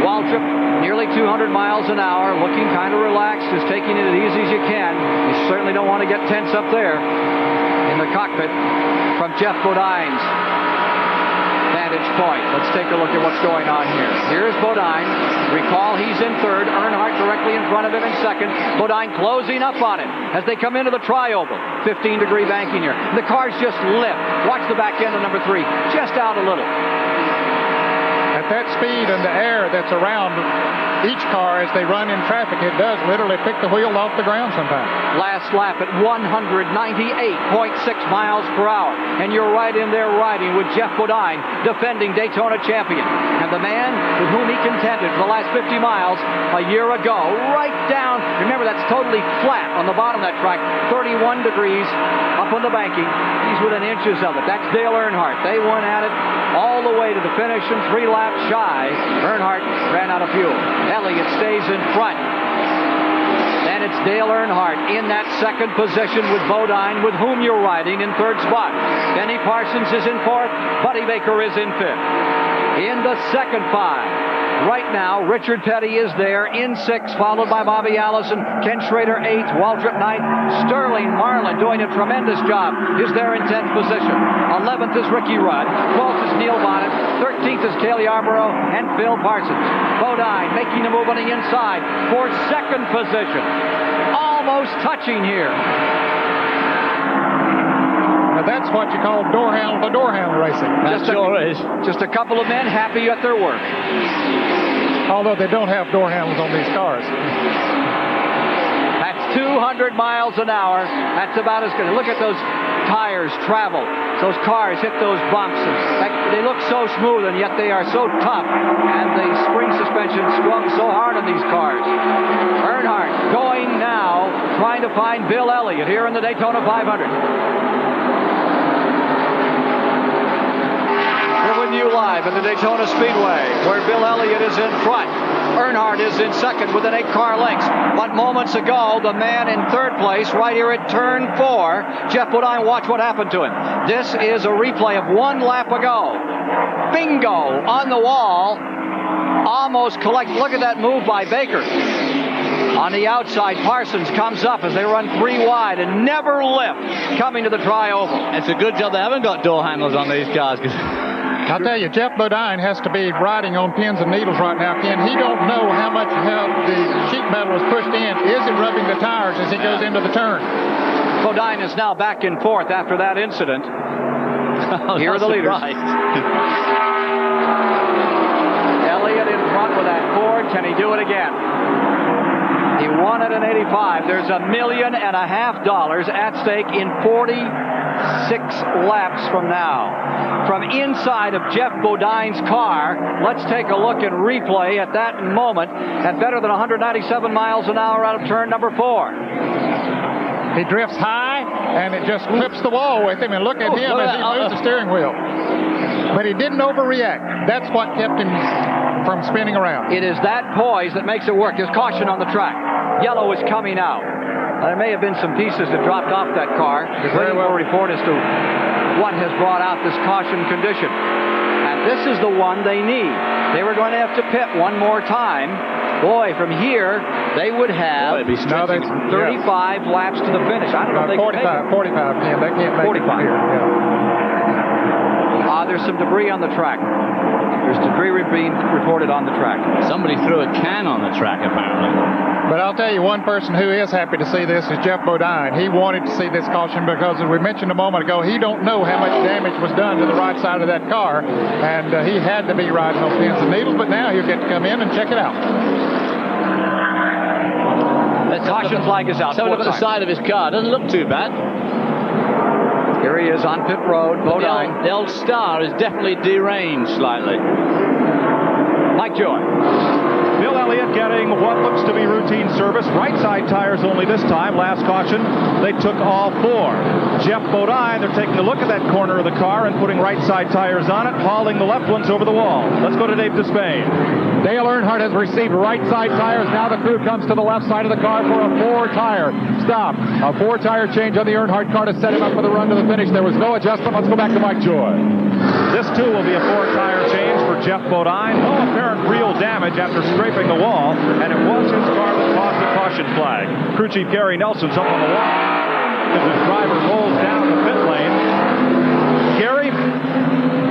Waltrip nearly 200 miles an hour, looking kind of relaxed, just taking it as easy as you can. You certainly don't want to get tense up there in the cockpit from Jeff Bodine's vantage point. Let's take a look at what's going on here. Here's Bodine. Recall he's in 3rd. Earnhardt directly in front of him in 2nd. Bodine closing up on him as they come into the tri-oval. 15-degree banking here. The cars just lift. Watch the back end of number 3. Just out a little. At that speed and the air that's around each car as they run in traffic, it does literally pick the wheel off the ground sometimes. Last lap at 198.6 miles per hour. And you're right in there riding with Jeff Bodine, defending Daytona champion. And the man with whom he contended for the last 50 miles a year ago, right down, remember that's totally flat on the bottom of that track, 31 degrees up on the banking. He's within inches of it. That's Dale Earnhardt. They went at it all the way to the finish and 3 laps shy. Earnhardt ran out of fuel. Elliott stays in front. And it's Dale Earnhardt in that 2nd position with Bodine, with whom you're riding in 3rd spot. Benny Parsons is in 4th. Buddy Baker is in 5th. In the 2nd 5. Right now, Richard Petty is there in 6th, followed by Bobby Allison. Ken Schrader 8th, Waltrip 9th. Sterling Marlin doing a tremendous job is there in 10th position. 11th is Ricky Rudd. 12th is Neil Bonnet. 13th is Cale Yarborough and Phil Parsons. Bodine making the move on the inside for 2nd position. Almost touching here. Now that's what you call door handle to door handle racing. Just a couple of men happy at their work. Although they don't have door handles on these cars. That's 200 miles an hour. That's about as good. Look at those tires travel. Those cars hit those bumps. They look so smooth, and yet they are so tough. And the spring suspension swung so hard on these cars. Earnhardt going now, trying to find Bill Elliott here in the Daytona 500. We're with you live at the Daytona Speedway, where Bill Elliott is in front. Earnhardt is in 2nd with an 8-car length. But moments ago, the man in 3rd place, right here at turn 4, Jeff Bodine, watch what happened to him. This is a replay of 1 lap ago. Bingo on the wall. Almost collect. Look at that move by Baker. On the outside, Parsons comes up as they run 3 wide and never lift coming to the tri-oval. It's a good job they haven't got door handles on these cars. I'll tell you, Jeff Bodine has to be riding on pins and needles right now, Ken. He don't know how much the sheet metal is pushed in. Is it rubbing the tires as he goes into the turn? Bodine is now back in 4th after that incident. Here are the leaders. Elliott in front with that Ford. Can he do it again? He won it in 85. There's $1.5 million at stake in 46 laps from now. From inside of Jeff Bodine's car, let's take a look and replay at that moment at better than 197 miles an hour out of turn number 4. He drifts high, and it just clips the wall with him, and look at him as he moves the steering wheel. but he didn't overreact. That's what kept him from spinning around. It is that poise that makes it work. There's caution on the track. Yellow is coming out. There may have been some pieces that dropped off that car. There's very well report as to what has brought out this caution condition. And this is the one they need. They were going to have to pit one more time. Boy, from here, they would have 35 laps to the finish. I don't know if they can make it. 45, yeah, they can't make 45. it here. Yeah. There's some debris on the track. There's debris being reported on the track. Somebody threw a can on the track, apparently. But I'll tell you, one person who is happy to see this is Jeff Bodine. He wanted to see this caution because, as we mentioned a moment ago, he don't know how much damage was done to the right side of that car, and he had to be riding those pins and needles, but now he'll get to come in and check it out. The caution flag is out. So look at the side of his car. Doesn't look too bad. Here he is on pit road. Bodine. The old Star is definitely deranged slightly. Mike Joy. Bill Elliott getting what looks to be routine service. Right side tires only this time. Last caution, they took all four. Jeff Bodine, they're taking a look at that corner of the car and putting right side tires on it, hauling the left ones over the wall. Let's go to Dave Despain. Dale Earnhardt has received right side tires. Now the crew comes to the left side of the car for a 4-tire stop. A 4-tire change on the Earnhardt car to set him up for the run to the finish. There was no adjustment. Let's go back to Mike Joy. This too will be a 4-tire change for Jeff Bodine. No apparent real damage after scraping the wall, and it was his car that caused the caution flag. Crew Chief Gary Nelson's up on the wall as his driver rolls down the pit lane. Gary,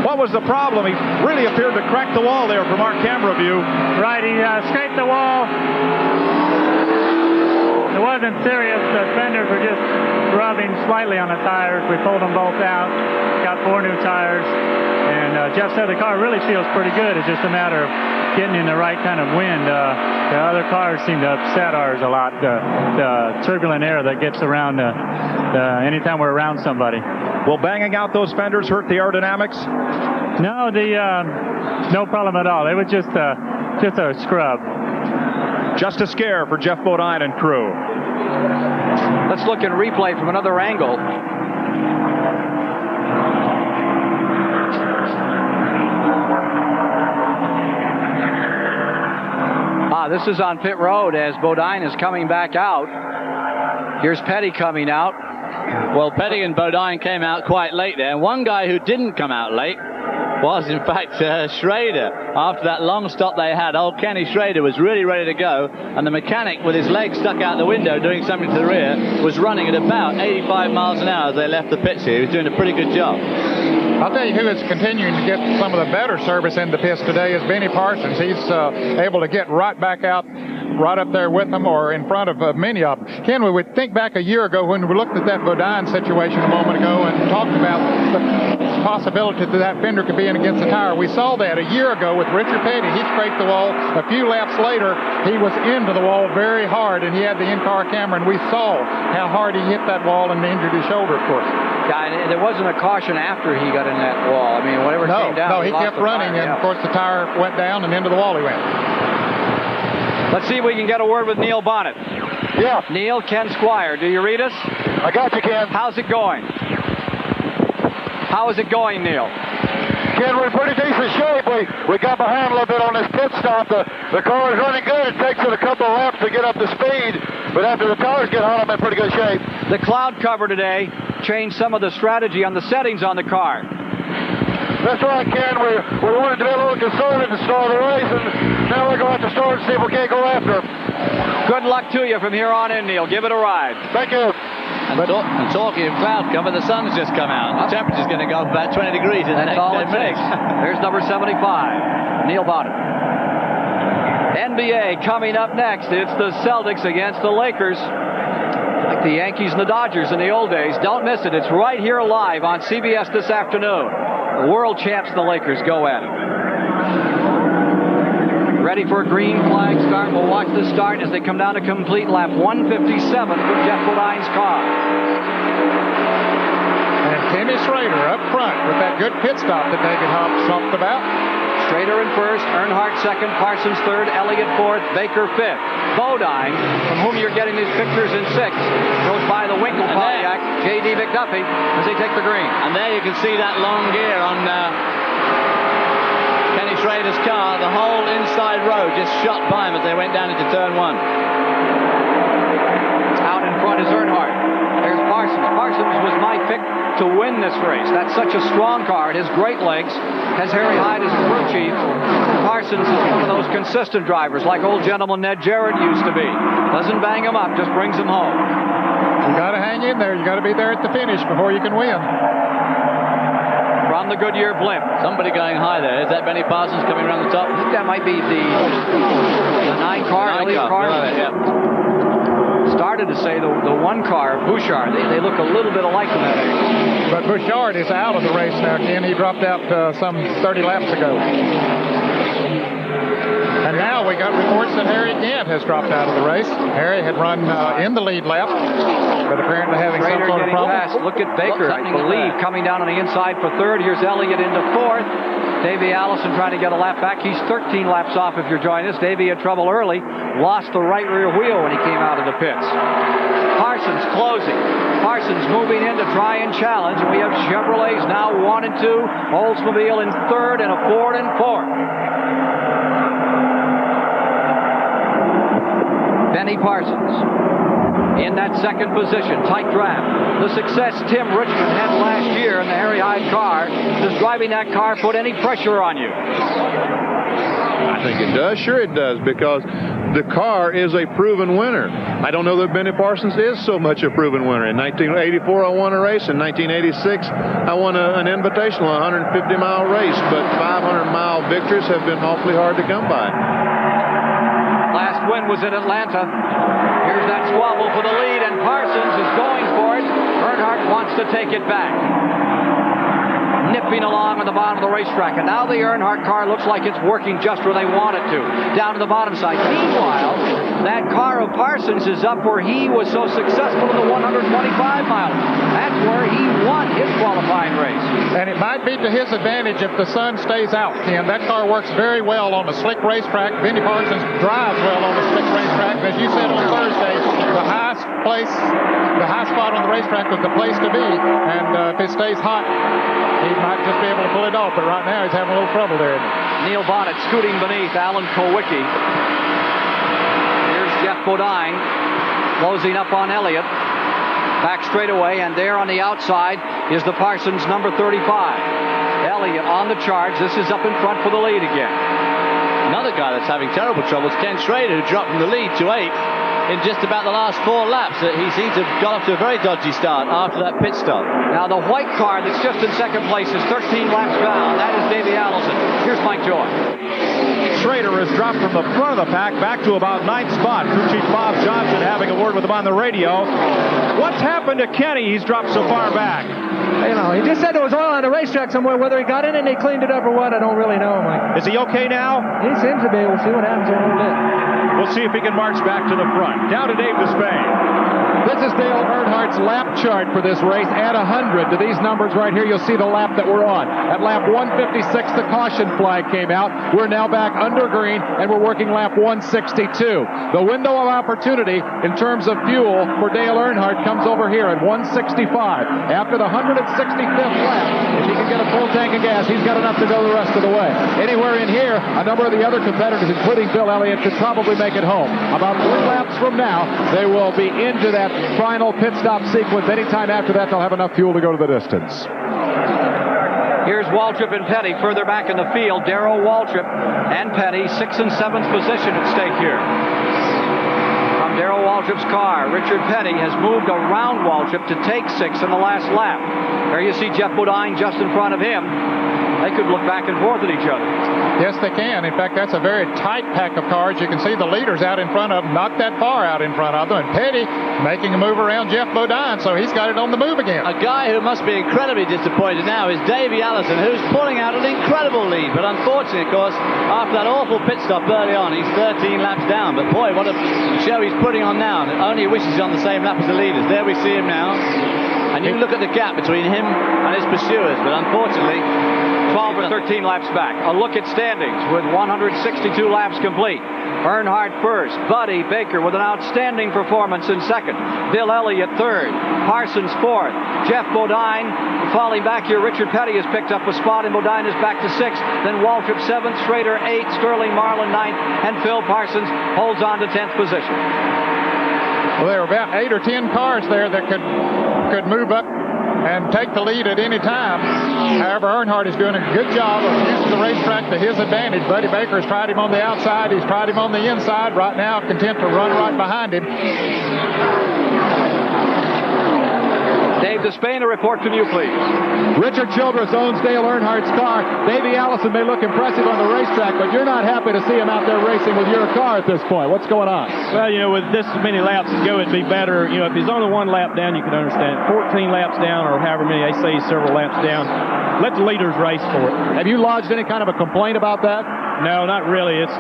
what was the problem? He really appeared to crack the wall there from our camera view. Right, he scraped the wall. It wasn't serious. The fenders were just rubbing slightly on the tires. We pulled them both out, got 4 new tires, and Jeff said the car really feels pretty good. It's just a matter of getting in the right kind of wind. The other cars seem to upset ours a lot. The turbulent air that gets around anytime we're around somebody. Will banging out those fenders hurt the aerodynamics? No, no problem at all. It was just a scrub. Just a scare for Jeff Bodine and crew. Let's look at replay from another angle. This is on pit road as Bodine is coming back out. Here's Petty coming out. Well, Petty and Bodine came out quite late there. One guy who didn't come out late was, in fact, Schrader. After that long stop they had, old Kenny Schrader was really ready to go, and the mechanic, with his leg stuck out the window doing something to the rear, was running at about 85 miles an hour as they left the pits here. He was doing a pretty good job. I'll tell you who is continuing to get some of the better service in the pits today is Benny Parsons. He's able to get right back out, right up there with them or in front of many of them. Ken, we would think back a year ago when we looked at that Bodine situation a moment ago and talked about the possibility that that fender could be in against the tire. We saw that a year ago with Richard Petty. He scraped the wall. A few laps later, he was into the wall very hard, and he had the in-car camera, and we saw how hard he hit that wall and injured his shoulder, of course. Yeah, and there wasn't a caution after he got in that wall. I mean, whatever came down. No, he kept running, and of course the tire went down and into the wall he went. Let's see if we can get a word with Neil Bonnet. Yeah. Neil, Ken Squire, do you read us? I got you, Ken. How's it going? How is it going, Neil? Ken, we're in pretty decent shape. We got behind a little bit on this pit stop. The car is running good. It takes it a couple of laps to get up to speed, but after the tires get hot, I'm in pretty good shape. The cloud cover today changed some of the strategy on the settings on the car. That's right, Ken. We wanted to be a little conservative to start the race, and now we're going to have to start and see if we can't go after him. Good luck to you from here on in, Neil. Give it a ride. Thank you. And talking of cloud cover, the sun's just come out. The temperature's going to go up about 20 degrees in the next 10 minutes. There's number 75, Neil Bonnet. NBA coming up next. It's the Celtics against the Lakers. Like the Yankees and the Dodgers in the old days. Don't miss it. It's right here live on CBS this afternoon. The world champs, the Lakers, go at it. Ready for a green flag start. We'll watch the start as they come down to complete lap 157 from Jeff Bodine's car. And Kenny Schrader up front with that good pit stop that David Hobbs talked about. Schrader in first, Earnhardt second, Parsons third, Elliott fourth, Baker fifth. Bodine, from whom you're getting these pictures in sixth, goes by the Winkle Pontiac, J.D. McDuffie, as they take the green. And there you can see that long gear on Kenny Schrader's car, the whole inside row just shot by him as they went down into turn 1. Out in front is Earnhardt. There's Parsons. Parsons was my pick to win this race. That's such a strong car. It has great legs. Has Harry Hyde as a crew chief. Parsons is one of those consistent drivers like old gentleman Ned Jarrett used to be. Doesn't bang him up, just brings him home. You got to hang in there. You got to be there at the finish before you can win. From the Goodyear blimp. Somebody going high there. Is that Benny Parsons coming around the top? I think that might be the 9 car, Elliott car. Started to say the 1 car, Bouchard. They look a little bit alike in that area. But Bouchard is out of the race now, Ken. He dropped out some 30 laps ago. And now we got reports that Harry Gant has dropped out of the race. Harry had run in the lead lap, but apparently having some sort of problem. Fast. Look at Baker, I believe, coming down on the inside for 3rd. Here's Elliott into 4th. Davey Allison trying to get a lap back. He's 13 laps off if you're joining us. Davey had trouble early. Lost the right rear wheel when he came out of the pits. Parsons closing. Parsons moving in to try and challenge. And we have Chevrolets now 1 and 2. Oldsmobile in 3rd and a Ford in 4th. Benny Parsons in that 2nd position. Tight draft. The success Tim Richmond had last year in the Harry Hyde car. Does driving that car put any pressure on you? I think it does. Sure it does, because the car is a proven winner. I don't know that Benny Parsons is so much a proven winner. In 1984, I won a race. In 1986, I won an invitational 150-mile race, but 500-mile victories have been awfully hard to come by. Last win was in Atlanta. Here's that squabble for the lead, and Parsons is going for it. Earnhardt wants to take it back. Nipping along on the bottom of the racetrack, and now the Earnhardt car looks like it's working just where they want it to, down to the bottom side. Meanwhile, that car of Parsons is up where he was so successful in the 125-mile. That's where he won his qualifying race. And it might be to his advantage if the sun stays out, Ken. That car works very well on a slick racetrack. Benny Parsons drives well on a slick racetrack. As you said on Thursday, the high spot on the racetrack was the place to be. And if it stays hot, he might just be able to pull it off, but right now he's having a little trouble there. Neil Bonnet scooting beneath Alan Kulwicki. Here's Jeff Bodine closing up on Elliott. Back straightaway, and there on the outside is the Parsons number 35. Elliott on the charge. This is up in front for the lead again. Another guy that's having terrible trouble is Ken Schrader, who dropped from the lead to 8th in just about the last 4 laps. He seems to have got off to a very dodgy start after that pit stop. Now the white car that's just in 2nd place is 13 laps down. That is Davey Allison. Here's Mike Joy. Schrader has dropped from the front of the pack back to about 9th spot. Crew Chief Bob Johnson having a word with him on the radio. What's happened to Kenny? He's dropped so far back. You know, he just said there was oil on the racetrack somewhere. Whether he got in and they cleaned it up or what, I don't really know, Mike. Is he okay now? He seems to be. We'll see what happens in a little bit. We'll see if he can march back to the front. Down to Dave Despain. This is Dale Earnhardt's lap chart for this race. Add 100 to these numbers right here. You'll see the lap that we're on. At lap 156, the caution flag came out. We're now back under green, and we're working lap 162. The window of opportunity in terms of fuel for Dale Earnhardt comes over here at 165. After the 165th lap, if he can get a full tank of gas, he's got enough to go the rest of the way. Anywhere in here, a number of the other competitors, including Bill Elliott, could probably make it home. About 3 laps from now, they will be into that final pit stop sequence. Anytime after that, they'll have enough fuel to go to the distance. Here's Waltrip and Petty further back in the field. Darrell Waltrip and Petty, 6th and 7th position at stake here. From Darrell Waltrip's car, Richard Petty has moved around Waltrip to take 6th in the last lap. There you see Jeff Bodine just in front of him. They could look back and forth at each other. Yes, they can. In fact, that's a very tight pack of cars. You can see the leaders out in front of them, not that far out in front of them. And Petty making a move around Jeff Bodine, so he's got it on the move again. A guy who must be incredibly disappointed now is Davey Allison, who's pulling out an incredible lead. But unfortunately, of course, after that awful pit stop early on, he's 13 laps down. But boy, what a show he's putting on now. And only wishes he's on the same lap as the leaders. There we see him now. And you look at the gap between him and his pursuers. But unfortunately, 12 or 13 laps back. A look at standings with 162 laps complete. Earnhardt first. Buddy Baker with an outstanding performance in second. Bill Elliott third. Parsons fourth. Jeff Bodine falling back here. Richard Petty has picked up a spot, and Bodine is back to sixth. Then Waltrip seventh, Schrader eighth, Sterling Marlin ninth, and Phil Parsons holds on to 10th position. Well, there were about 8 or 10 cars there that could move up and take the lead at any time. However, Earnhardt is doing a good job of using the racetrack to his advantage. Buddy Baker has tried him on the outside. He's tried him on the inside. Right now, content to run right behind him. Dave Despain, a report from you, please. Richard Childress owns Dale Earnhardt's car. Davey Allison may look impressive on the racetrack, but you're not happy to see him out there racing with your car at this point. What's going on? Well, with this many laps to go, it'd be better. If he's only one lap down, you can understand. 14 laps down, or however many they say, several laps down. Let the leaders race for it. Have you lodged any kind of a complaint about that? No, not really. It's,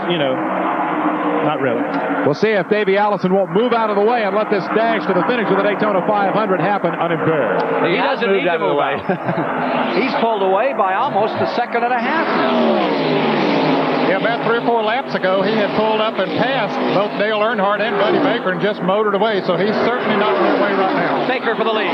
not really. We'll see if Davey Allison won't move out of the way and let this dash to the finish of the Daytona 500 happen unimpaired. He doesn't need to move out. He's pulled away by almost a second and a half now. Yeah, about 3 or 4 laps ago, he had pulled up and passed both Dale Earnhardt and Buddy Baker and just motored away, so he's certainly not on their way right now. Baker for the lead.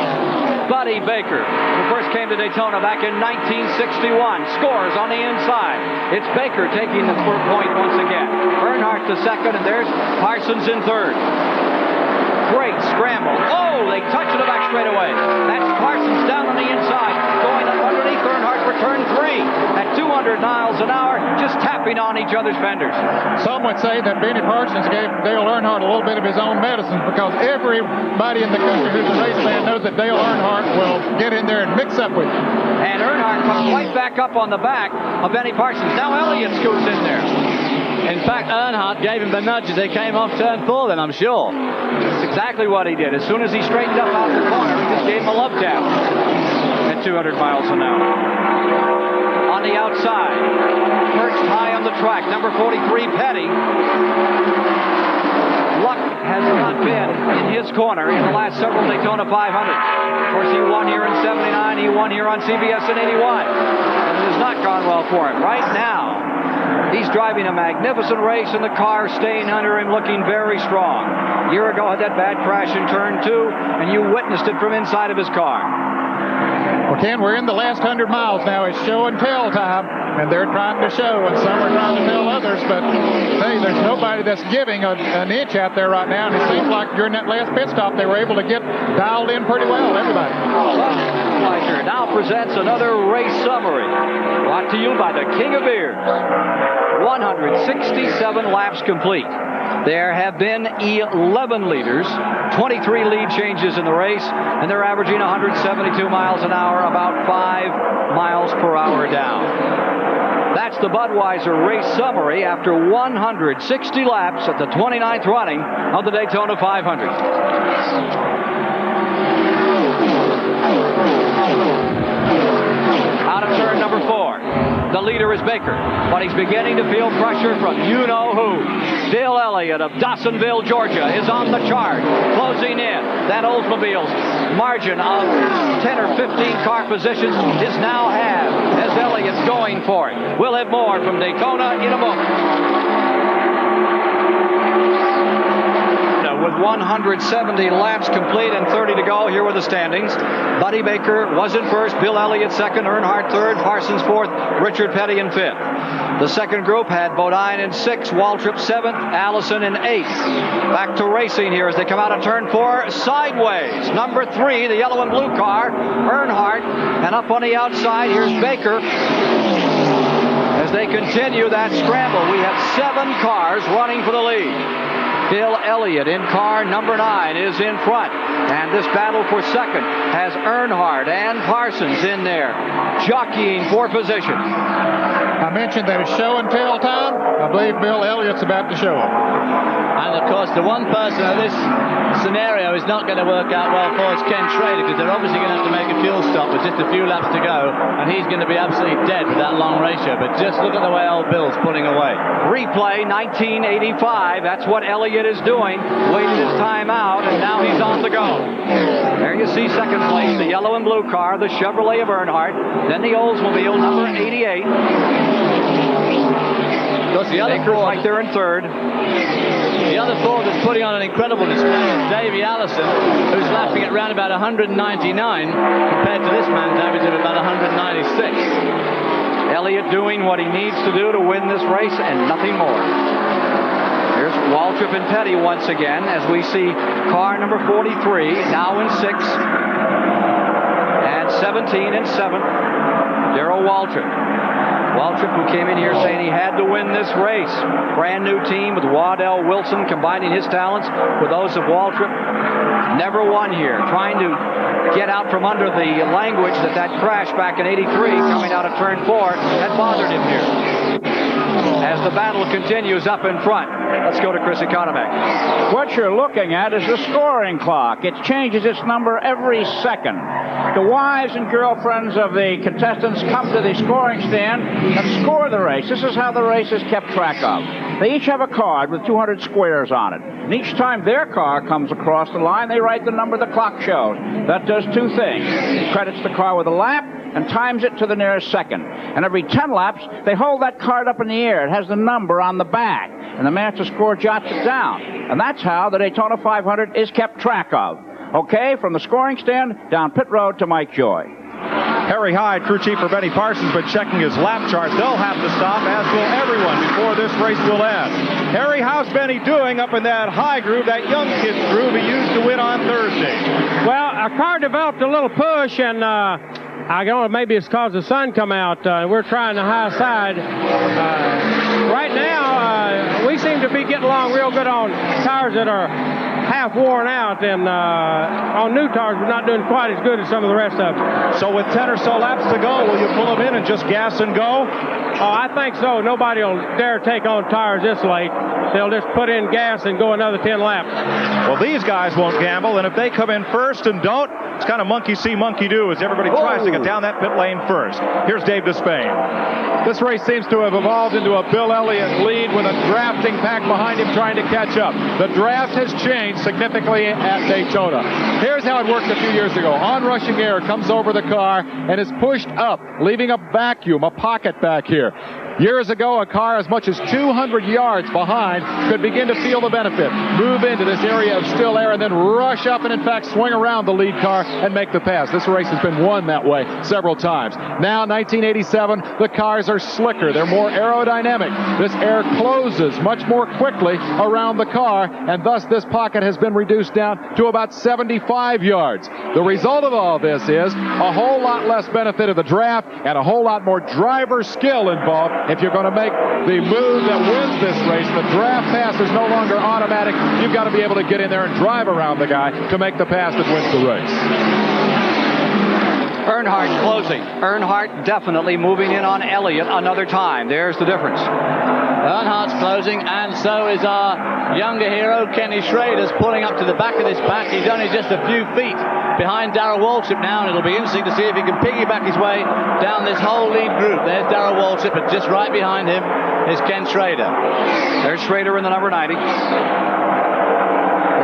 Buddy Baker, who first came to Daytona back in 1961, scores on the inside. It's Baker taking the point once again. Earnhardt to second, and there's Parsons in third. Great scramble. Oh, they touch the back straight away. That's Parsons down on the inside, going up underneath Earnhardt for turn 3 at 200 miles an hour, just tapping on each other's fenders. Some would say that Benny Parsons gave Dale Earnhardt a little bit of his own medicine, because everybody in the country who's a race fan knows that Dale Earnhardt will get in there and mix up with him. And Earnhardt comes right back up on the back of Benny Parsons. Now Elliott scoots in there. In fact, Earnhardt gave him the nudge as they came off turn 4 then, I'm sure. That's exactly what he did. As soon as he straightened up out the corner, he just gave him a love tap at 200 miles an hour. On the outside, perched high on the track, number 43, Petty. Luck has not been in his corner in the last several Daytona 500. Of course, he won here in 79. He won here on CBS in 81. And it has not gone well for him. Right now, he's driving a magnificent race, and the car staying under him, looking very strong. A year ago, had that bad crash in turn 2, and you witnessed it from inside of his car. Well, Ken, we're in the last 100 miles now. It's show and tell time, and they're trying to show, and some are trying to tell others, but hey, there's nobody that's giving an inch out there right now, and it seems like during that last pit stop, they were able to get dialed in pretty well, everybody. Budweiser now presents another race summary, brought to you by the King of Beers. 167 laps complete. There have been 11 leaders, 23 lead changes in the race, and they're averaging 172 miles an hour, about 5 miles per hour down. That's the Budweiser race summary after 160 laps at the 29th running of the Daytona 500. Out of turn number 4. The leader is Baker, but he's beginning to feel pressure from you-know-who. Bill Elliott of Dawsonville, Georgia, is on the chart, closing in. That Oldsmobile's margin of 10 or 15 car positions is now halved as Elliott's going for it. We'll have more from Daytona in a moment. With 170 laps complete and 30 to go, here were the standings. Buddy Baker was in first, Bill Elliott second, Earnhardt third, Parsons fourth, Richard Petty in fifth. The second group had Bodine in sixth, Waltrip seventh, Allison in eighth. Back to racing here as they come out of turn 4, sideways. Number 3, the yellow and blue car, Earnhardt, and up on the outside, here's Baker. As they continue that scramble, we have 7 cars running for the lead. Bill Elliott in car number 9 is in front. And this battle for second has Earnhardt and Parsons in there, jockeying for position. I mentioned that it's show and tell time. I believe Bill Elliott's about to show up. And of course, the one person of this scenario is not going to work out well for is Ken Schrader, because they're obviously going to have to make a fuel stop with just a few laps to go, and he's going to be absolutely dead with that long ratio. But just look at the way old Bill's pulling away. Replay 1985. That's what Elliott is doing. Waited his time out, and now he's on the go. There you see second place, the yellow and blue car, the Chevrolet of Earnhardt. Then the Oldsmobile, number 88. Because the other Baker's right there in third. The other Ford that's putting on an incredible display is Davey Allison, who's lapping at around about 199 compared to this man's average of about 196. Elliott doing what he needs to do to win this race and nothing more. Here's Waltrip and Petty once again as we see car number 43 now in 6th and 17 in 7th. Darrell Waltrip. Waltrip, who came in here saying he had to win this race. Brand new team with Waddell Wilson combining his talents with those of Waltrip. Never won here. Trying to get out from under the language that crash back in '83 coming out of turn 4 had bothered him here. As the battle continues up in front, let's go to Chris Economou. What you're looking at is the scoring clock. It changes its number every second. The wives and girlfriends of the contestants come to the scoring stand and score the race. This is how the race is kept track of. They each have a card with 200 squares on it. And each time their car comes across the line, they write the number the clock shows. That does two things. It credits the car with a lap and times it to the nearest second. And every 10 laps, they hold that card up in the air. It has the number on the back. And the master score jots it down. And that's how the Daytona 500 is kept track of. Okay, from the scoring stand down pit road to Mike Joy. Harry Hyde, crew chief for Benny Parsons, been checking his lap chart. They'll have to stop, as will everyone, before this race will end. Harry, how's Benny doing up in that high groove, that young kid's groove he used to win on Thursday? Well, our car developed a little push, and I don't know, maybe it's because the sun come out. We're trying the high side. Right now, we seem to be getting along real good on tires that are half worn out, and on new tires we're not doing quite as good as some of the rest of them. So with 10 or so laps to go, will you pull them in and just gas and go? Oh, I think so. Nobody will dare take on tires this late. They'll just put in gas and go another 10 laps. Well, these guys won't gamble, and if they come in first and don't, it's kind of monkey see, monkey do as everybody tries to get down that pit lane first. Here's Dave Despain. This race seems to have evolved into a Bill Elliott lead with a drafting pack behind him trying to catch up. The draft has changed significantly at Daytona. Here's how it worked a few years ago. Onrushing air comes over the car and is pushed up, leaving a vacuum, a pocket back here. Years ago, a car as much as 200 yards behind could begin to feel the benefit, move into this area of still air, and then rush up and, in fact, swing around the lead car and make the pass. This race has been won that way several times. Now, 1987, the cars are slicker. They're more aerodynamic. This air closes much more quickly around the car, and thus this pocket has been reduced down to about 75 yards. The result of all this is a whole lot less benefit of the draft and a whole lot more driver skill involved. If you're going to make the move that wins this race, the draft pass is no longer automatic. You've got to be able to get in there and drive around the guy to make the pass that wins the race. Earnhardt closing. Earnhardt definitely moving in on Elliott another time. There's the difference. Earnhardt's closing, and so is our younger hero, Kenny Schrader's pulling up to the back of this pack. He's only just a few feet behind Darrell Waltrip now, and it'll be interesting to see if he can piggyback his way down this whole lead group. There's Darrell Waltrip, and just right behind him is Ken Schrader. There's Schrader in the number 90.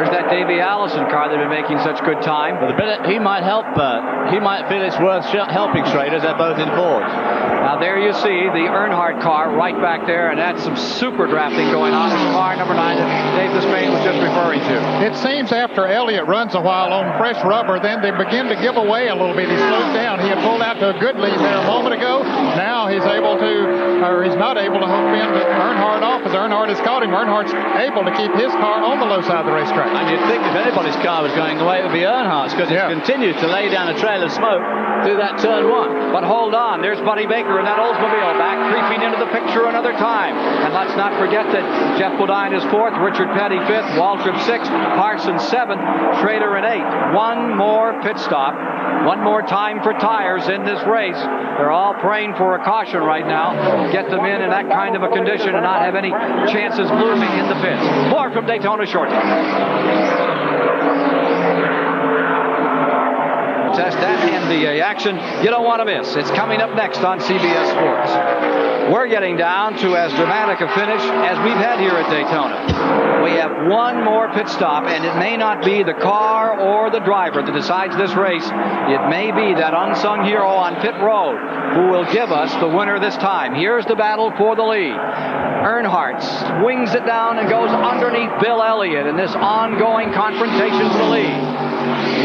There's that Davey Allison car that's been making such good time. But he might help. He might feel it's worth helping Schrader. They're both in Fords. Now there you see the Earnhardt car right back there, and that's some super drafting going on. It's car number 9 that Dave Despain was just referring to. It seems after Elliott runs a while on fresh rubber, then they begin to give away a little bit. He slows down. He had pulled out to a good lead there a moment ago. Now he's able to, or he's not able to hook in Earnhardt off as Earnhardt has caught him. Earnhardt's able to keep his car on the low side of the racetrack. And you'd think if anybody's car was going away, it would be Earnhardt's, because it continues to lay down a trail of smoke through that turn 1. But hold on, there's Buddy Baker in that Oldsmobile back, creeping into the picture another time. And let's not forget that Jeff Bodine is 4th, Richard Petty 5th, Waltrip 6th, Parsons 7th, Schrader in 8th. One more pit stop, one more time for tires in this race. They're all praying for a caution right now. Get them in that kind of a condition and not have any chances blooming in the pits. More from Daytona shortly. contest and NBA action you don't want to miss. It's coming up next on CBS Sports. We're getting down to as dramatic a finish as we've had here at Daytona. We have one more pit stop, and it may not be the car or the driver that decides this race. It may be that unsung hero on pit road who will give us the winner this time. Here's the battle for the lead. Earnhardt swings it down and goes underneath Bill Elliott in this ongoing confrontation for the lead.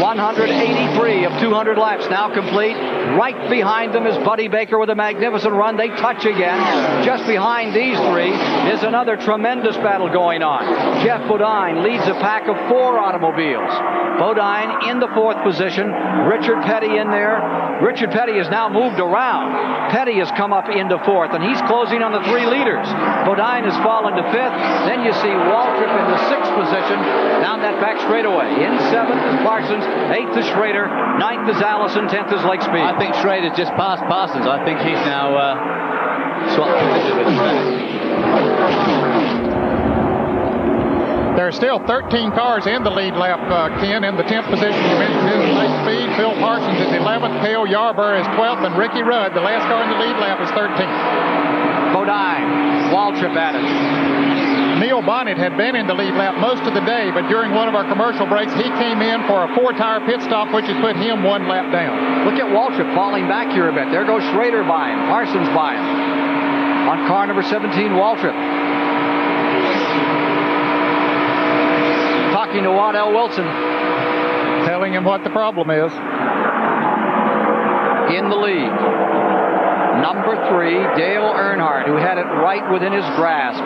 183 of 200 laps now complete. Right behind them is Buddy Baker with a magnificent run. They touch again. Just behind these three is another tremendous battle going on. Jeff Bodine leads a pack of 4 automobiles. Bodine in the 4th position. Richard Petty in there. Richard Petty has now moved around. Petty has come up into 4th, and he's closing on the 3 leaders. Bodine has fallen to 5th. Then you see Waltrip in the 6th position down that back straightaway. In 7th is Parsons, 8th is Schrader, 9th is Allison, 10th is Lake Speed. I think Schrader's just passed Parsons. I think he's now swapped position with There are still 13 cars in the lead lap, Ken. In the 10th position, you mentioned Lake Speed. Phil Parsons is 11th. Cale Yarborough is 12th. And Ricky Rudd, the last car in the lead lap, is 13th. Bodine, Waltrip at it. Neil Bonnet had been in the lead lap most of the day, but during one of our commercial breaks, he came in for a 4-tire pit stop, which has put him 1 lap down. Look at Waltrip falling back here a bit. There goes Schrader by him. Parsons by him. On car number 17, Waltrip. Talking to Waddell Wilson. Telling him what the problem is. In the lead. Number 3, Dale Earnhardt, who had it right within his grasp.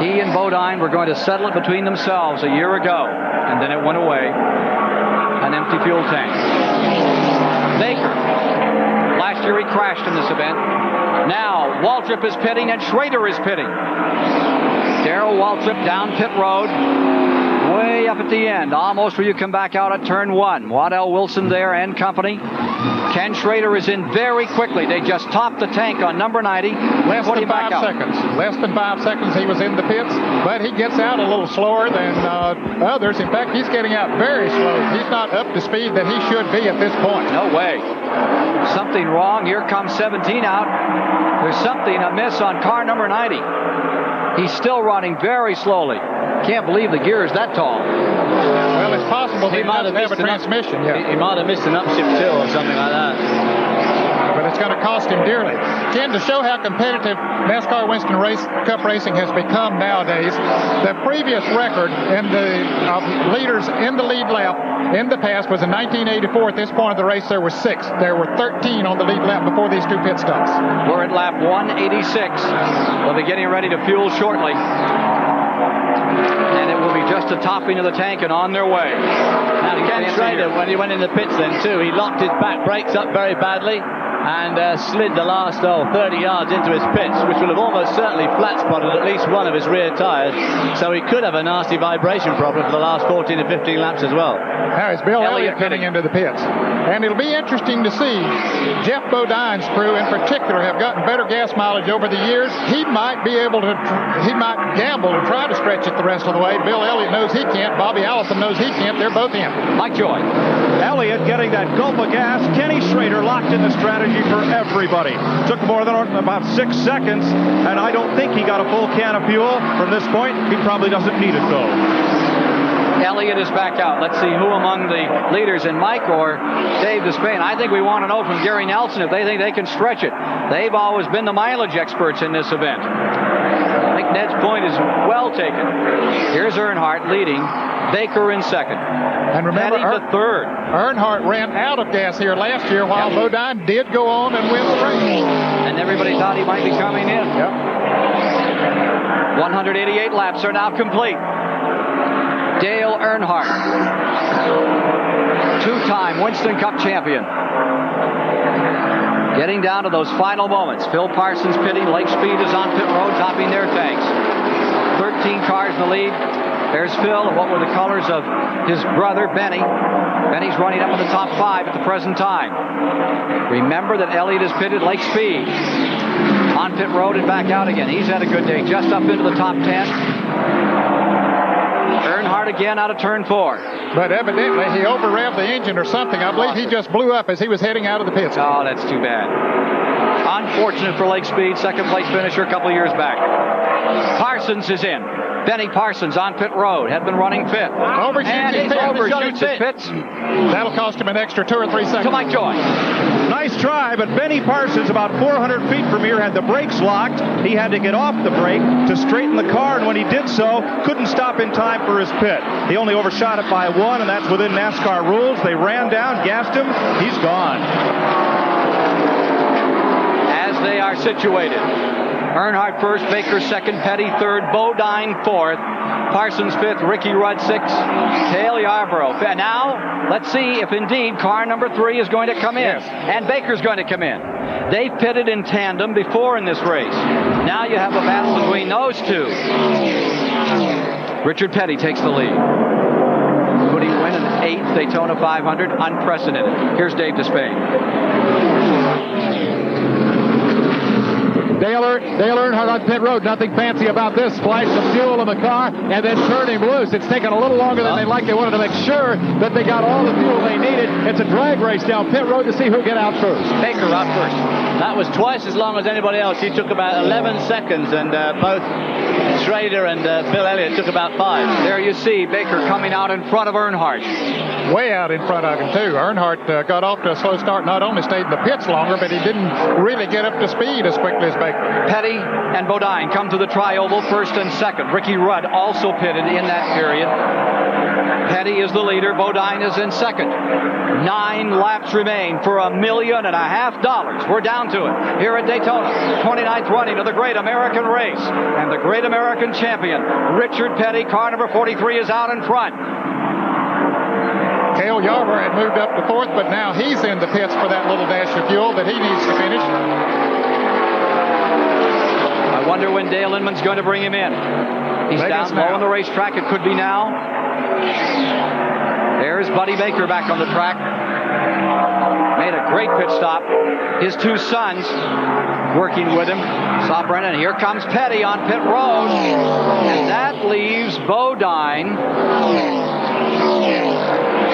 He and Bodine were going to settle it between themselves a year ago, and then it went away. An empty fuel tank. Baker. Last year he crashed in this event. Now Waltrip is pitting and Schrader is pitting. Darrell Waltrip down pit road. Way up at the end, almost where you come back out at turn 1. Waddell Wilson there and company. Ken Schrader is in very quickly. They just topped the tank on number 90. Less than 5 seconds. Less than 5 seconds he was in the pits, but he gets out a little slower than others. In fact, he's getting out very slow. He's not up to speed that he should be at this point. No way. Something wrong. Here comes 17 out. There's something amiss on car number 90. He's still running very slowly. Can't believe the gear is that tall. Well, it's possible he might have a transmission. He might have missed an upshift too or something like that. But it's going to cost him dearly. Ken, to show how competitive NASCAR Winston Cup racing has become nowadays, the previous record in the leaders in the lead lap in the past was in 1984. At this point of the race, there were 6. There were 13 on the lead lap before these 2 pit stops. We're at lap 186. They'll be getting ready to fuel shortly. And it will be just a topping of the tank and on their way. Now, Ken Schrader, when he went in the pits then too, he locked his back brakes up very badly and slid the last 30 yards into his pits, which will have almost certainly flat spotted at least one of his rear tires. So he could have a nasty vibration problem for the last 14 to 15 laps as well. Now it's Bill Elliott getting into the pits. And it'll be interesting to see. Jeff Bodine's crew in particular have gotten better gas mileage over the years. He might gamble and try to stretch it the rest of the way. Bill Elliott knows he can't. Bobby Allison knows he can't. They're both in. Mike Joy. Elliott getting that gulp of gas. Kenny Schrader locked in the strategy for everybody. Took more than about 6 seconds, and I don't think he got a full can of fuel from this point. He probably doesn't need it, though. Elliott is back out. Let's see who among the leaders in Mike or Dave Despain. I think we want to know from Gary Nelson if they think they can stretch it. They've always been the mileage experts in this event. I think Ned's point is well taken. Here's Earnhardt leading. Baker in second. And remember, Petty the third. Earnhardt ran out of gas here last year while Bodine did go on and win the race. And everybody thought he might be coming in. Yep. 188 laps are now complete. Dale Earnhardt, 2-time Winston Cup champion. Getting down to those final moments. Phil Parsons pitting. Lake Speed is on pit road, topping their tanks. 13 cars in the lead. There's Phil, and what were the colors of his brother, Benny. Benny's running up in the top 5 at the present time. Remember that Elliott has pitted. Lake Speed on pit road and back out again. He's had a good day, just up into the top 10. Earnhardt again out of turn 4. But evidently he over-revved the engine or something. I believe he just blew up as he was heading out of the pits. Oh, that's too bad. Unfortunate for Lake Speed, second place finisher a couple of years back. Parsons is in. Benny Parsons on pit road, had been running fifth. Overshoots his pits. That'll cost him an extra 2 or 3 seconds. To Mike Joy. Nice try, but Benny Parsons, about 400 feet from here, had the brakes locked. He had to get off the brake to straighten the car, and when he did so, couldn't stop in time for his pit. He only overshot it by 1, and that's within NASCAR rules. They ran down, gassed him. He's gone. As they are situated, Earnhardt first, Baker second, Petty third, Bodine fourth, Parsons fifth, Ricky Rudd sixth, Cale Yarborough. And now, let's see if indeed car number 3 is going to come in. Yes. And Baker's going to come in. They pitted in tandem before in this race. Now you have a battle between those two. Richard Petty takes the lead. Could he win an 8th Daytona 500? Unprecedented. Here's Dave Despain. Dale Earnhardt on pit road. Nothing fancy about this. Splash some fuel in the car and then turn him loose. It's taken a little longer than they like. They wanted to make sure that they got all the fuel they needed. It's a drag race down pit road to see who get out first. Baker out first. That was twice as long as anybody else. He took about 11 seconds, and both Schrader and Bill Elliott took about 5. There you see Baker coming out in front of Earnhardt. Way out in front of him, too. Earnhardt got off to a slow start, not only stayed in the pits longer, but he didn't really get up to speed as quickly as Baker. Petty and Bodine come to the tri-oval first and second. Ricky Rudd also pitted in that period. Petty is the leader. Bodine is in second. 9 laps remain for $1.5 million. We're down to it here at Daytona. 29th running of the Great American Race. And the Great American Champion, Richard Petty, car number 43, is out in front. Cale Yarborough had moved up to 4th, but now he's in the pits for that little dash of fuel that he needs to finish. I wonder when Dale Inman's going to bring him in. He's down low on the racetrack. It could be now. There's Buddy Baker back on the track. Made a great pit stop. His 2 sons working with him. Saw Brennan. Here comes Petty on pit road. And that leaves Bodine.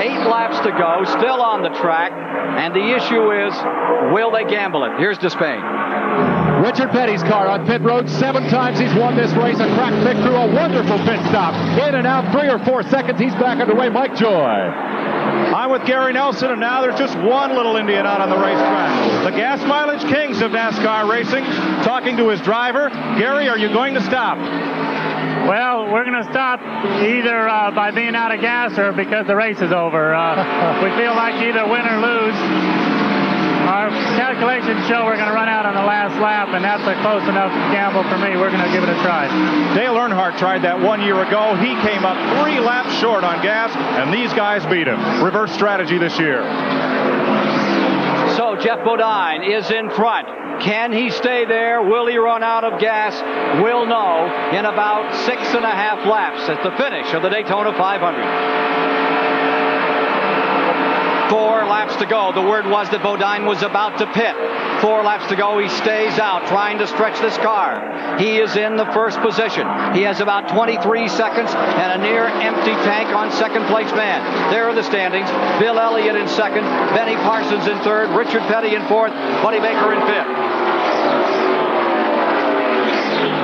8 laps to go, still on the track, and the issue is, will they gamble it? Here's Despain. Richard Petty's car on pit road. 7 times he's won this race. A crack pick through a wonderful pit stop. In and out, 3 or 4 seconds. He's back underway. Mike Joy. I'm with Gary Nelson, and now there's just one little Indian out on the racetrack. The gas mileage kings of NASCAR racing, talking to his driver. Gary, are you going to stop? Well, we're going to stop either by being out of gas or because the race is over. We feel like either win or lose. Our calculations show we're going to run out on the last lap, and that's a close enough gamble for me. We're going to give it a try. Dale Earnhardt tried that 1 year ago. He came up 3 laps short on gas, and these guys beat him. Reverse strategy this year. So Jeff Bodine is in front. Can he stay there? Will he run out of gas? We'll know in about 6.5 laps at the finish of the Daytona 500. 4 laps to go. The word was that Bodine was about to pit. 4 laps to go. He stays out, trying to stretch this car. He is in the first position. He has about 23 seconds and a near empty tank on second place man. There are the standings. Bill Elliott in second, Benny Parsons in third, Richard Petty in fourth, Buddy Baker in fifth.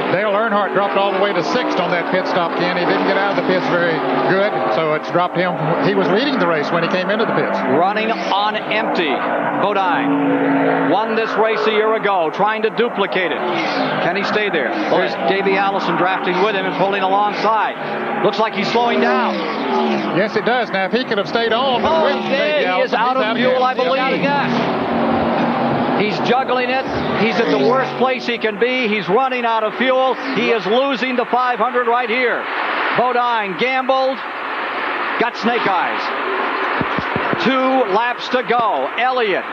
Dale Earnhardt dropped all the way to 6th on that pit stop, Ken. He didn't get out of the pits very good, so it's dropped him. He was leading the race when he came into the pits. Running on empty. Bodine won this race a year ago, trying to duplicate it. Can he stay there? There's Davey Allison drafting with him and pulling alongside. Looks like he's slowing down. Yes, it does. Now, if he could have stayed on. He is out of fuel, I believe. Out of gas. He's juggling it. He's at the worst place he can be. He's running out of fuel. He is losing the 500 right here. Bodine gambled. Got snake eyes. 2 laps to go. Elliott.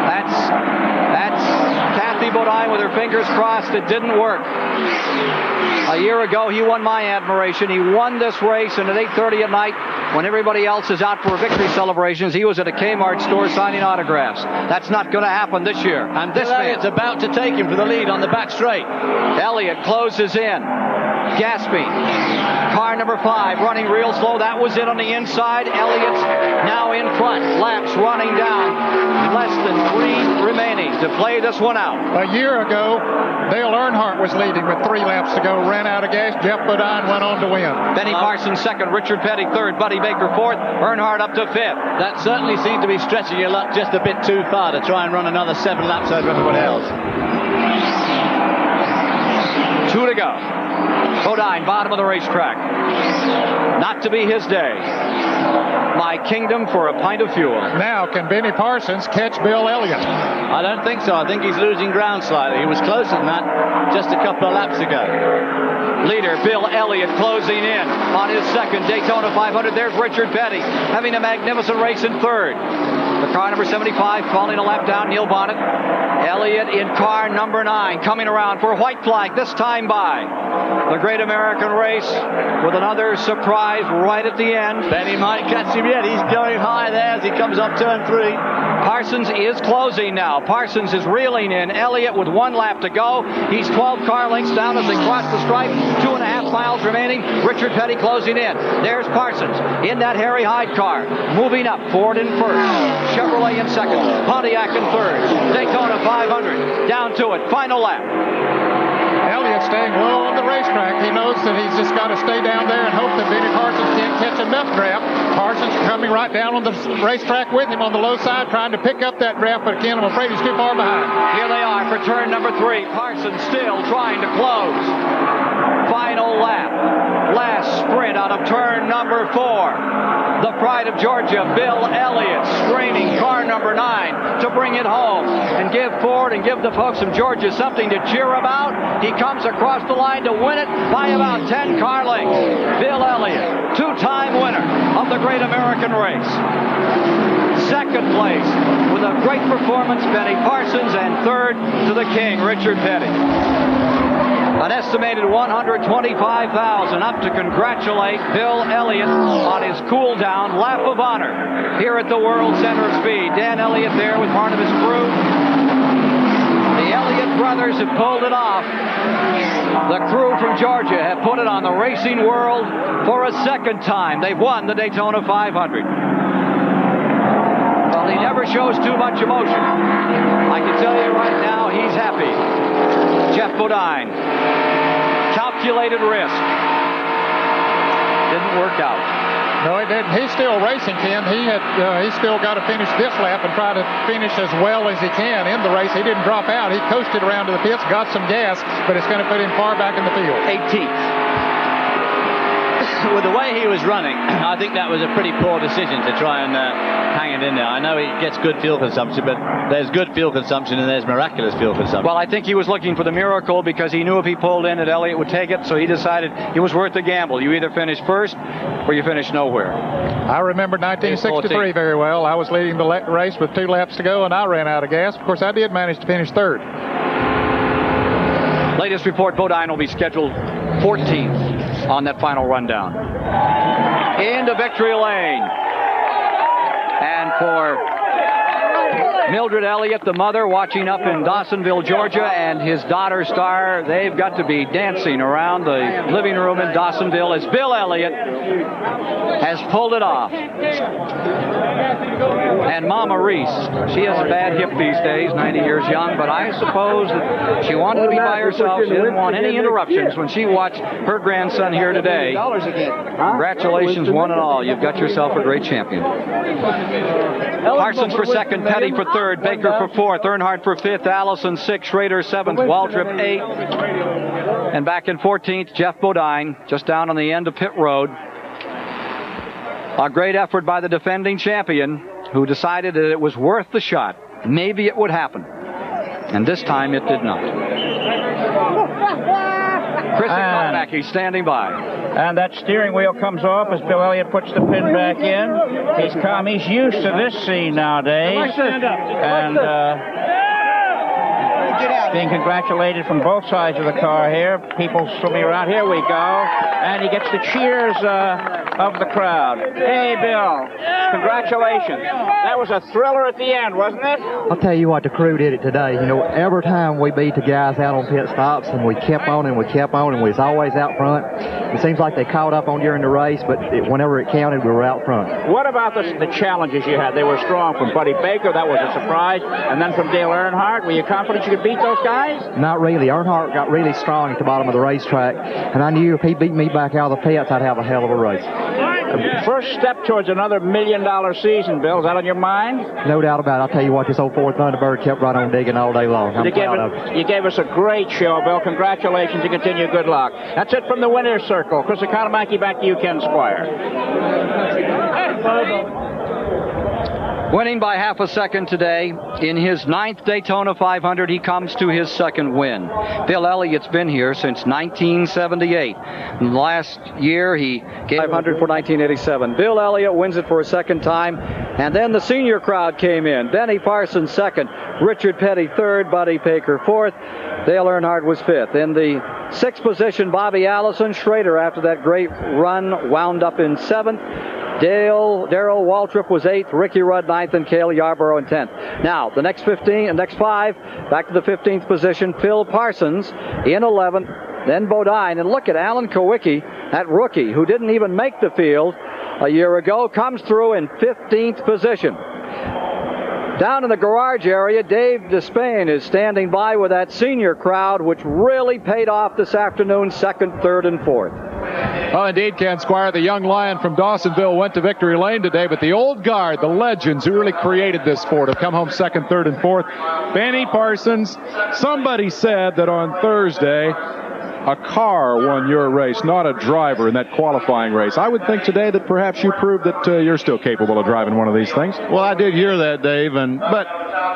That's Kathy Bodine with her fingers crossed. It didn't work. A year ago, he won my admiration. He won this race, and at 8:30 at night, when everybody else is out for victory celebrations, he was at a Kmart store signing autographs. That's not going to happen this year. And this Elliott's about to take him for the lead on the back straight. Elliott closes in. Gasping. Car number 5 running real slow. That was it on the inside. Elliott's now in front. Laps running down. Less than 3 remaining to play this one out. A year ago, Dale Earnhardt was leading with 3 laps to go. Ran out of gas. Jeff Bodine went on to win. Benny Parsons second. Richard Petty third. Buddy Baker fourth. Earnhardt up to fifth. That certainly seemed to be stretching your luck just a bit too far to try and run another 7 laps over everyone else. 2 to go. Bodine, bottom of the racetrack. Not to be his day. My kingdom for a pint of fuel. Now, can Benny Parsons catch Bill Elliott? I don't think so. I think he's losing ground slightly. He was closer than that just a couple of laps ago. Leader Bill Elliott closing in on his second Daytona 500. There's Richard Petty having a magnificent race in third. The car number 75 falling a lap down, Neil Bonnet. Elliott in car number 9 coming around for a white flag, this time by the Great American Race with another surprise right at the end. Benny might catch him yet. He's going high there as he comes up turn 3. Parsons is closing now. Parsons is reeling in. Elliott with 1 lap to go. He's 12 car lengths down as they cross the stripe. 2.5 miles remaining. Richard Petty closing in. There's Parsons in that Harry Hyde car. Moving up. Ford in first. Chevrolet in second. Pontiac in third. Daytona 500. Down to it. Final lap. Elliott staying low on the racetrack. He knows that he's just got to stay down there and hope that Benny Parsons can't catch enough draft. Parsons coming right down on the racetrack with him on the low side, trying to pick up that draft, but again, I'm afraid he's too far behind. Here they are for turn number 3. Parsons still trying to close. Final lap. Last sprint out of turn number 4. The pride of Georgia, Bill Elliott, straining car number 9 to bring it home and give Ford and give the folks of Georgia something to cheer about. He comes across the line to win it by about 10 car lengths. Bill Elliott, 2-time winner of the Great American Race. Second place with a great performance, Benny Parsons, and third to the king, Richard Petty. An estimated 125,000 up to congratulate Bill Elliott on his cool-down lap of honor here at the World Center of Speed. Dan Elliott there with part of his crew. The Elliott brothers have pulled it off. The crew from Georgia have put it on the racing world for a second time. They've won the Daytona 500. Well, he never shows too much emotion. I can tell you right now, he's happy. Jeff Bodine, calculated risk. Didn't work out. No, he didn't. He's still racing, Ken. He's still got to finish this lap and try to finish as well as he can in the race. He didn't drop out. He coasted around to the pits, got some gas, but it's going to put him far back in the field. 18th. With the way he was running, I think that was a pretty poor decision to try and hang it in there. I know he gets good fuel consumption, but there's good fuel consumption and there's miraculous fuel consumption. Well, I think he was looking for the miracle because he knew if he pulled in that Elliott would take it, so he decided it was worth the gamble. You either finish first or you finish nowhere. I remember 1963 very well. I was leading the race with 2 laps to go, and I ran out of gas. Of course, I did manage to finish third. Latest report, Bodine will be scheduled 14th on that final rundown. Into victory lane. And for Mildred Elliott, the mother, watching up in Dawsonville, Georgia, and his daughter Star, they've got to be dancing around the living room in Dawsonville as Bill Elliott has pulled it off. And Mama Reese, she has a bad hip these days, 90 years young, but I suppose that she wanted to be by herself. She didn't want any interruptions when she watched her grandson here today. Congratulations, one and all. You've got yourself a great champion. Parsons for second, Petty for third, Baker for fourth, Earnhardt for fifth, Allison sixth, Schrader seventh, Waltrip eighth. And back in 14th, Jeff Bodine, just down on the end of pit road. A great effort by the defending champion, who decided that it was worth the shot. Maybe it would happen. And this time it did not. Chris Mackey standing by. And that steering wheel comes off as Bill Elliott puts the pin back in. He's calm. He's used to this scene nowadays. And being congratulated from both sides of the car here. People swimming around. Here we go. and he gets the cheers of the crowd. Hey, Bill, congratulations. That was a thriller at the end, wasn't it? I'll tell you what, the crew did it today. You know, every time we beat the guys out on pit stops, and we kept on and we kept on, and we was always out front. It seems like they caught up on during the race, but whenever it counted, we were out front. What about the challenges you had? They were strong. From Buddy Baker, that was a surprise. And then from Dale Earnhardt, were you confident you could beat those guys? Not really. Earnhardt got really strong at the bottom of the racetrack, and I knew if he beat me back out of the pits, I'd have a hell of a race. First step towards another $1 million season, Bill. Is that on your mind? No doubt about it. I'll tell you what, this old Ford Thunderbird kept right on digging all day long. I'm proud of it. You gave us a great show, Bill. Congratulations and continue good luck. That's it from the winner's circle. Chris Economaki, back to you, Ken Squire. Winning by half a second today. In his 9th Daytona 500, he comes to his second win. Bill Elliott's been here since 1978. Last year, he gave 500 for 1987. Bill Elliott wins it for a second time. And then the senior crowd came in. Benny Parsons second, Richard Petty third, Buddy Baker fourth. Dale Earnhardt was fifth. In the 6th position, Bobby Allison. Schrader, after that great run, wound up in 7th. Darrell Waltrip was 8th, Ricky Rudd 9th, and Cale Yarborough in 10th. Now, the next 5, back to the 15th position, Phil Parsons in 11th, then Bodine. And look at Alan Kowicki, that rookie who didn't even make the field a year ago, comes through in 15th position. Down in the garage area, Dave Despain is standing by with that senior crowd, which really paid off this afternoon, 2nd, 3rd, and 4th. Oh, indeed, Ken Squire. The young lion from Dawsonville went to victory lane today, but the old guard, the legends who really created this sport, have come home 2nd, 3rd, and 4th. Benny Parsons, somebody said that on Thursday, a car won your race, not a driver in that qualifying race. I would think today that perhaps you proved that you're still capable of driving one of these things. Well, I did hear that, Dave, but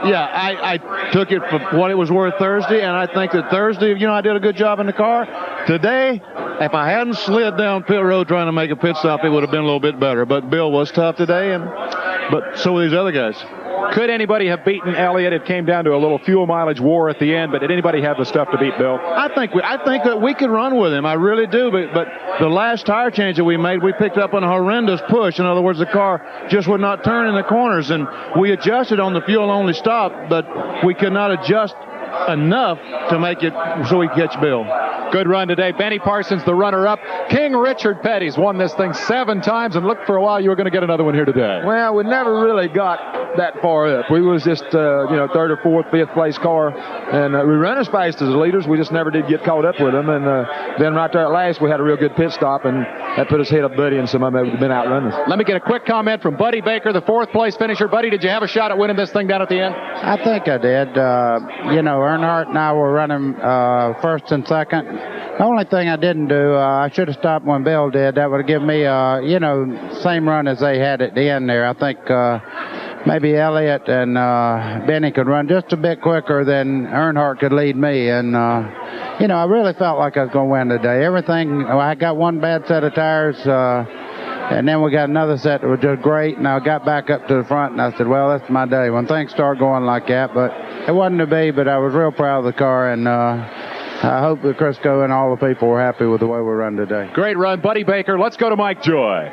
yeah, I took it for what it was worth Thursday, and I think that Thursday, I did a good job in the car. Today, if I hadn't slid down pit road trying to make a pit stop, it would have been a little bit better. But Bill was tough today, but so were these other guys. Could anybody have beaten Elliott? It came down to a little fuel mileage war at the end, but did anybody have the stuff to beat Bill? I think that we could run with him. I really do. But the last tire change that we made, we picked up on a horrendous push. In other words, the car just would not turn in the corners, and we adjusted on the fuel-only stop, but we could not adjust enough to make it so we could catch Bill. Good run today. Benny Parsons, the runner-up. King Richard Petty's won this thing 7 times, and looked for a while you were going to get another one here today. Well, we never really got that far up. We was just, 3rd or 4th, 5th place car, and we ran as fast as the leaders. We just never did get caught up with them, and then right there at last, we had a real good pit stop, and that put us ahead of Buddy, and some of them had been outrunning us. Let me get a quick comment from Buddy Baker, the 4th place finisher. Buddy, did you have a shot at winning this thing down at the end? I think I did. Earnhardt and I were running 1st and 2nd. The only thing I didn't do, I should have stopped when Bill did. That would have given me, same run as they had at the end there. I think maybe Elliott and Benny could run just a bit quicker than Earnhardt could lead me. And, I really felt like I was going to win today. I got one bad set of tires, and then we got another set that was just great, and I got back up to the front, and I said, well, that's my day when things start going like that. But it wasn't to be, but I was real proud of the car, and I hope that Crisco and all the people were happy with the way we run today. Great run, Buddy Baker. Let's go to Mike Joy.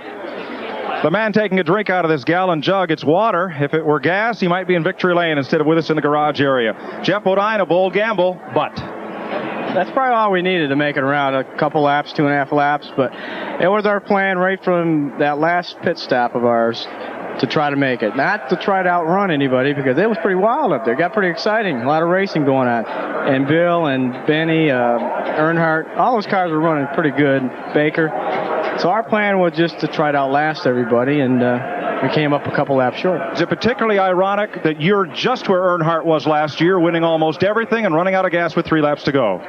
The man taking a drink out of this gallon jug, it's water. If it were gas, he might be in victory lane instead of with us in the garage area. Jeff Bodine, a bold gamble, but that's probably all we needed to make it around. A couple laps, 2.5 laps, but it was our plan right from that last pit stop of ours to try to make it. Not to try to outrun anybody, because it was pretty wild up there. It got pretty exciting. A lot of racing going on. And Bill and Benny, Earnhardt, all those cars were running pretty good. Baker. So our plan was just to try to outlast everybody, and we came up a couple laps short. Is it particularly ironic that you're just where Earnhardt was last year, winning almost everything and running out of gas with 3 laps to go?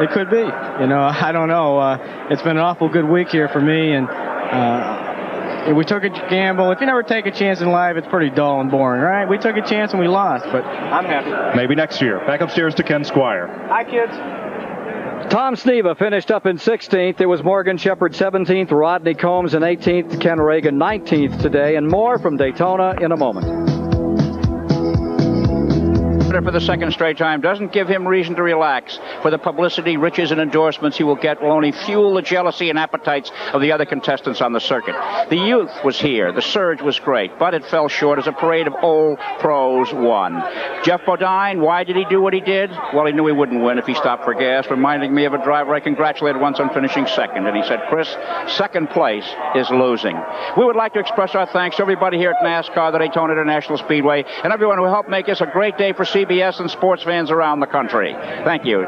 It could be. I don't know. It's been an awful good week here for me, and we took a gamble. If you never take a chance in life, it's pretty dull and boring, right? We took a chance and we lost, but I'm happy. Maybe next year. Back upstairs to Ken Squire. Hi, kids. Tom Sneva finished up in 16th. It was Morgan Shepherd 17th, Rodney Combs in 18th, Ken Reagan 19th today, and more from Daytona in a moment. ambassador for the second straight time doesn't give him reason to relax, for the publicity, riches, and endorsements he will get will only fuel the jealousy and appetites of the other contestants on the circuit. The youth was here. The surge was great, but it fell short as a parade of old pros won. Jeff Bodine, why did he do what he did? Well, he knew he wouldn't win if he stopped for gas, reminding me of a driver I congratulated once on finishing second. And he said, Chris, second place is losing. We would like to express our thanks to everybody here at NASCAR, the Daytona International Speedway, and everyone who helped make this a great day for CBS and sports fans around the country. Thank you.